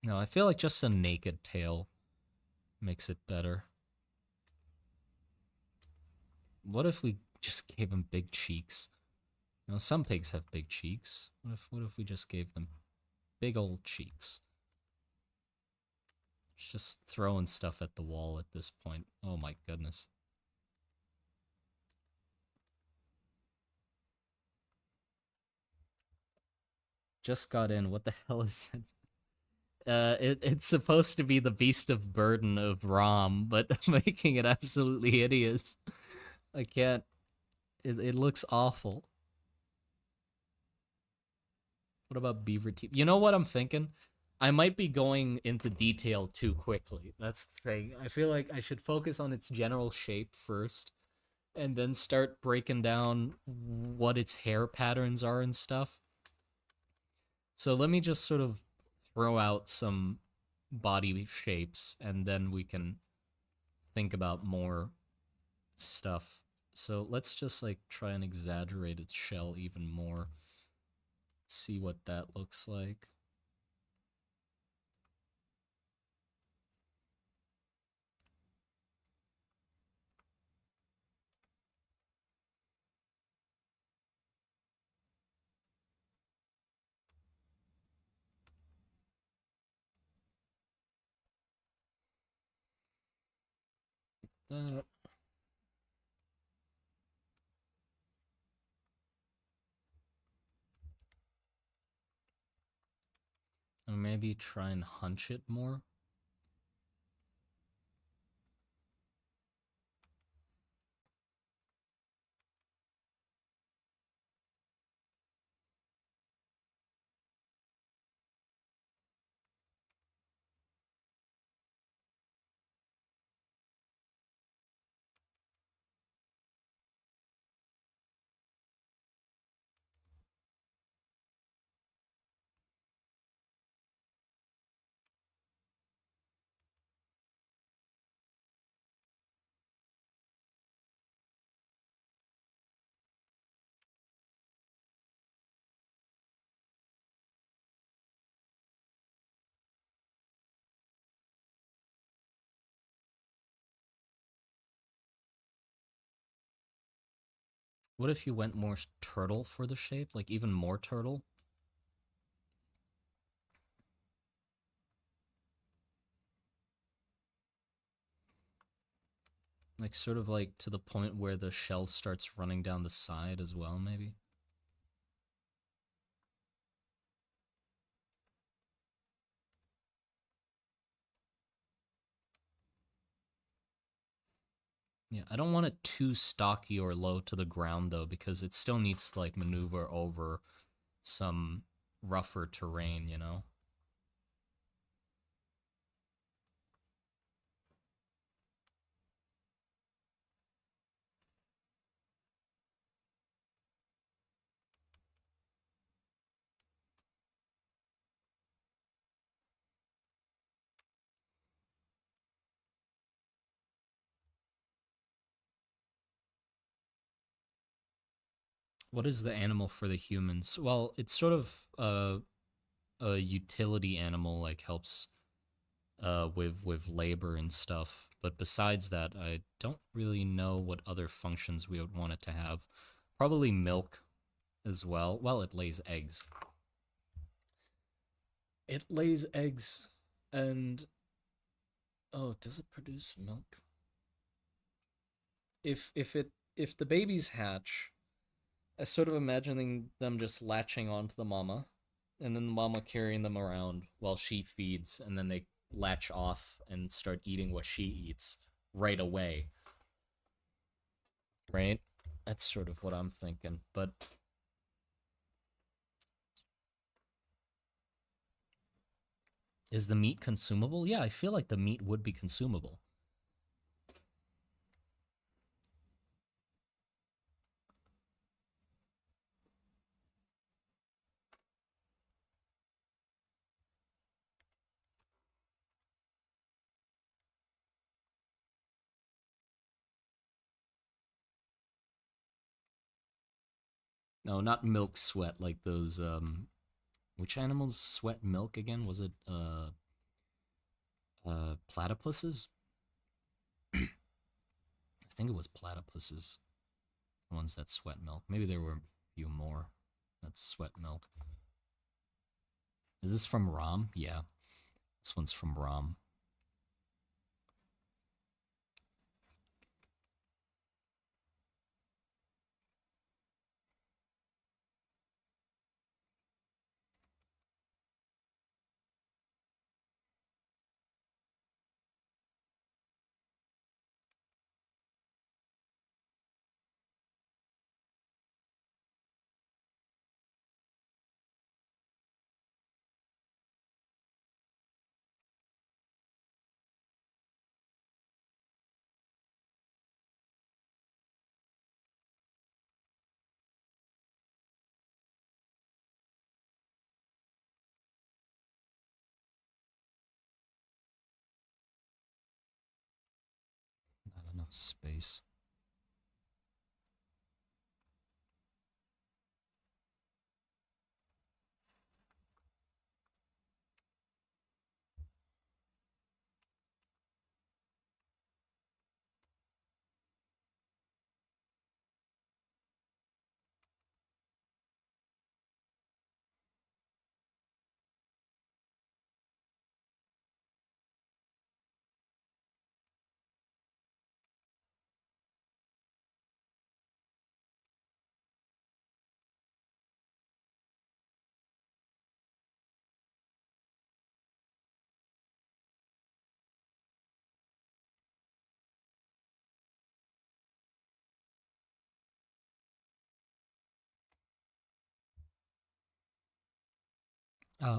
Speaker 1: No, I feel like just a naked tail makes it better. What if we just gave him big cheeks? You know, some pigs have big cheeks. What if we just gave them big old cheeks? Just throwing stuff at the wall at this point. Oh my goodness. Just got in. What the hell is that? It's supposed to be the Beast of Burden of Rom, but making it absolutely hideous. I can't. It looks awful. What about beaver teeth? You know what I'm thinking? I might be going into detail too quickly. That's the thing. I feel like I should focus on its general shape first, and then start breaking down what its hair patterns are and stuff. So let me just sort of throw out some body shapes, and then we can think about more stuff. So let's just like try and exaggerate its shell even more. See what that looks like. That. And maybe try and hunch it more. What if you went more turtle for the shape? Like even more turtle? Like sort of like to the point where the shell starts running down the side as well, maybe? Yeah, I don't want it too stocky or low to the ground though, because it still needs to like maneuver over some rougher terrain, you know? What is the animal for the humans? Well, it's sort of a utility animal, like helps with labor and stuff. But besides that, I don't really know what other functions we would want it to have. Probably milk as well. Well, it lays eggs. It lays eggs, and oh, does it produce milk? If the babies hatch, I sort of imagining them just latching onto the mama, and then the mama carrying them around while she feeds, and then they latch off and start eating what she eats right away. Right? That's sort of what I'm thinking. But is the meat consumable? Yeah, I feel like the meat would be consumable. No, not milk sweat like those which animals sweat milk again? Was it platypuses? I think it was platypuses. The ones that sweat milk. Maybe there were a few more that sweat milk. Is this from Rom? Yeah. This one's from Rom. enough space.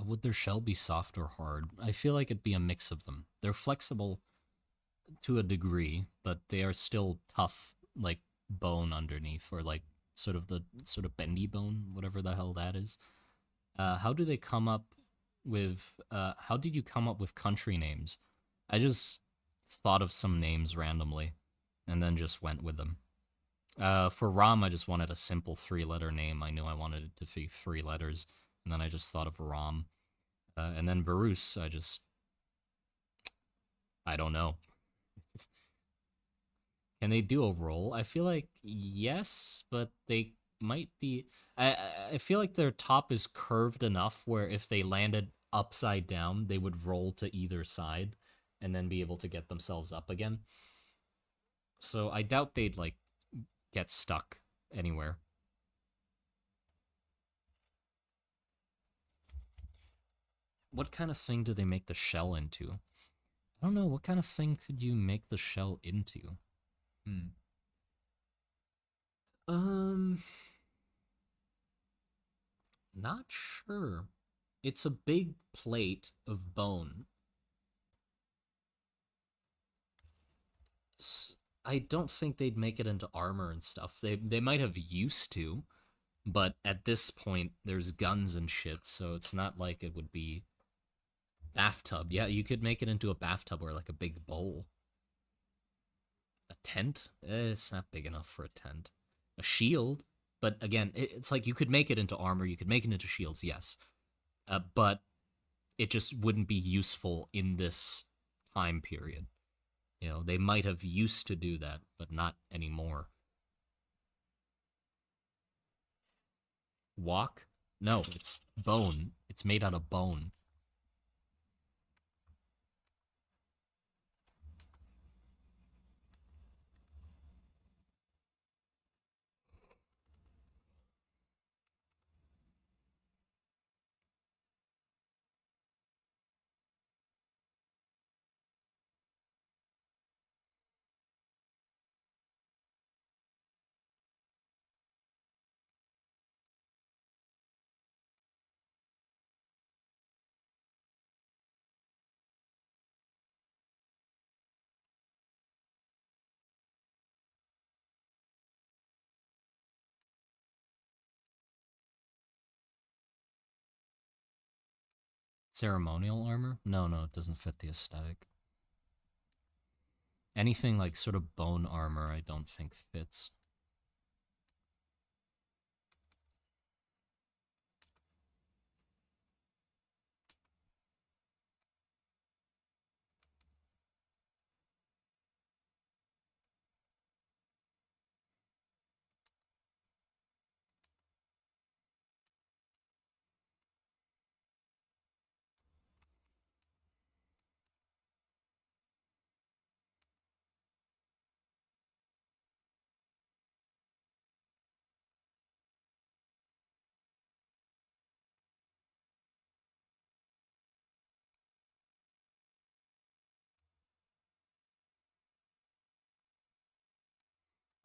Speaker 1: Would their shell be soft or hard? I feel like it'd be a mix of them. They're flexible to a degree, but they are still tough, like bone underneath, or like sort of bendy bone, whatever the hell that is. How do they come up with? How did you come up with country names? I just thought of some names randomly, and then just went with them. For Ram, I just wanted a simple three-letter name. I knew I wanted it to be three letters, and then I just thought of Ram. And then Varus, I don't know. Can they do a roll? I feel like yes, but they might be. I I feel like their top is curved enough where if they landed upside down, they would roll to either side and then be able to get themselves up again. So I doubt they'd like get stuck anywhere. What kind of thing do they make the shell into? I don't know. What kind of thing could you make the shell into? Hmm. Um, Not sure. It's a big plate of bone. I don't think they'd make it into armor and stuff. They might have used to, but at this point there's guns and shit, so it's not like it would be bathtub. Yeah, you could make it into a bathtub or like a big bowl. A tent? It's not big enough for a tent. A shield? But again, it's like you could make it into armor, you could make it into shields, yes. But it just wouldn't be useful in this time period. You know, they might have used to do that, but not anymore. Walk? No, it's bone. It's made out of bone. Ceremonial armor? No, no, it doesn't fit the aesthetic. Anything like sort of bone armor, I don't think fits.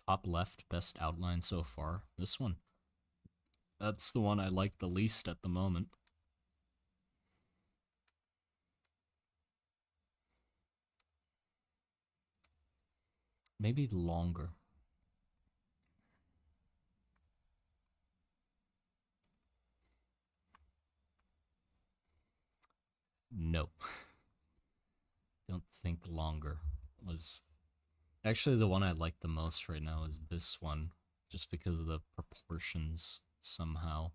Speaker 1: Top left, best outline so far. This one. That's the one I like the least at the moment. Maybe longer. No. Don't think longer was Actually, the one I like the most right now is this one, just because of the proportions somehow.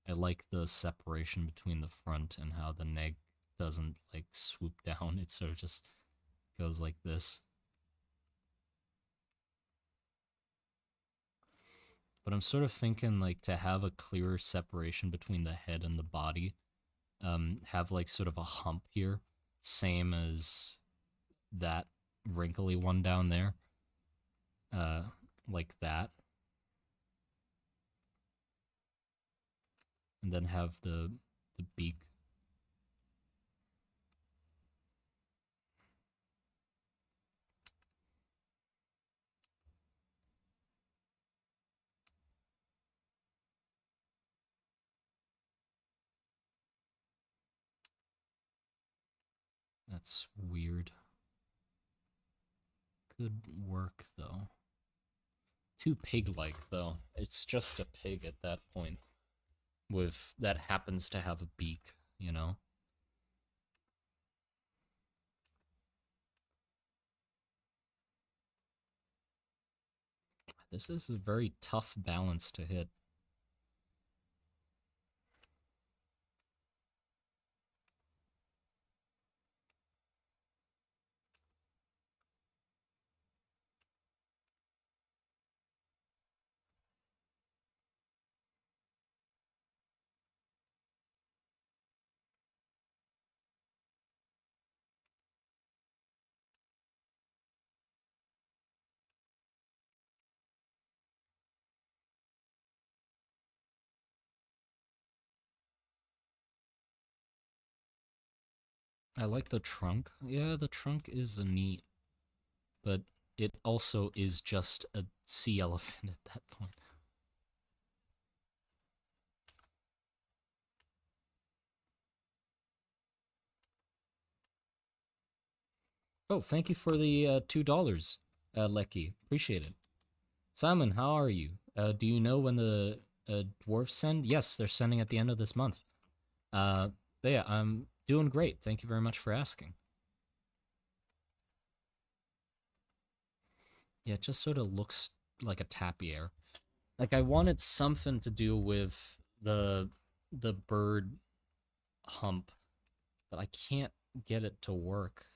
Speaker 1: I like the separation between the front and how the neck doesn't like swoop down. It sort of just goes like this. But I'm sort of thinking like to have a clearer separation between the head and the body. Have like sort of a hump here, same as that wrinkly one down there. Uh, like that. And then have the beak. That's weird. Could work though. Too pig-like though. It's just a pig at that point. With that happens to have a beak, you know. This is a very tough balance to hit. I like the trunk. Yeah, the trunk is a neat, but it also is just a sea elephant at that point. Oh, thank you for the $2, Lecky. Appreciate it. Simon, how are you? Do you know when the dwarves send? Yes, they're sending at the end of this month. But yeah, I'm doing great. Thank you very much for asking. Yeah, it just sort of looks like a tapier. Like I wanted something to do with the bird hump, but I can't get it to work.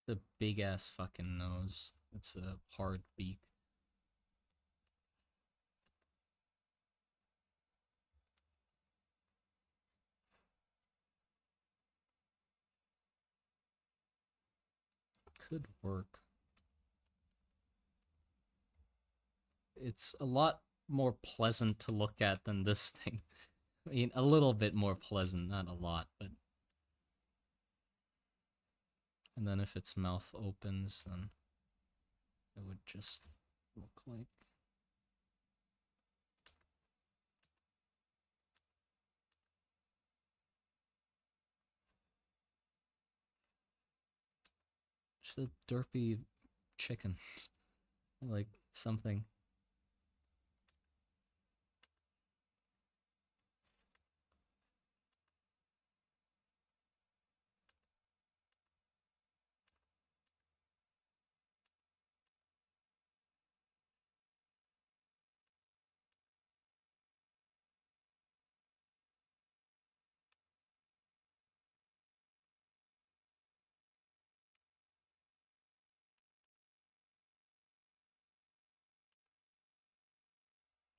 Speaker 1: The big ass fucking nose. It's a hard beak. Could work. It's a lot more pleasant to look at than this thing. I mean, a little bit more pleasant, not a lot, but... And then if its mouth opens, then it would just look like... Just a derpy chicken. Like, something.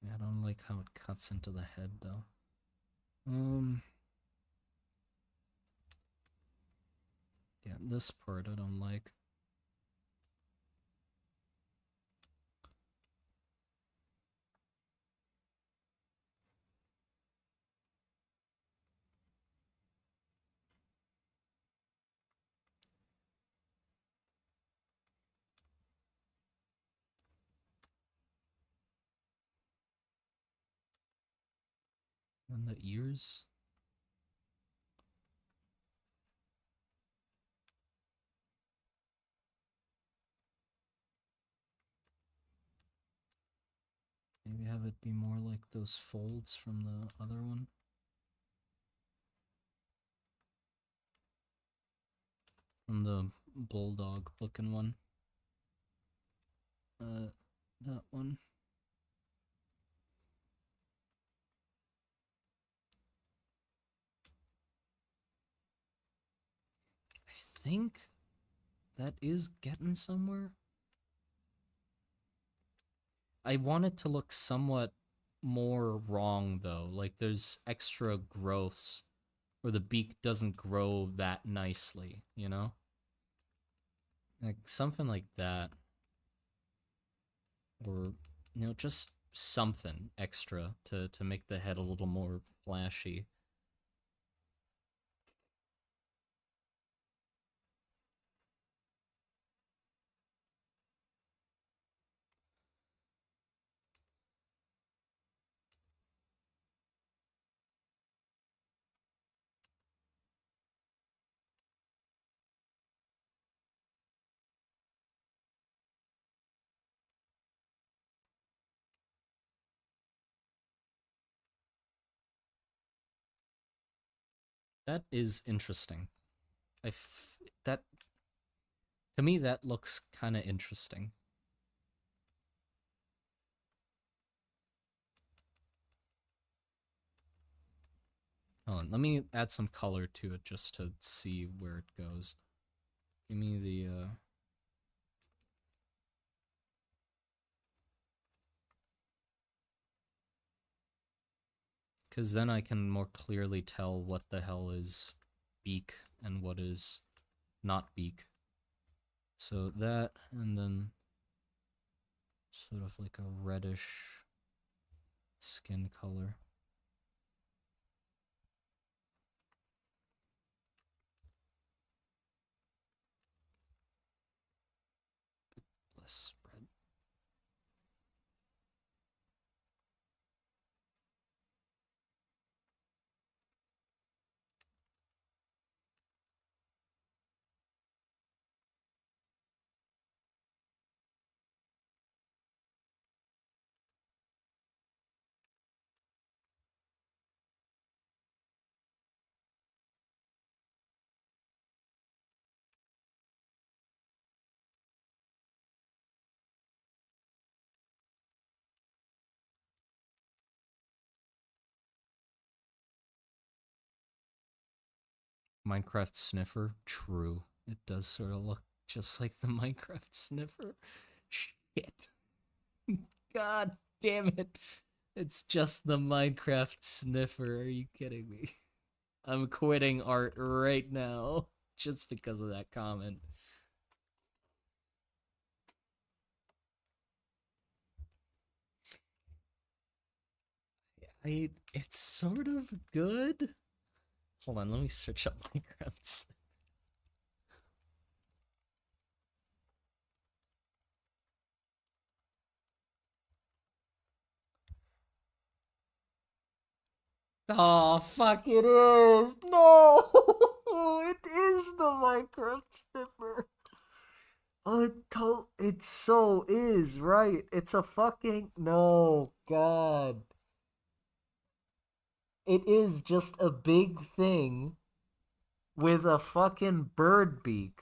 Speaker 1: I don't like how it cuts into the head, though. Yeah, this part I don't like. And the ears? Maybe have it be more like those folds from the other one. From the bulldog looking one. That one. I think that is getting somewhere. I want it to look somewhat more wrong, though. Like, there's extra growths where the beak doesn't grow that nicely, you know? Like, something like that. Or, you know, just something extra to make the head a little more flashy. That is interesting. That, to me, that looks kind of interesting. Hold on, let me add some color to it just to see where it goes. Give me the, because then I can more clearly tell what the hell is beak and what is not beak. So that, and then sort of like a reddish skin color. Less red. Minecraft sniffer, true. It does sort of look Just like the Minecraft sniffer. Shit. God damn it. It's just the Minecraft sniffer. Are you kidding me? I'm quitting art right now just because of that comment. It's sort of good. Hold on, let me search up Minecraft. Oh, fuck, it is. No, it is the Minecraft sniffer. Oh, it so is, right. It's a fucking. No, God. It is just a big thing with a fucking bird beak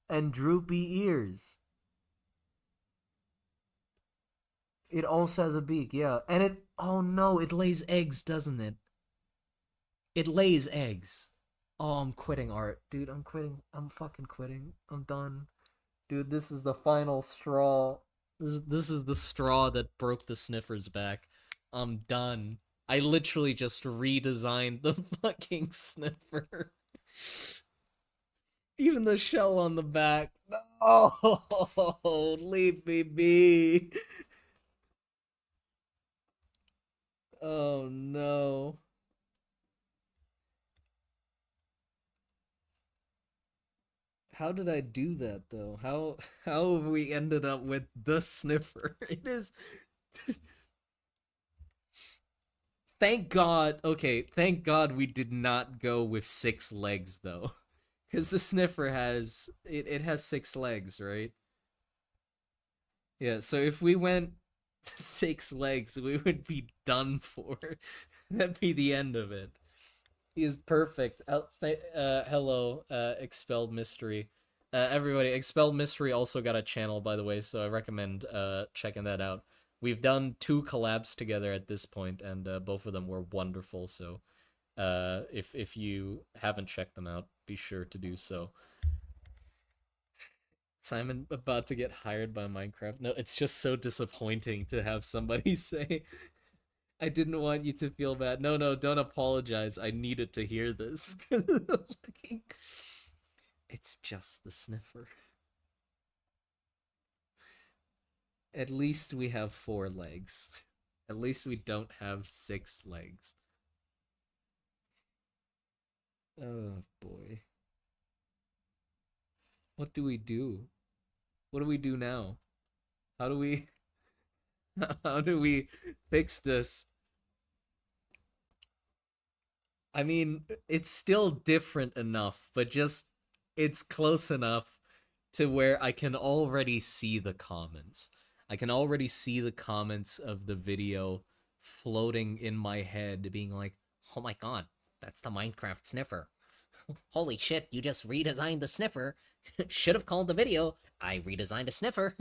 Speaker 1: and droopy ears. It also has a beak, yeah. And it. Oh no, it lays eggs, doesn't it? It lays eggs. Oh, I'm quitting art. Dude, I'm quitting. I'm fucking quitting. I'm done. Dude, this is the final straw. This is the straw that broke the sniffer's back. I'm done. I literally just redesigned the fucking sniffer. Even the shell on the back. Oh, leave me be. Oh no. How did I do that though? How have we ended up with the sniffer? It is thank God. Okay, thank God we did not go with 6 legs though. Cuz the sniffer has it has 6 legs, right? Yeah, so if we went 6 legs, we would be done for. That'd be the end of it. He is perfect. Hello, Expelled Mystery. Everybody, Expelled Mystery also got a channel, by the way, so I recommend checking that out. We've done 2 collabs together at this point, and both of them were wonderful. So, if you haven't checked them out, be sure to do so. Simon about to get hired by Minecraft. No, it's just so disappointing to have somebody say, I didn't want you to feel bad. No, no, don't apologize. I needed to hear this. It's just the sniffer. At least we have 4 legs. At least we don't have 6 legs. Oh boy. What do we do? What do we do now? How do we how do we fix this? I mean, it's still different enough, but just it's close enough to where I can already see the comments. I can already see the comments of the video floating in my head, being like, oh my god, that's the Minecraft sniffer. Holy shit, you just redesigned the sniffer. Should have called the video, I redesigned a sniffer.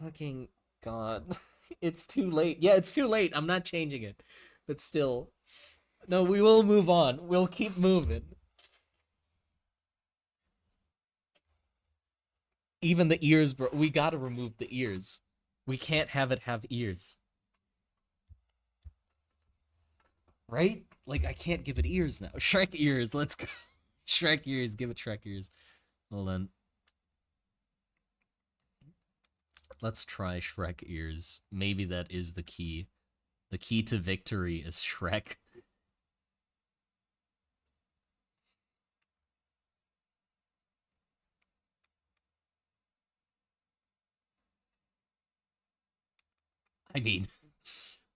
Speaker 1: Fucking god. It's too late. Yeah, it's too late. I'm not changing it. But still, no, we will move on. We'll keep moving. Even the ears, bro. We gotta remove the ears. We can't have it have ears. Right? Like, I can't give it ears now. Shrek ears, let's go. Shrek ears, give it Shrek ears. Hold on. Let's try Shrek ears. Maybe that is the key. The key to victory is Shrek. I mean,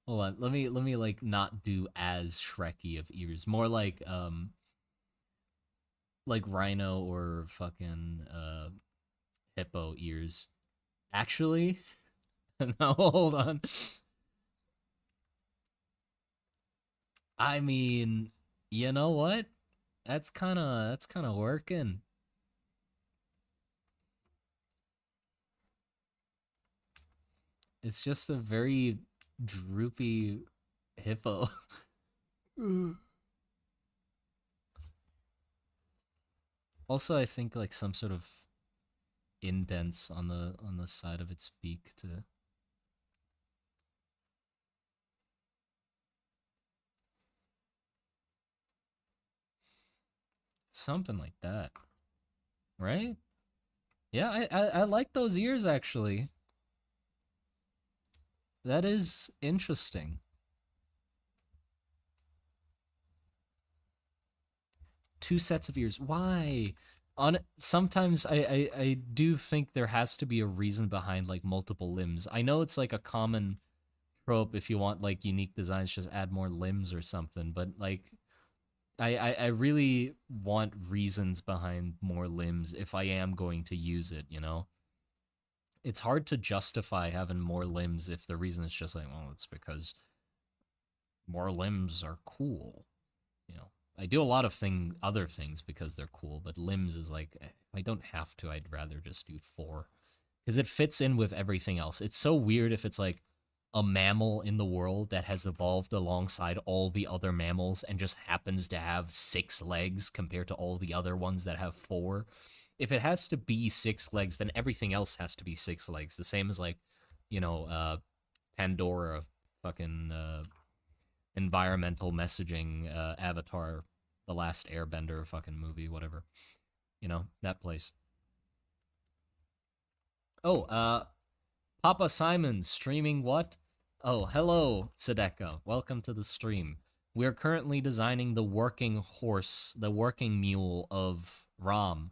Speaker 1: hold on. Let me like not do as Shreky of ears. More like rhino or fucking hippo ears. Actually, no, hold on. I mean, you know what? That's kind of working. It's just a very droopy hippo. Also, I think like some sort of indents on the side of its beak to something like that, right? Yeah, I like those ears actually. That is interesting. Two sets of ears. Why? On sometimes I do think there has to be a reason behind like multiple limbs. I know it's like a common trope if you want like unique designs, just add more limbs or something. But like I really want reasons behind more limbs if I am going to use it, you know? It's hard to justify having more limbs if the reason is just like, well, it's because more limbs are cool. You know, I do a lot of other things because they're cool, but limbs is like, if I don't have to, I'd rather just do four because it fits in with everything else. It's so weird if it's like a mammal in the world that has evolved alongside all the other mammals and just happens to have six legs compared to all the other ones that have four. If it has to be six legs, then everything else has to be six legs. The same as like, you know, Pandora, fucking environmental messaging Avatar, the last Airbender fucking movie, whatever. You know, that place. Oh, Papa Simon streaming what? Oh, hello, Sedeka. Welcome to the stream. We're currently designing the working horse, the working mule of Ram.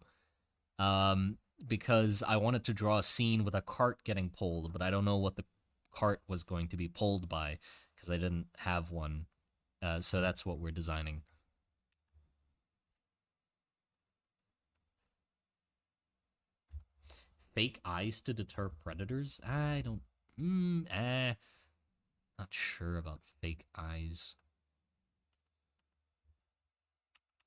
Speaker 1: Um, because I wanted to draw a scene with a cart getting pulled, but I don't know what the cart was going to be pulled by because I didn't have one. So that's what we're designing. Fake eyes to deter predators? I don't. Not sure about fake eyes.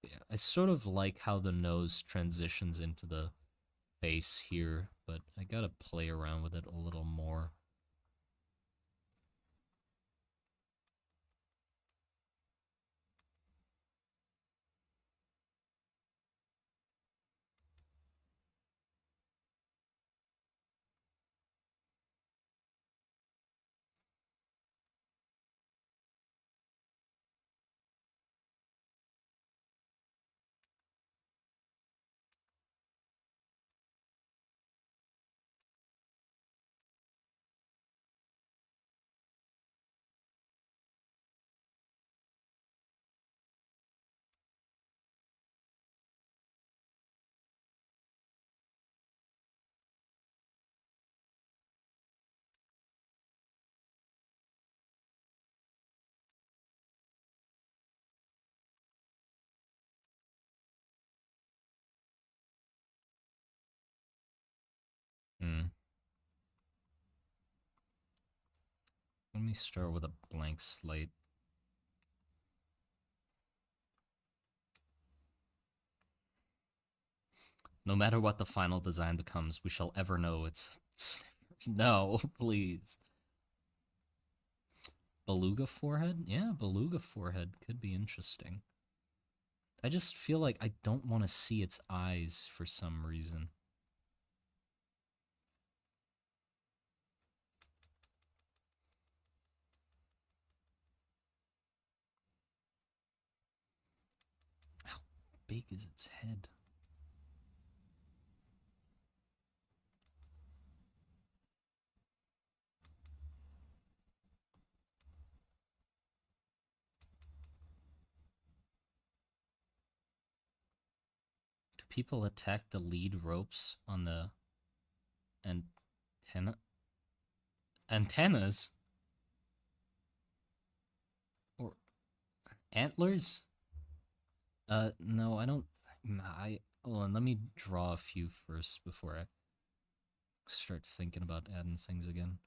Speaker 1: Yeah, I sort of like how the nose transitions into the face here, but I gotta play around with it a little more. Hmm. Let me start with a blank slate. No matter what the final design becomes, we shall ever know it's no, please. Beluga forehead? Yeah, beluga forehead could be interesting. I just feel like I don't want to see its eyes for some reason. How big is its head? Do people attack the lead ropes on the antenna antennas or antlers? No, I don't. I hold on. Let me draw a few first before I start thinking about adding things again.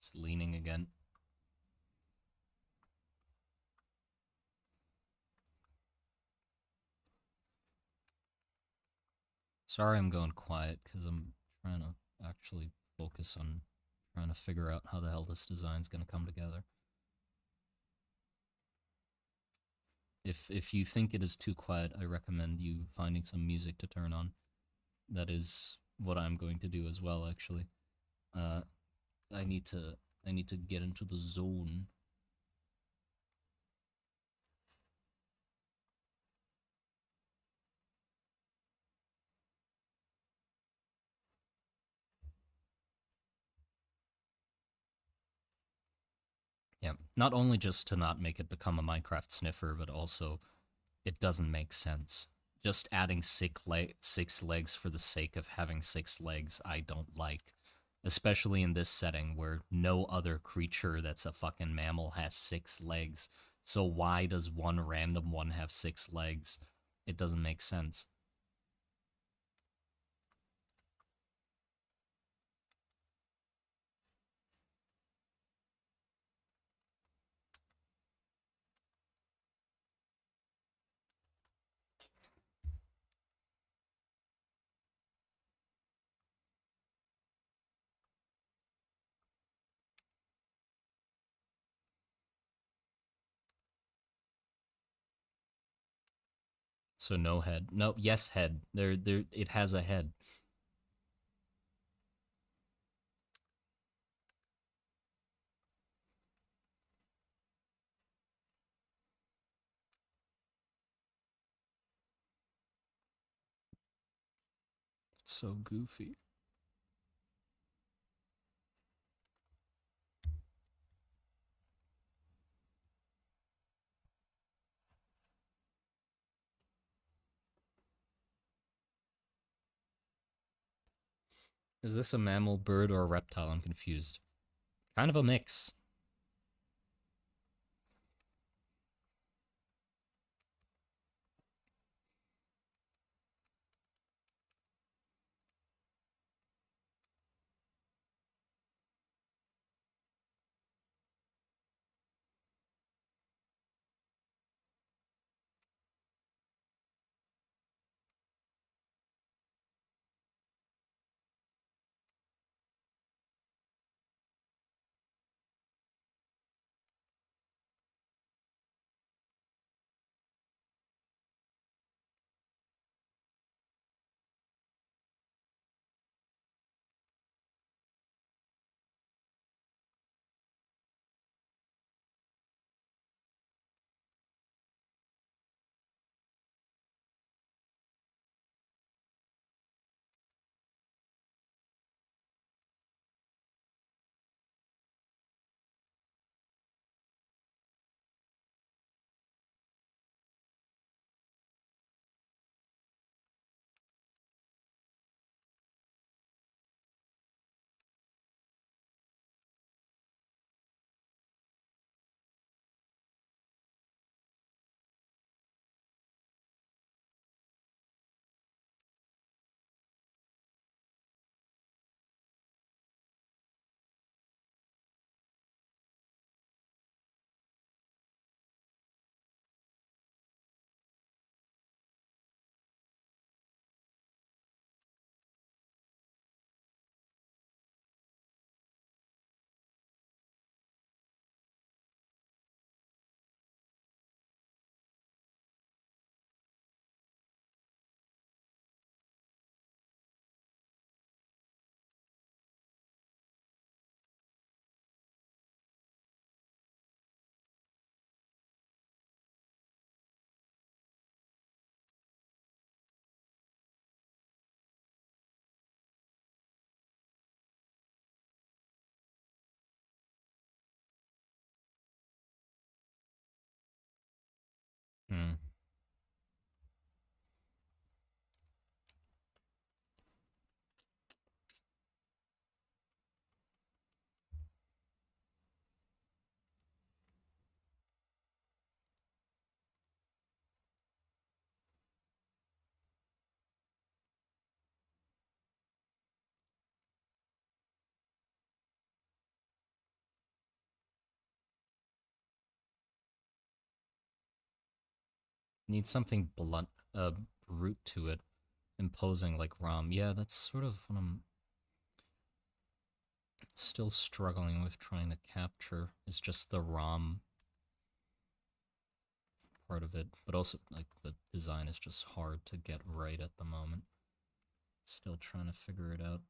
Speaker 1: It's leaning again. Sorry I'm going quiet, because I'm trying to actually focus on trying to figure out how the hell this design's going to come together. If you think it is too quiet, I recommend you finding some music to turn on. That is what I'm going to do as well, actually. Uh, I need to get into the zone. Yeah, not only just to not make it become a Minecraft sniffer, but also it doesn't make sense. Just adding six legs for the sake of having six legs, I don't like. Especially in this setting where no other creature that's a fucking mammal has six legs. So why does one random one have six legs? It doesn't make sense. So no head. No, yes head. There it has a head. It's so goofy. Is this a mammal, bird, or a reptile? I'm confused. Kind of a mix. Hmm. Need something blunt, brute to it, imposing like ROM. Yeah, that's sort of what I'm still struggling with trying to capture. Is just the ROM part of it, but also like the design is just hard to get right at the moment. Still trying to figure it out.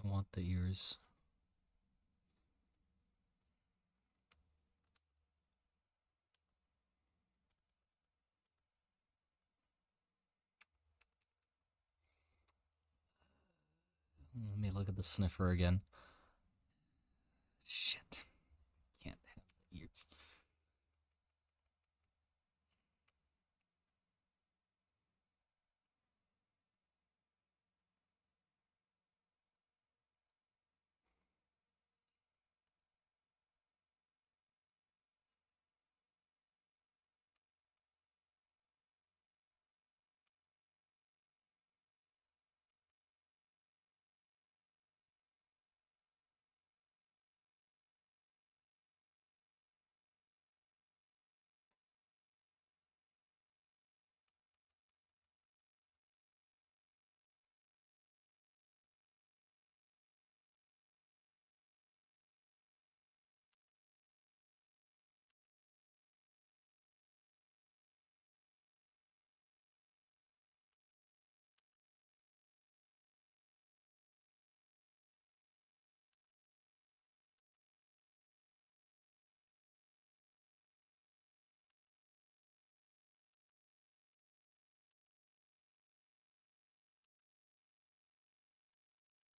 Speaker 1: Don't want the ears. Let me look at the sniffer again. Shit. Can't have the ears.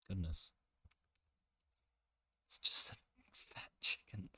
Speaker 1: Goodness. It's just a fat chicken.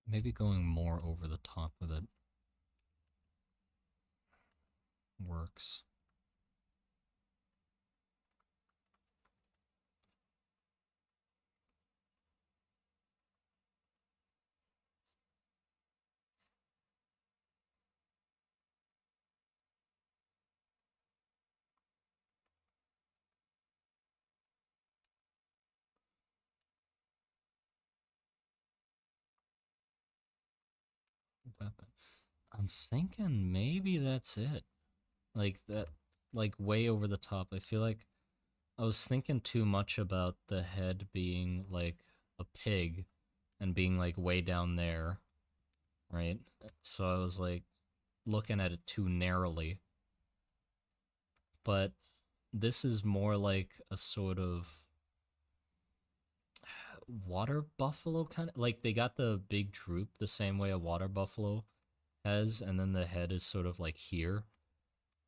Speaker 1: Maybe going more over the top with it works. Weapon. I'm thinking maybe that's it. Like that, like way over the top. I feel like I was thinking too much about the head being like a pig and being like way down there, right? So I was like looking at it too narrowly. But this is more like a sort of water buffalo kind of like they got the big droop the same way a water buffalo has, and then the head is sort of like here.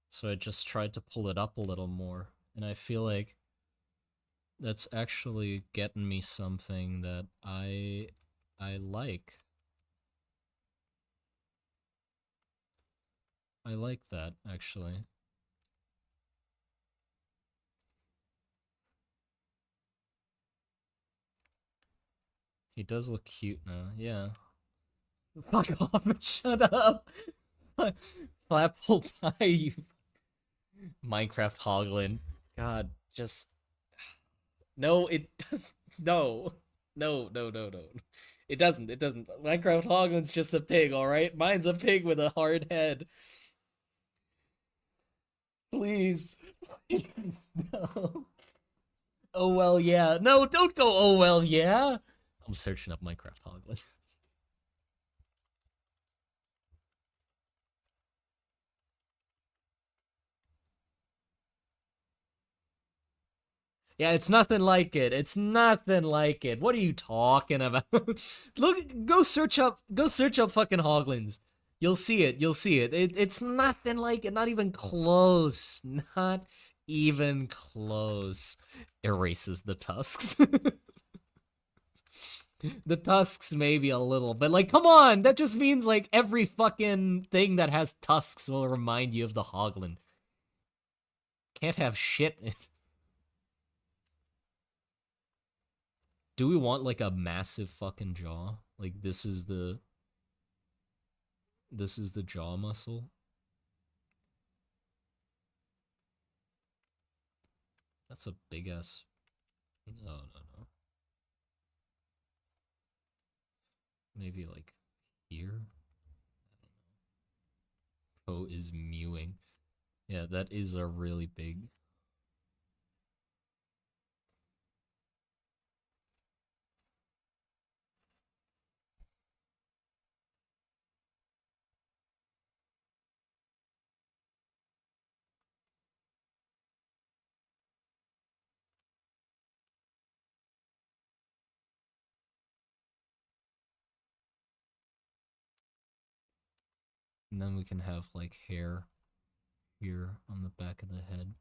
Speaker 1: So I just tried to pull it up a little more, and I feel like that's actually getting me something that I like. I like that actually. He does look cute now. Yeah. Fuck off and shut up. Flapple pie, you Minecraft hoglin. God, just no. It does no, no, no, no, no. It doesn't. It doesn't. Minecraft hoglin's just a pig. All right. Mine's a pig with a hard head. Please, please, no. Oh well, yeah. No, don't go. Oh well, yeah. I'm searching up Minecraft hoglin. Yeah, it's nothing like it. It's nothing like it. What are you talking about? Look, go search up fucking Hoglins. You'll see it. You'll see it. It's nothing like it. Not even close. Not even close. Erases the tusks. The tusks maybe a little, but like, come on. That just means like every fucking thing that has tusks will remind you of the Hoglin. Can't have shit. Do we want like a massive fucking jaw? Like this is the jaw muscle. That's a big ass. No, no, no. Maybe like here. Poe is mewing. Yeah, that is a really big. And then we can have like hair here on the back of the head.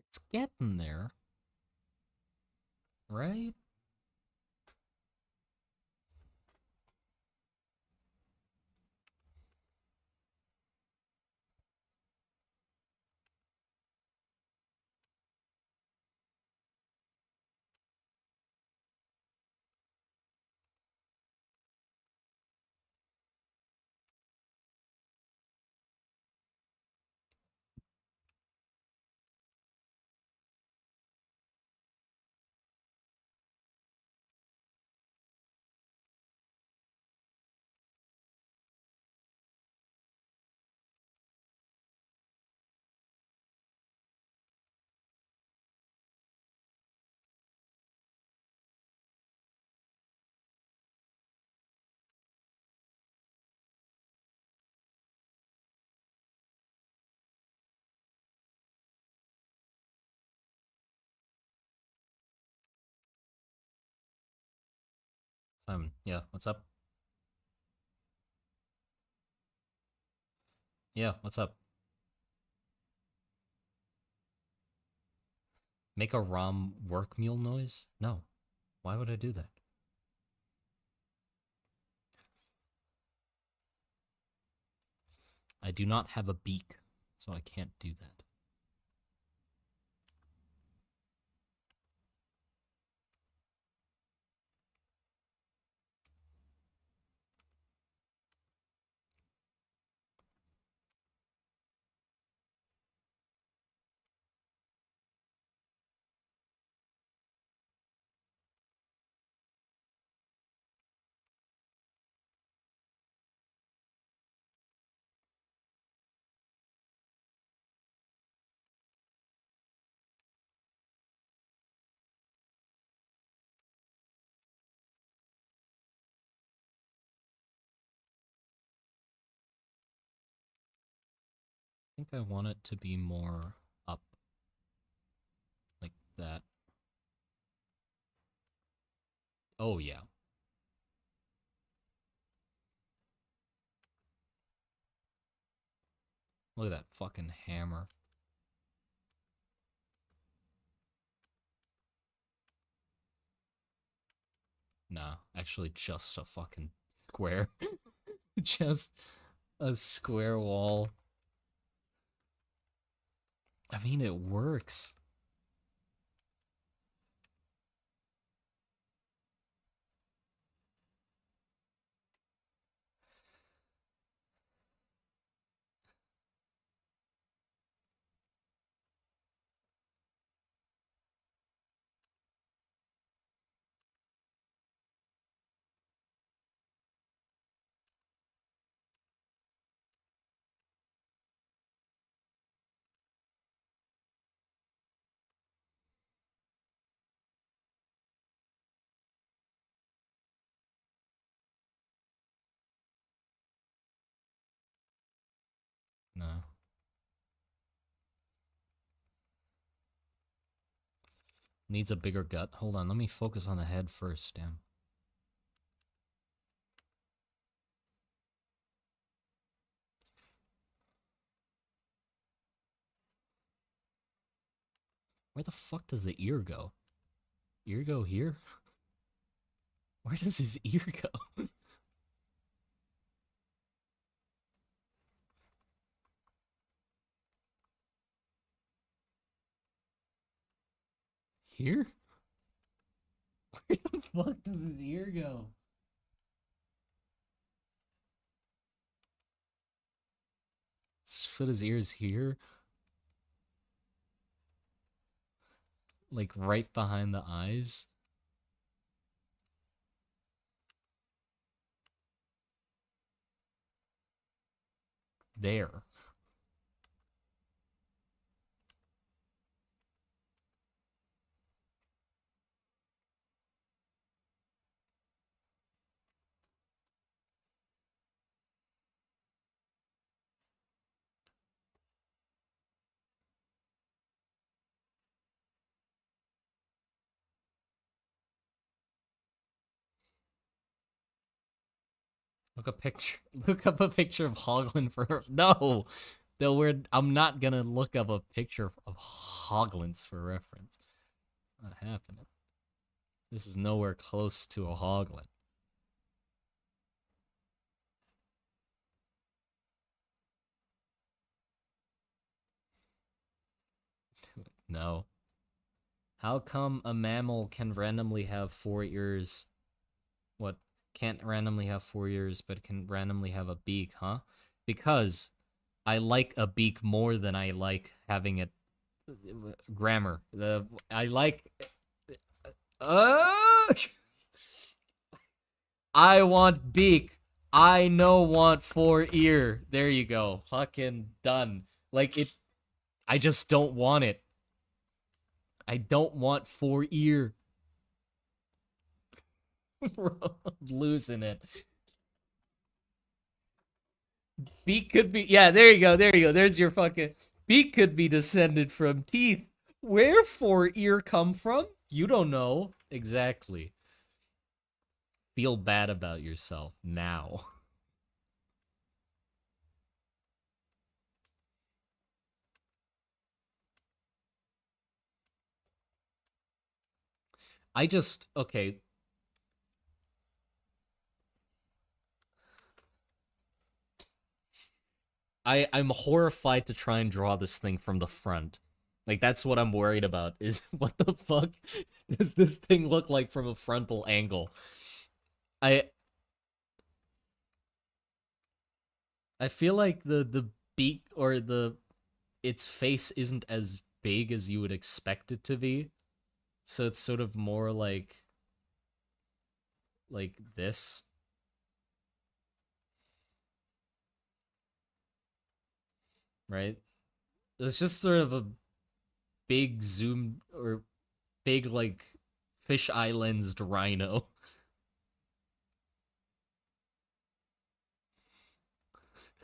Speaker 1: It's getting there, right? Simon, yeah, what's up? Yeah, what's up? Make a ROM work mule noise? No. Why would I do that? I do not have a beak, so I can't do that. I think I want it to be more up, like that. Oh, yeah. Look at that fucking hammer. Nah, actually just a fucking square. Just a square wall. I mean, it works. No. Needs a bigger gut. Hold on, let me focus on the head first, damn. Where the fuck does the ear go? Ear go here? Where does his ear go? Here? Where the fuck does his ear go? Just put his ears here? Like right behind the eyes? There. Look a picture. Look up a picture of Hoglin for no, no. I'm not gonna look up a picture of Hoglins for reference. It's not happening. This is nowhere close to a Hoglin. No. How come a mammal can randomly have 4 ears? What? Can't randomly have 4 ears, but can randomly have a beak, huh? Because I like a beak more than I like having it. Grammar. I like. Uh, I want beak. I no want 4 ear. There you go. Fucking done. Like it. I just don't want it. I don't want 4 ear. Bro, I'm losing it. Beak could be. Yeah, there you go. There you go. There's your fucking. Beak could be descended from teeth. Where 4 ear come from? You don't know. Exactly. feel bad about yourself now. Okay, I'm horrified to try and draw this thing from the front. Like that's what I'm worried about is what the fuck does this thing look like from a frontal angle? I I feel like the beak or the its face isn't as big as you would expect it to be. So it's sort of more like this, right? It's just sort of a big zoom or big like fish-eye lensed rhino.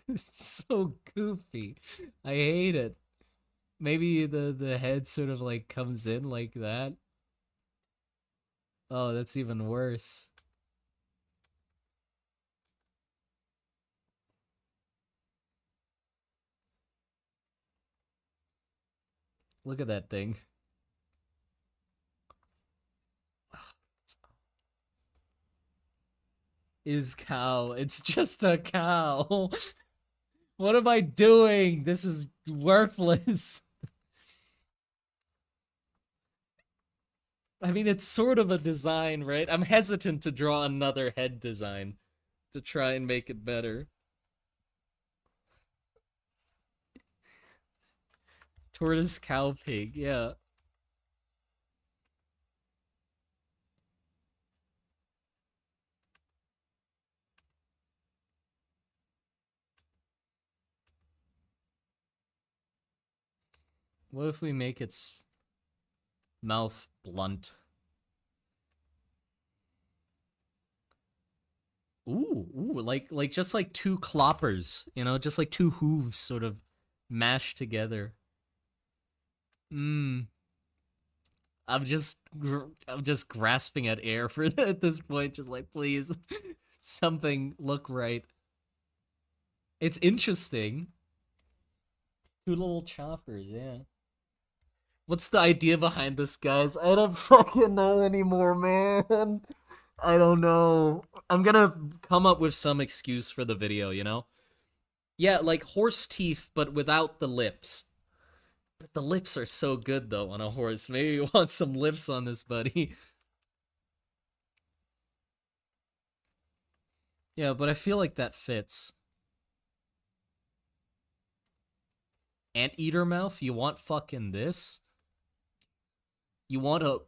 Speaker 1: It's so goofy. I hate it. Maybe the head sort of like comes in like that. Oh, that's even worse. Look at that thing. Is cow. It's just a cow. What am I doing? This is worthless. I mean, it's sort of a design, right? I'm hesitant to draw another head design to try and make it better. Tortoise, cow, pig, yeah. What if we make its mouth blunt? Ooh, like just like two cloppers, you know, just like two hooves sort of mashed together. Mmm. I'm just grasping at air for at this point, just like please, something look right. It's interesting. Two little choppers, yeah. What's the idea behind this, guys? I don't fucking know anymore, man. I don't know. I'm gonna come up with some excuse for the video, you know? Yeah, like horse teeth, but without the lips. But the lips are so good, though, on a horse. Maybe you want some lips on this, buddy. Yeah, but I feel like that fits. Anteater mouth? You want fucking this? You want a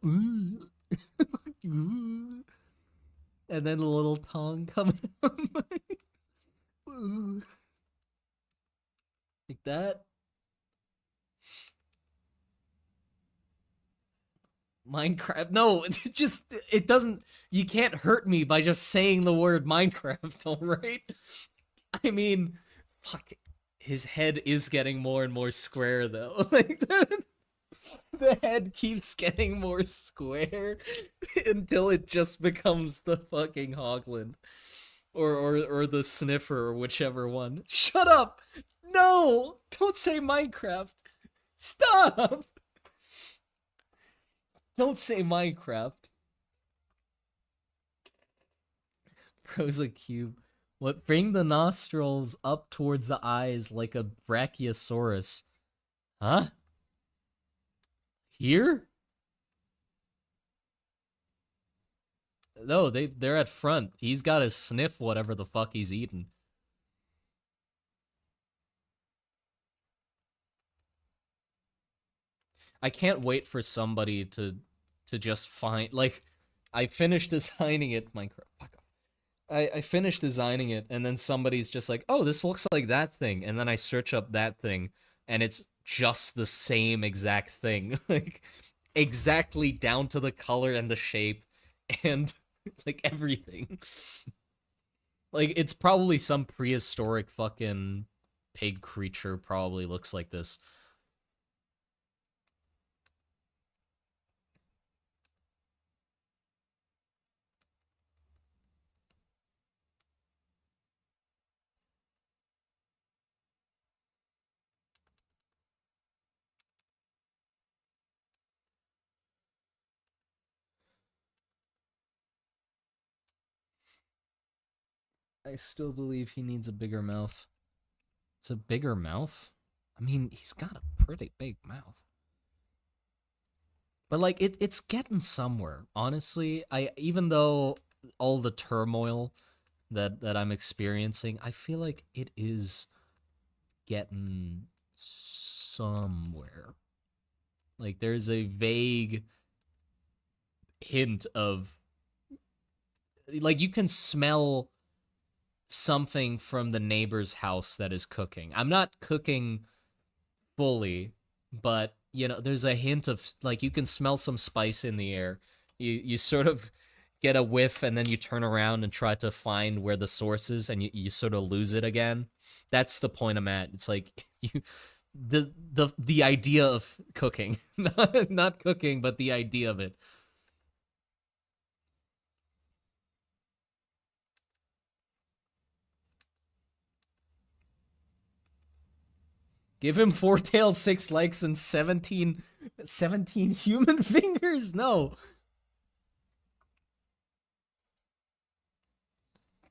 Speaker 1: and then a little tongue coming out like that. Minecraft? No, it just it doesn't. You can't hurt me by just saying the word Minecraft. All right. I mean, fuck. His head is getting more and more square though. Like the head keeps getting more square until it just becomes the fucking Hogland. Or the sniffer or whichever one. Shut up! No! Don't say Minecraft! Stop! Don't say Minecraft. Prosa cube. What bring the nostrils up towards the eyes like a brachiosaurus? Huh? Here? No, they're at front. He's got to sniff whatever the fuck he's eating. I can't wait for somebody to just find like I finished designing it. Minecraft. Fuck off. I finished designing it, and then somebody's just like, "Oh, this looks like that thing," and then I search up that thing, and it's just the same exact thing, like exactly down to the color and the shape, and like everything. Like it's probably some prehistoric fucking pig creature. Probably looks like this. I still believe he needs a bigger mouth. It's a bigger mouth? I mean, he's got a pretty big mouth. But like it's getting somewhere. Honestly, I even though all the turmoil that I'm experiencing, I feel like it is getting somewhere. Like there's a vague hint of like you can smell something from the neighbor's house that is cooking. I'm not cooking fully, but you know, there's a hint of like you can smell some spice in the air. You sort of get a whiff and then you turn around and try to find where the source is and you sort of lose it again. That's the point I'm at. It's like you the idea of cooking. Not cooking, but the idea of it. Give him four tails, six legs, and 17 human fingers. No.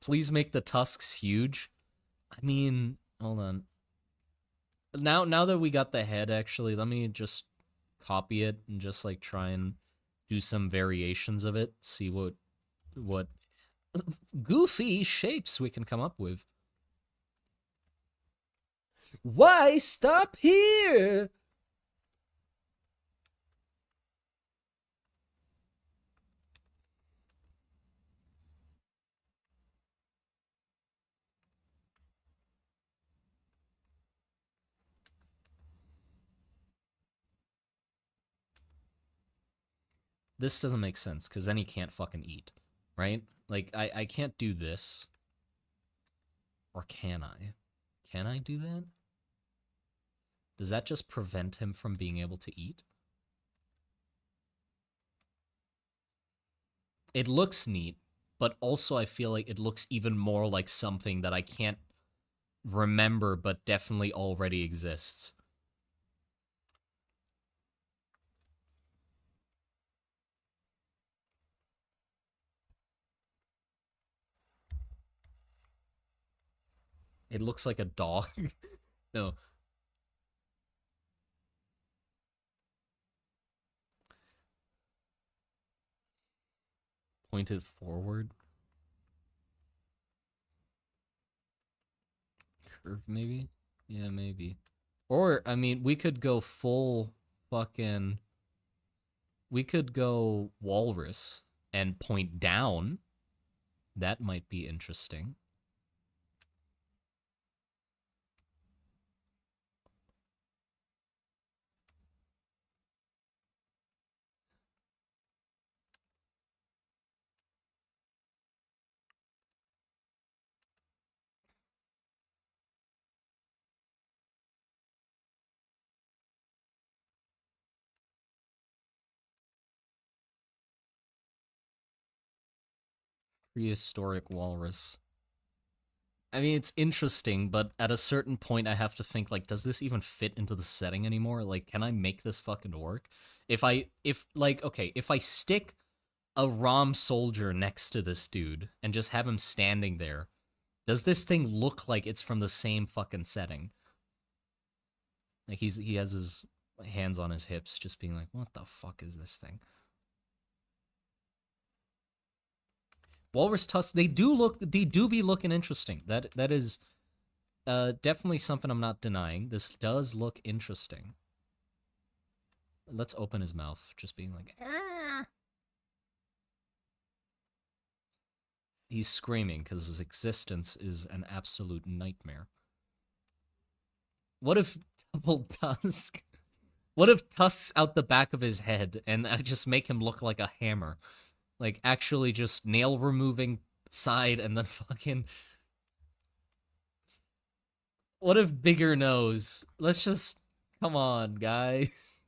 Speaker 1: Please make the tusks huge. I mean, hold on. Now that we got the head, actually, let me just copy it and just like try and do some variations of it. See what goofy shapes we can come up with. Why stop here? This doesn't make sense because then he can't fucking eat, right? Like I can't do this, or can I? Can I do that? Does that just prevent him from being able to eat? It looks neat, but also I feel like it looks even more like something that I can't remember but definitely already exists. It looks like a dog. No. Pointed forward. Curve, maybe? Yeah, maybe. Or, I mean, we could go full fucking. We could go walrus and point down. That might be interesting. Prehistoric walrus. I mean, it's interesting, but at a certain point, I have to think, like, does this even fit into the setting anymore? Like, can I make this fucking work? Okay, if I stick a ROM soldier next to this dude and just have him standing there, does this thing look like it's from the same fucking setting? Like, he has his hands on his hips, just being like, what the fuck is this thing? Walrus tusks, they do be looking interesting. That is definitely something I'm not denying. This does look interesting. Let's open his mouth, just being like, ah. He's screaming because his existence is an absolute nightmare. What if double tusk? What if tusks out the back of his head and I just make him look like a hammer? Like actually just nail removing side and then fucking. What if bigger nose? Let's just come on, guys.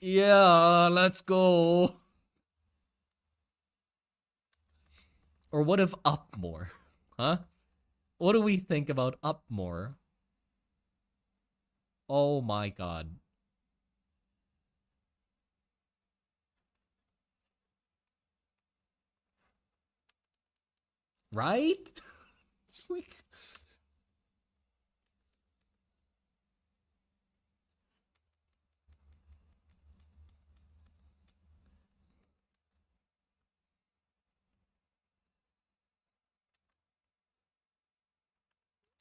Speaker 1: Yeah, let's go. Or what if up more? Huh? What do we think about up more? Oh my god. Right?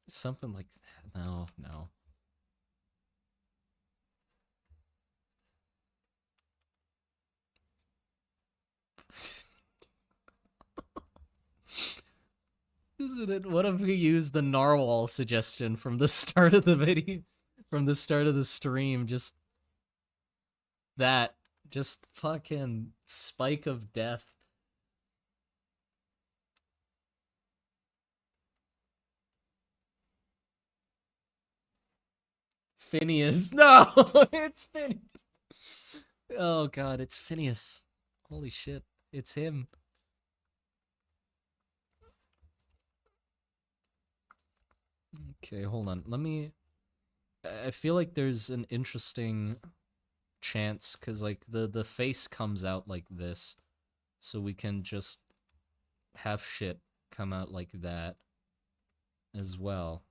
Speaker 1: Something like that. No, no. Isn't it? What if we use the narwhal suggestion from the start of the video, from the start of the stream? Just that, just fucking spike of death. Phineas, no, it's Phineas. Oh god, it's Phineas. Holy shit, it's him. Okay, hold on. Let me. I feel like there's an interesting chance because like the face comes out like this, so we can just have shit come out like that as well.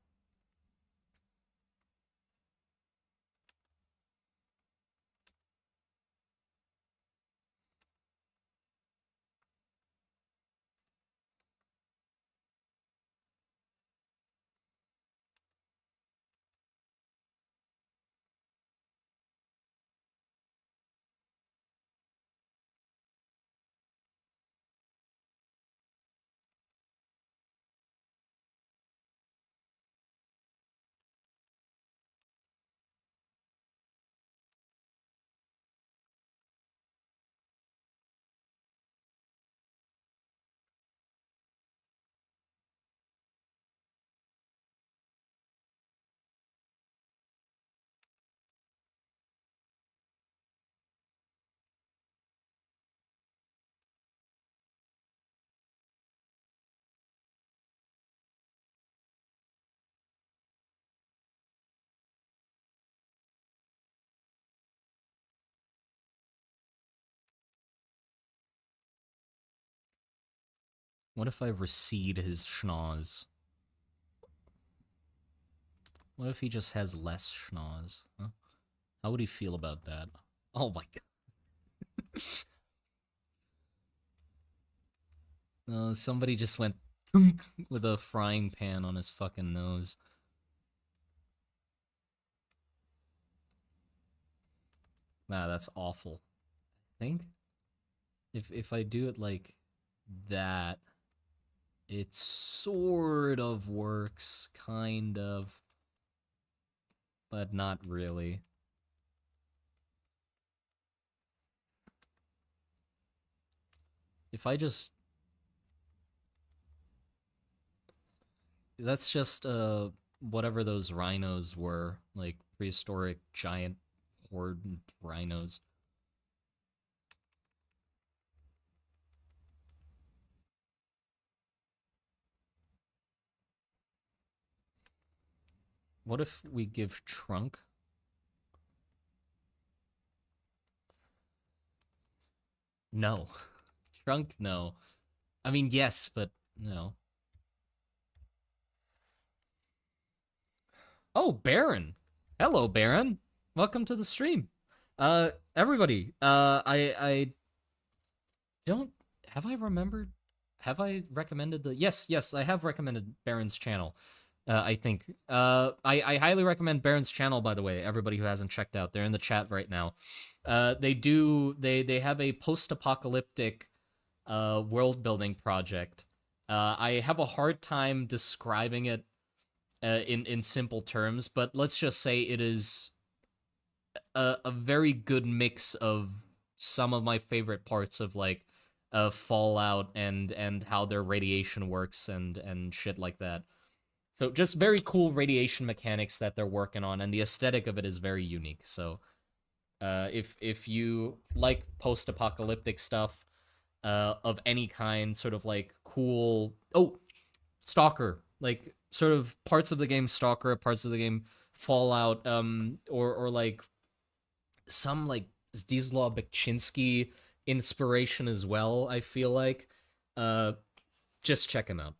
Speaker 1: What if I recede his schnoz? What if he just has less schnoz? Huh? How would he feel about that? Oh my god. Somebody just went with a frying pan on his fucking nose. Nah, that's awful. I think if I do it like that, it sort of works, kind of, but not really. If I just... That's just, whatever those rhinos were, like prehistoric giant horde rhinos. What if we give trunk? No. Trunk, no. I mean, yes, but no. Oh, Baron. Hello, Baron. Welcome to the stream. Everybody, I don't... Have I remembered? Have I recommended the... Yes, I have recommended Baron's channel. I think. I highly recommend Baron's channel, by the way, everybody who hasn't checked out. They're in the chat right now. They have a post-apocalyptic world building project. I have a hard time describing it in simple terms, but let's just say it is a very good mix of some of my favorite parts of like Fallout and how their radiation works and shit like that. So just very cool radiation mechanics that they're working on, and the aesthetic of it is very unique. So if you like post-apocalyptic stuff of any kind, sort of like cool... Oh, Stalker. Like, sort of parts of the game Stalker, parts of the game Fallout, or like some like Zdzislaw Bekczynski inspiration as well, I feel like. Just check him out.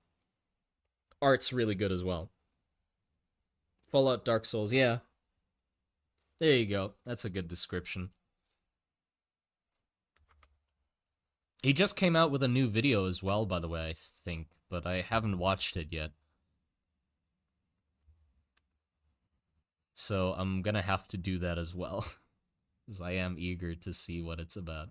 Speaker 1: art's really good as well. Fallout Dark Souls, yeah. There you go. That's a good description. He just came out with a new video as well, by the way, I think, but I haven't watched it yet. So I'm gonna have to do that as well, because I am eager to see what it's about.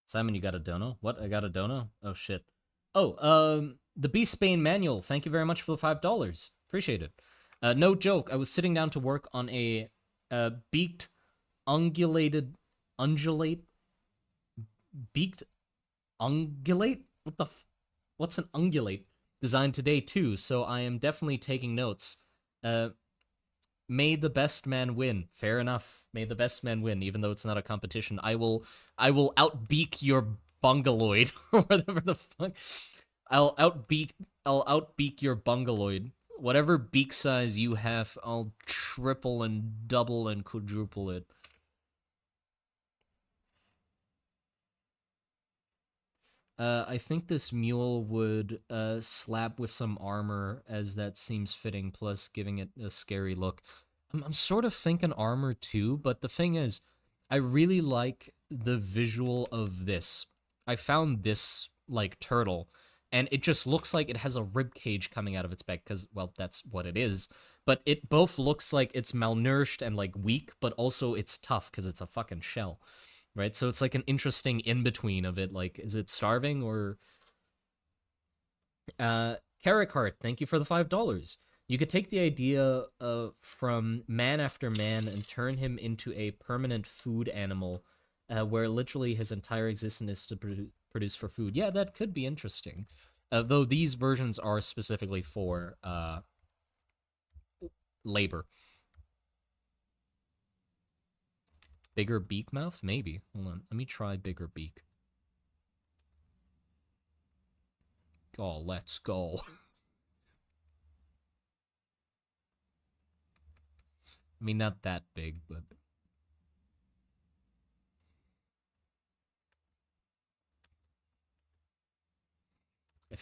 Speaker 1: Simon, you got a dono? What? I got a dono? Oh shit. Oh, the Beast Bane manual. Thank you very much for the $5. Appreciate it. No joke. I was sitting down to work on a beaked, undulate, beaked ungulate. What's an ungulate design today too? So I am definitely taking notes. May the best man win. Fair enough. May the best man win, even though it's not a competition. I will outbeak your bungaloid or whatever the fuck. I'll outbeak your bungaloid. Whatever beak size you have, I'll triple and double and quadruple it. I think this mule would slap with some armor, as that seems fitting, plus giving it a scary look. I'm sort of thinking armor too, but the thing is, I really like the visual of this. I found this, like, turtle, and it just looks like it has a rib cage coming out of its back, because, well, that's what it is. But it both looks like it's malnourished and, like, weak, but also it's tough, because it's a fucking shell. Right, so it's like an interesting in-between of it, like, is it starving or... Carrot Heart, thank you for the $5. You could take the idea from man after man and turn him into a permanent food animal, where literally his entire existence is to produce for food. Yeah, that could be interesting. Though these versions are specifically for labor. Bigger beak mouth? Maybe. Hold on. Let me try bigger beak. Oh, let's go. I mean, not that big, but...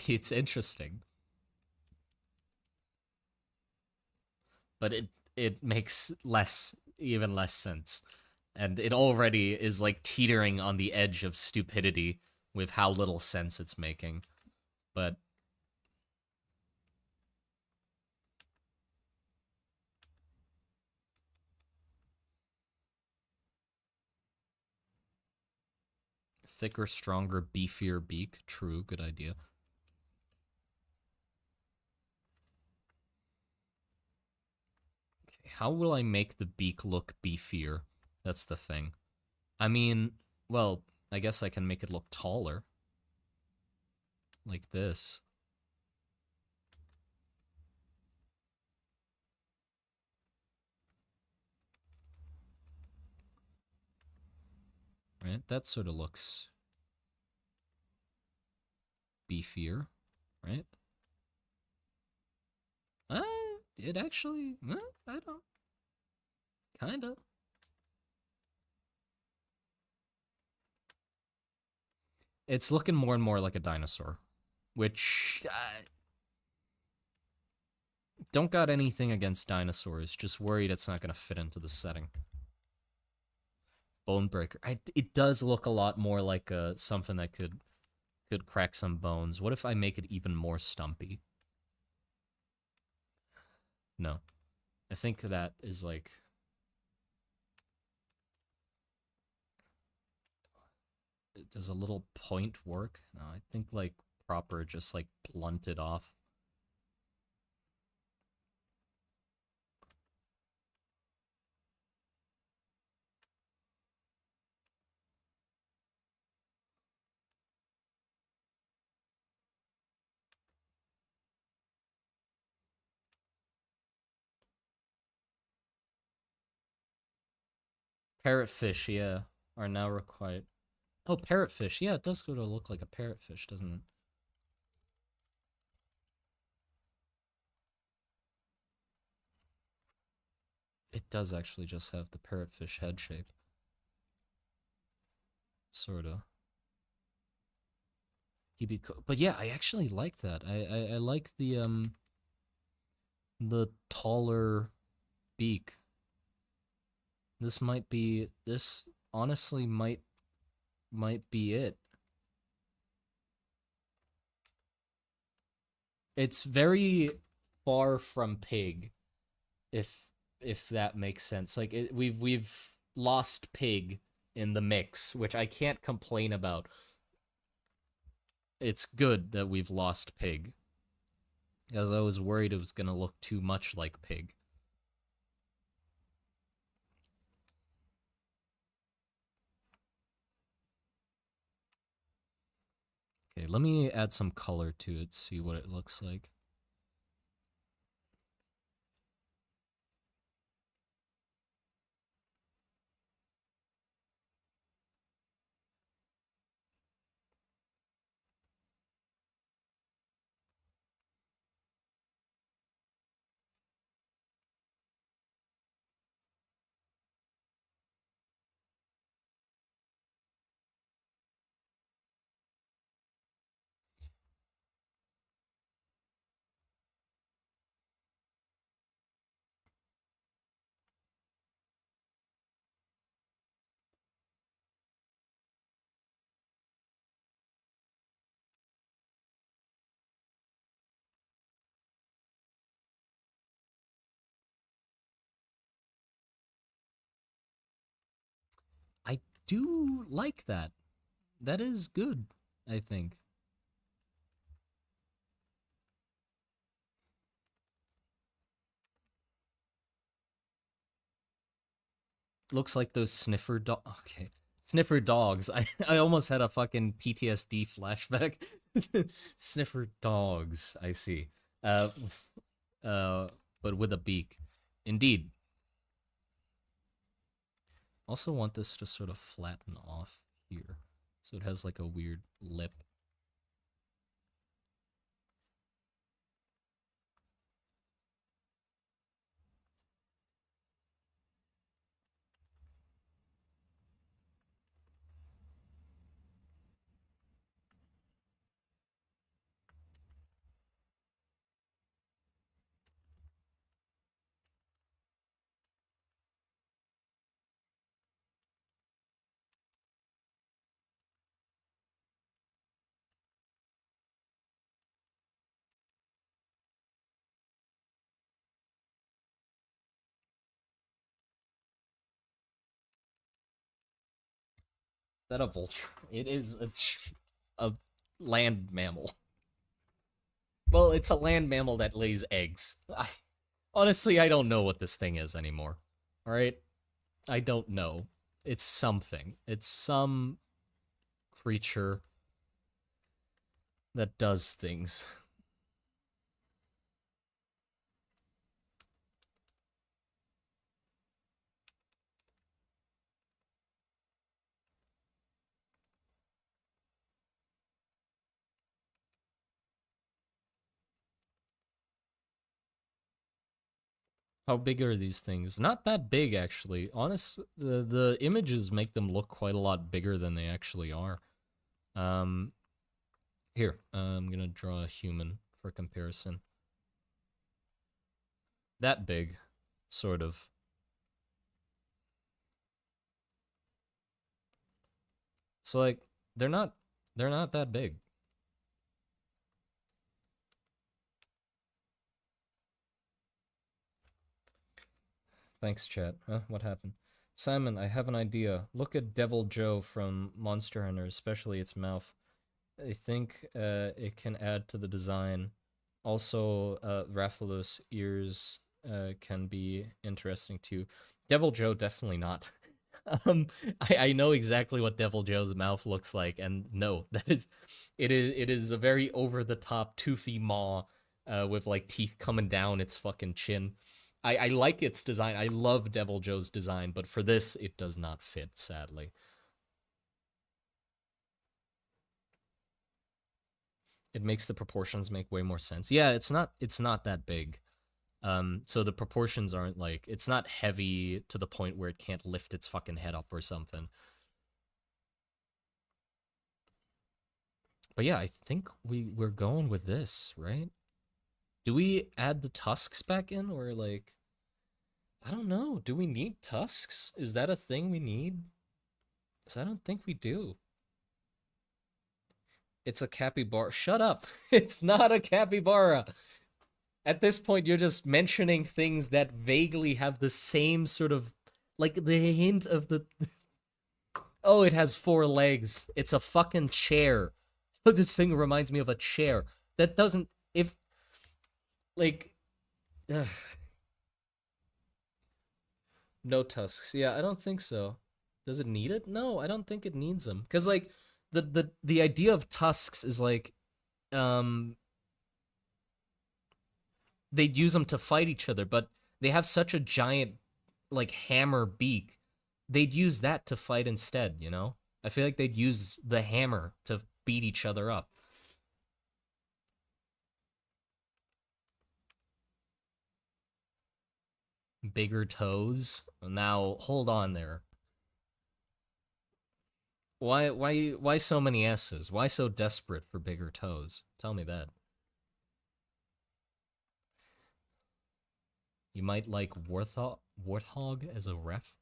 Speaker 1: it's interesting. But it makes even less sense. And it already is, like, teetering on the edge of stupidity with how little sense it's making. But... thicker, stronger, beefier beak. True, good idea. Okay, how will I make the beak look beefier? That's the thing. I mean, well, I guess I can make it look taller. Like this. Right? That sort of looks beefier, right? It actually, I don't, kinda. It's looking more and more like a dinosaur, which, don't got anything against dinosaurs, just worried it's not gonna fit into the setting. Bonebreaker. It does look a lot more like something that could crack some bones. What if I make it even more stumpy? No. I think that is like... does a little point work? No, I think like proper, just like blunted off. Parrotfish, yeah, are now required. Oh, parrotfish, yeah, it does go to look like a parrotfish, doesn't it? It does actually just have the parrotfish head shape. Sorta. But yeah, I actually like that. I like the taller beak. This honestly might be it. It's very far from pig, if that makes sense. Like we've lost pig in the mix, which I can't complain about. It's good that we've lost pig, because I was worried it was gonna look too much like pig. Okay, let me add some color to it, see what it looks like. I do like that. That is good, I think. Looks like those sniffer dog. Okay, sniffer dogs. I almost had a fucking PTSD flashback. Sniffer dogs. I see. Uh, uh, but with a beak. Indeed. Also want this to sort of flatten off here, so it has like a weird lip. Is that a vulture? It is a land mammal. Well, it's a land mammal that lays eggs. Honestly, I don't know what this thing is anymore. All right, I don't know. It's something. It's some creature that does things. How big are these things? Not that big, actually. Honest, the images make them look quite a lot bigger than they actually are. Um, Here, I'm gonna draw a human for comparison. That big, sort of. So like, they're not they're not that big. Thanks, chat. Huh? What happened? Simon, I have an idea. Look at Devil Joe from Monster Hunter, especially its mouth. I think it can add to the design. Also, Rathalos ears can be interesting too. Devil Joe, definitely not. um, I know exactly what Devil Joe's mouth looks like, and no, it is a very over the top toothy maw with like teeth coming down its fucking chin. I like its design. I love Devil Joe's design, but for this, it does not fit, sadly. It makes the proportions make way more sense. Yeah, it's not that big. So the proportions aren't like it's not heavy to the point where it can't lift its fucking head up or something. But yeah, I think we're going with this, right? Do we add the tusks back in or like I don't know. Do we need tusks? Is that a thing we need? 'Cause I don't think we do. It's a capybara. Shut up. It's not a capybara. At this point, you're just mentioning things that vaguely have the same sort of like the hint of the oh, it has four legs. It's a fucking chair. This thing reminds me of a chair. That doesn't if like ugh. No tusks. Yeah, I don't think so. Does it need it? No, I don't think it needs them. Cause like the idea of tusks is like um they'd use them to fight each other, but they have such a giant like hammer beak. They'd use that to fight instead, you know? I feel like they'd use the hammer to beat each other up. Bigger toes. Now, hold on there. Why so many S's? Why so desperate for bigger toes? Tell me that. You might like warthog as a ref?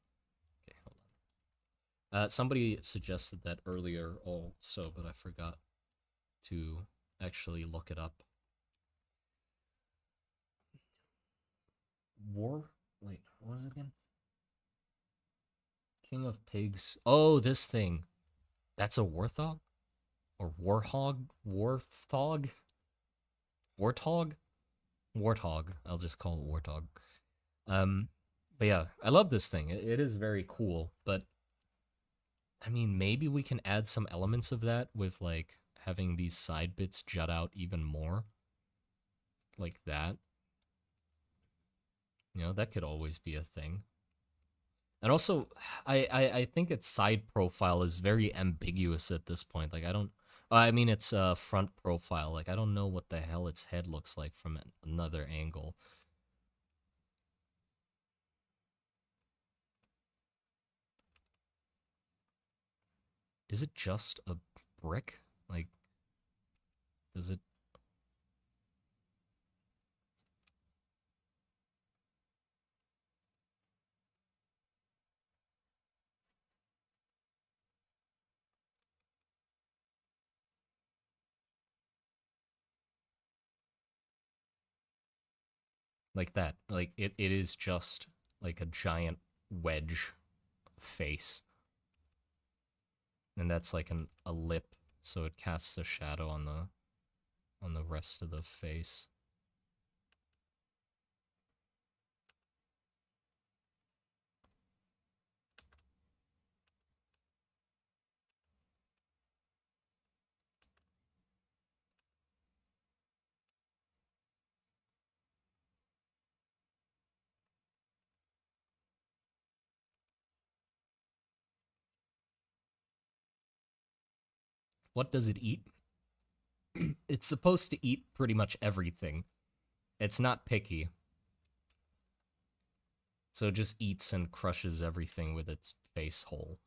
Speaker 1: Okay, hold on. Somebody suggested that earlier also, but I forgot to actually look it up. Wait, what was it again? King of Pigs. Oh, this thing. That's a warthog? Or warhog? Warthog? Warthog? Warthog. I'll just call it warthog. Um, but yeah, I love this thing. It is very cool, but I mean, maybe we can add some elements of that with like having these side bits jut out even more. Like that. You know, that could always be a thing. And also, I think its side profile is very ambiguous at this point. Like, I don't. I mean, it's a front profile. Like, I don't know what the hell its head looks like from another angle. Is it just a brick? Like, does it. Like that? Like, it is just like a giant wedge face. And that's like a lip, so it casts a shadow on the rest of the face. What does it eat? It's supposed to eat pretty much everything. It's not picky. So it just eats and crushes everything with its face hole.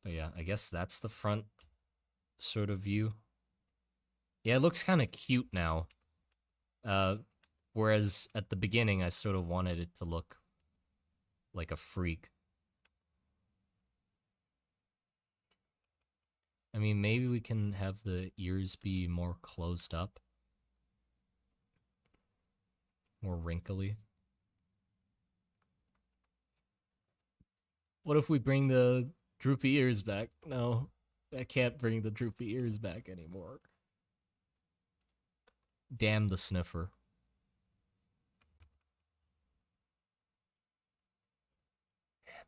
Speaker 1: But yeah, I guess that's the front sort of view. Yeah, it looks kind of cute now. Whereas at the beginning, I sort of wanted it to look like a freak. I mean, maybe we can have the ears be more closed up. More wrinkly. What if we bring the droopy ears back? No, I can't bring the droopy ears back anymore. Damn the sniffer.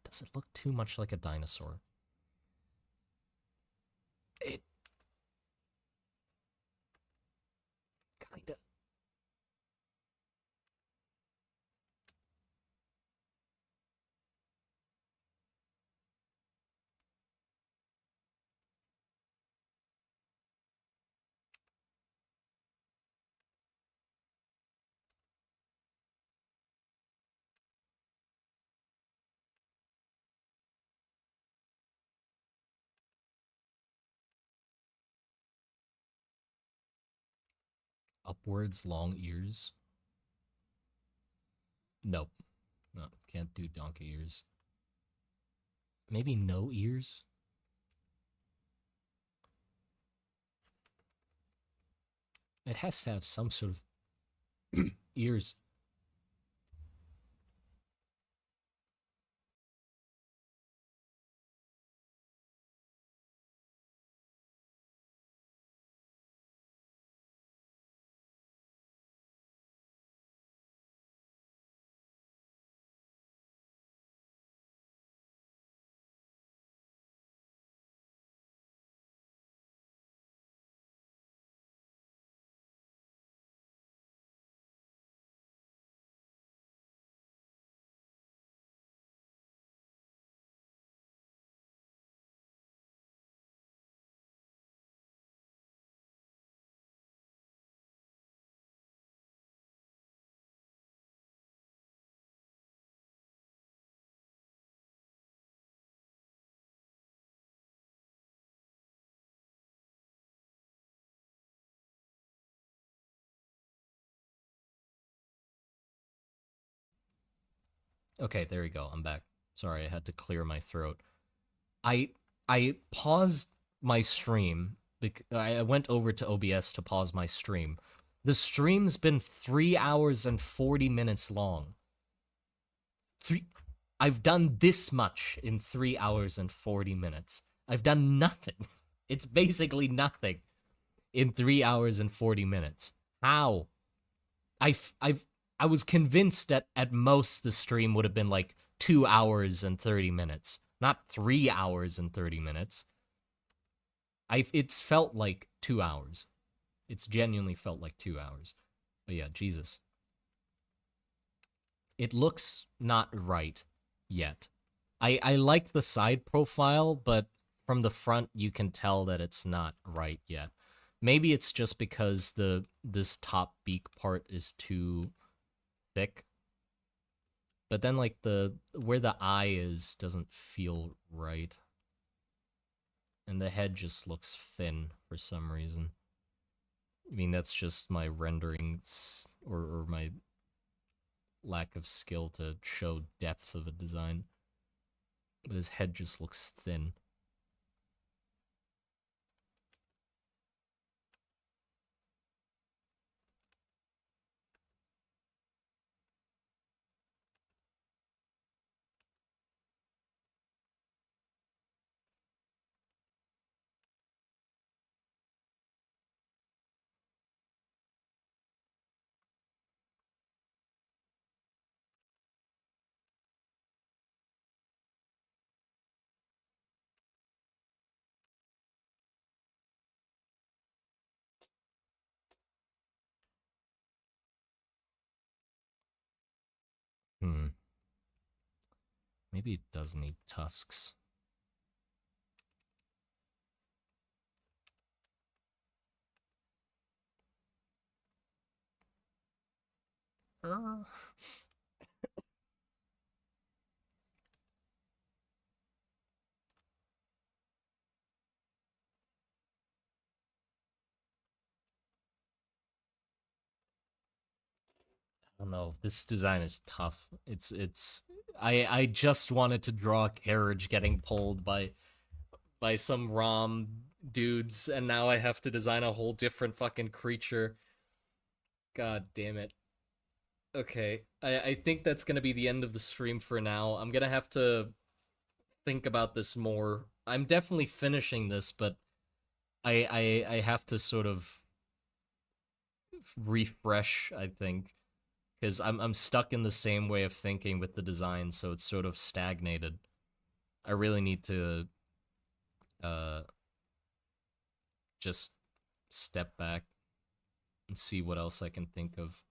Speaker 1: Does it look too much like a dinosaur? It kinda. Upwards long ears? Nope. No, can't do donkey ears. Maybe no ears? It has to have some sort of ears. Okay, there we go. I'm back. Sorry, I had to clear my throat. I I paused my stream. I went over to OBS to pause my stream. The stream's been 3 hours and 40 minutes long. Three. I've done this much in 3 hours and 40 minutes. I've done nothing. It's basically nothing in 3 hours and 40 minutes. How? I was convinced that at most the stream would have been like 2 hours and 30 minutes, not 3 hours and 30 minutes. It's felt like 2 hours. It's genuinely felt like 2 hours. But yeah, Jesus. It looks not right yet. I like the side profile, but from the front you can tell that it's not right yet. Maybe it's just because this top beak part is too thick. But then like where the eye is doesn't feel right. And the head just looks thin for some reason. I mean, that's just my renderings or my lack of skill to show depth of a design. But his head just looks thin. Maybe it does need tusks. I don't know. This design is tough. I just wanted to draw a carriage getting pulled by some ROM dudes, and now I have to design a whole different fucking creature. God damn it. Okay. I think that's gonna be the end of the stream for now. I'm gonna have to think about this more. I'm definitely finishing this, but I have to sort of refresh, I think. Because I'm stuck in the same way of thinking with the design, so it's sort of stagnated. I really need to just step back and see what else I can think of.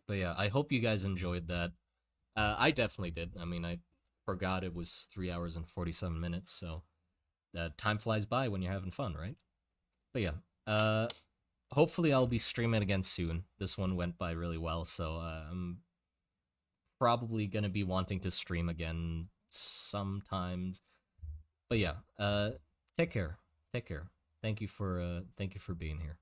Speaker 1: But yeah, I hope you guys enjoyed that. I definitely did. I mean, I forgot it was 3 hours and 47 minutes, so time flies by when you're having fun, right? But yeah, hopefully I'll be streaming again soon. This one went by really well, so I'm probably gonna be wanting to stream again sometimes. But yeah, take care. Take care. thank you for being here.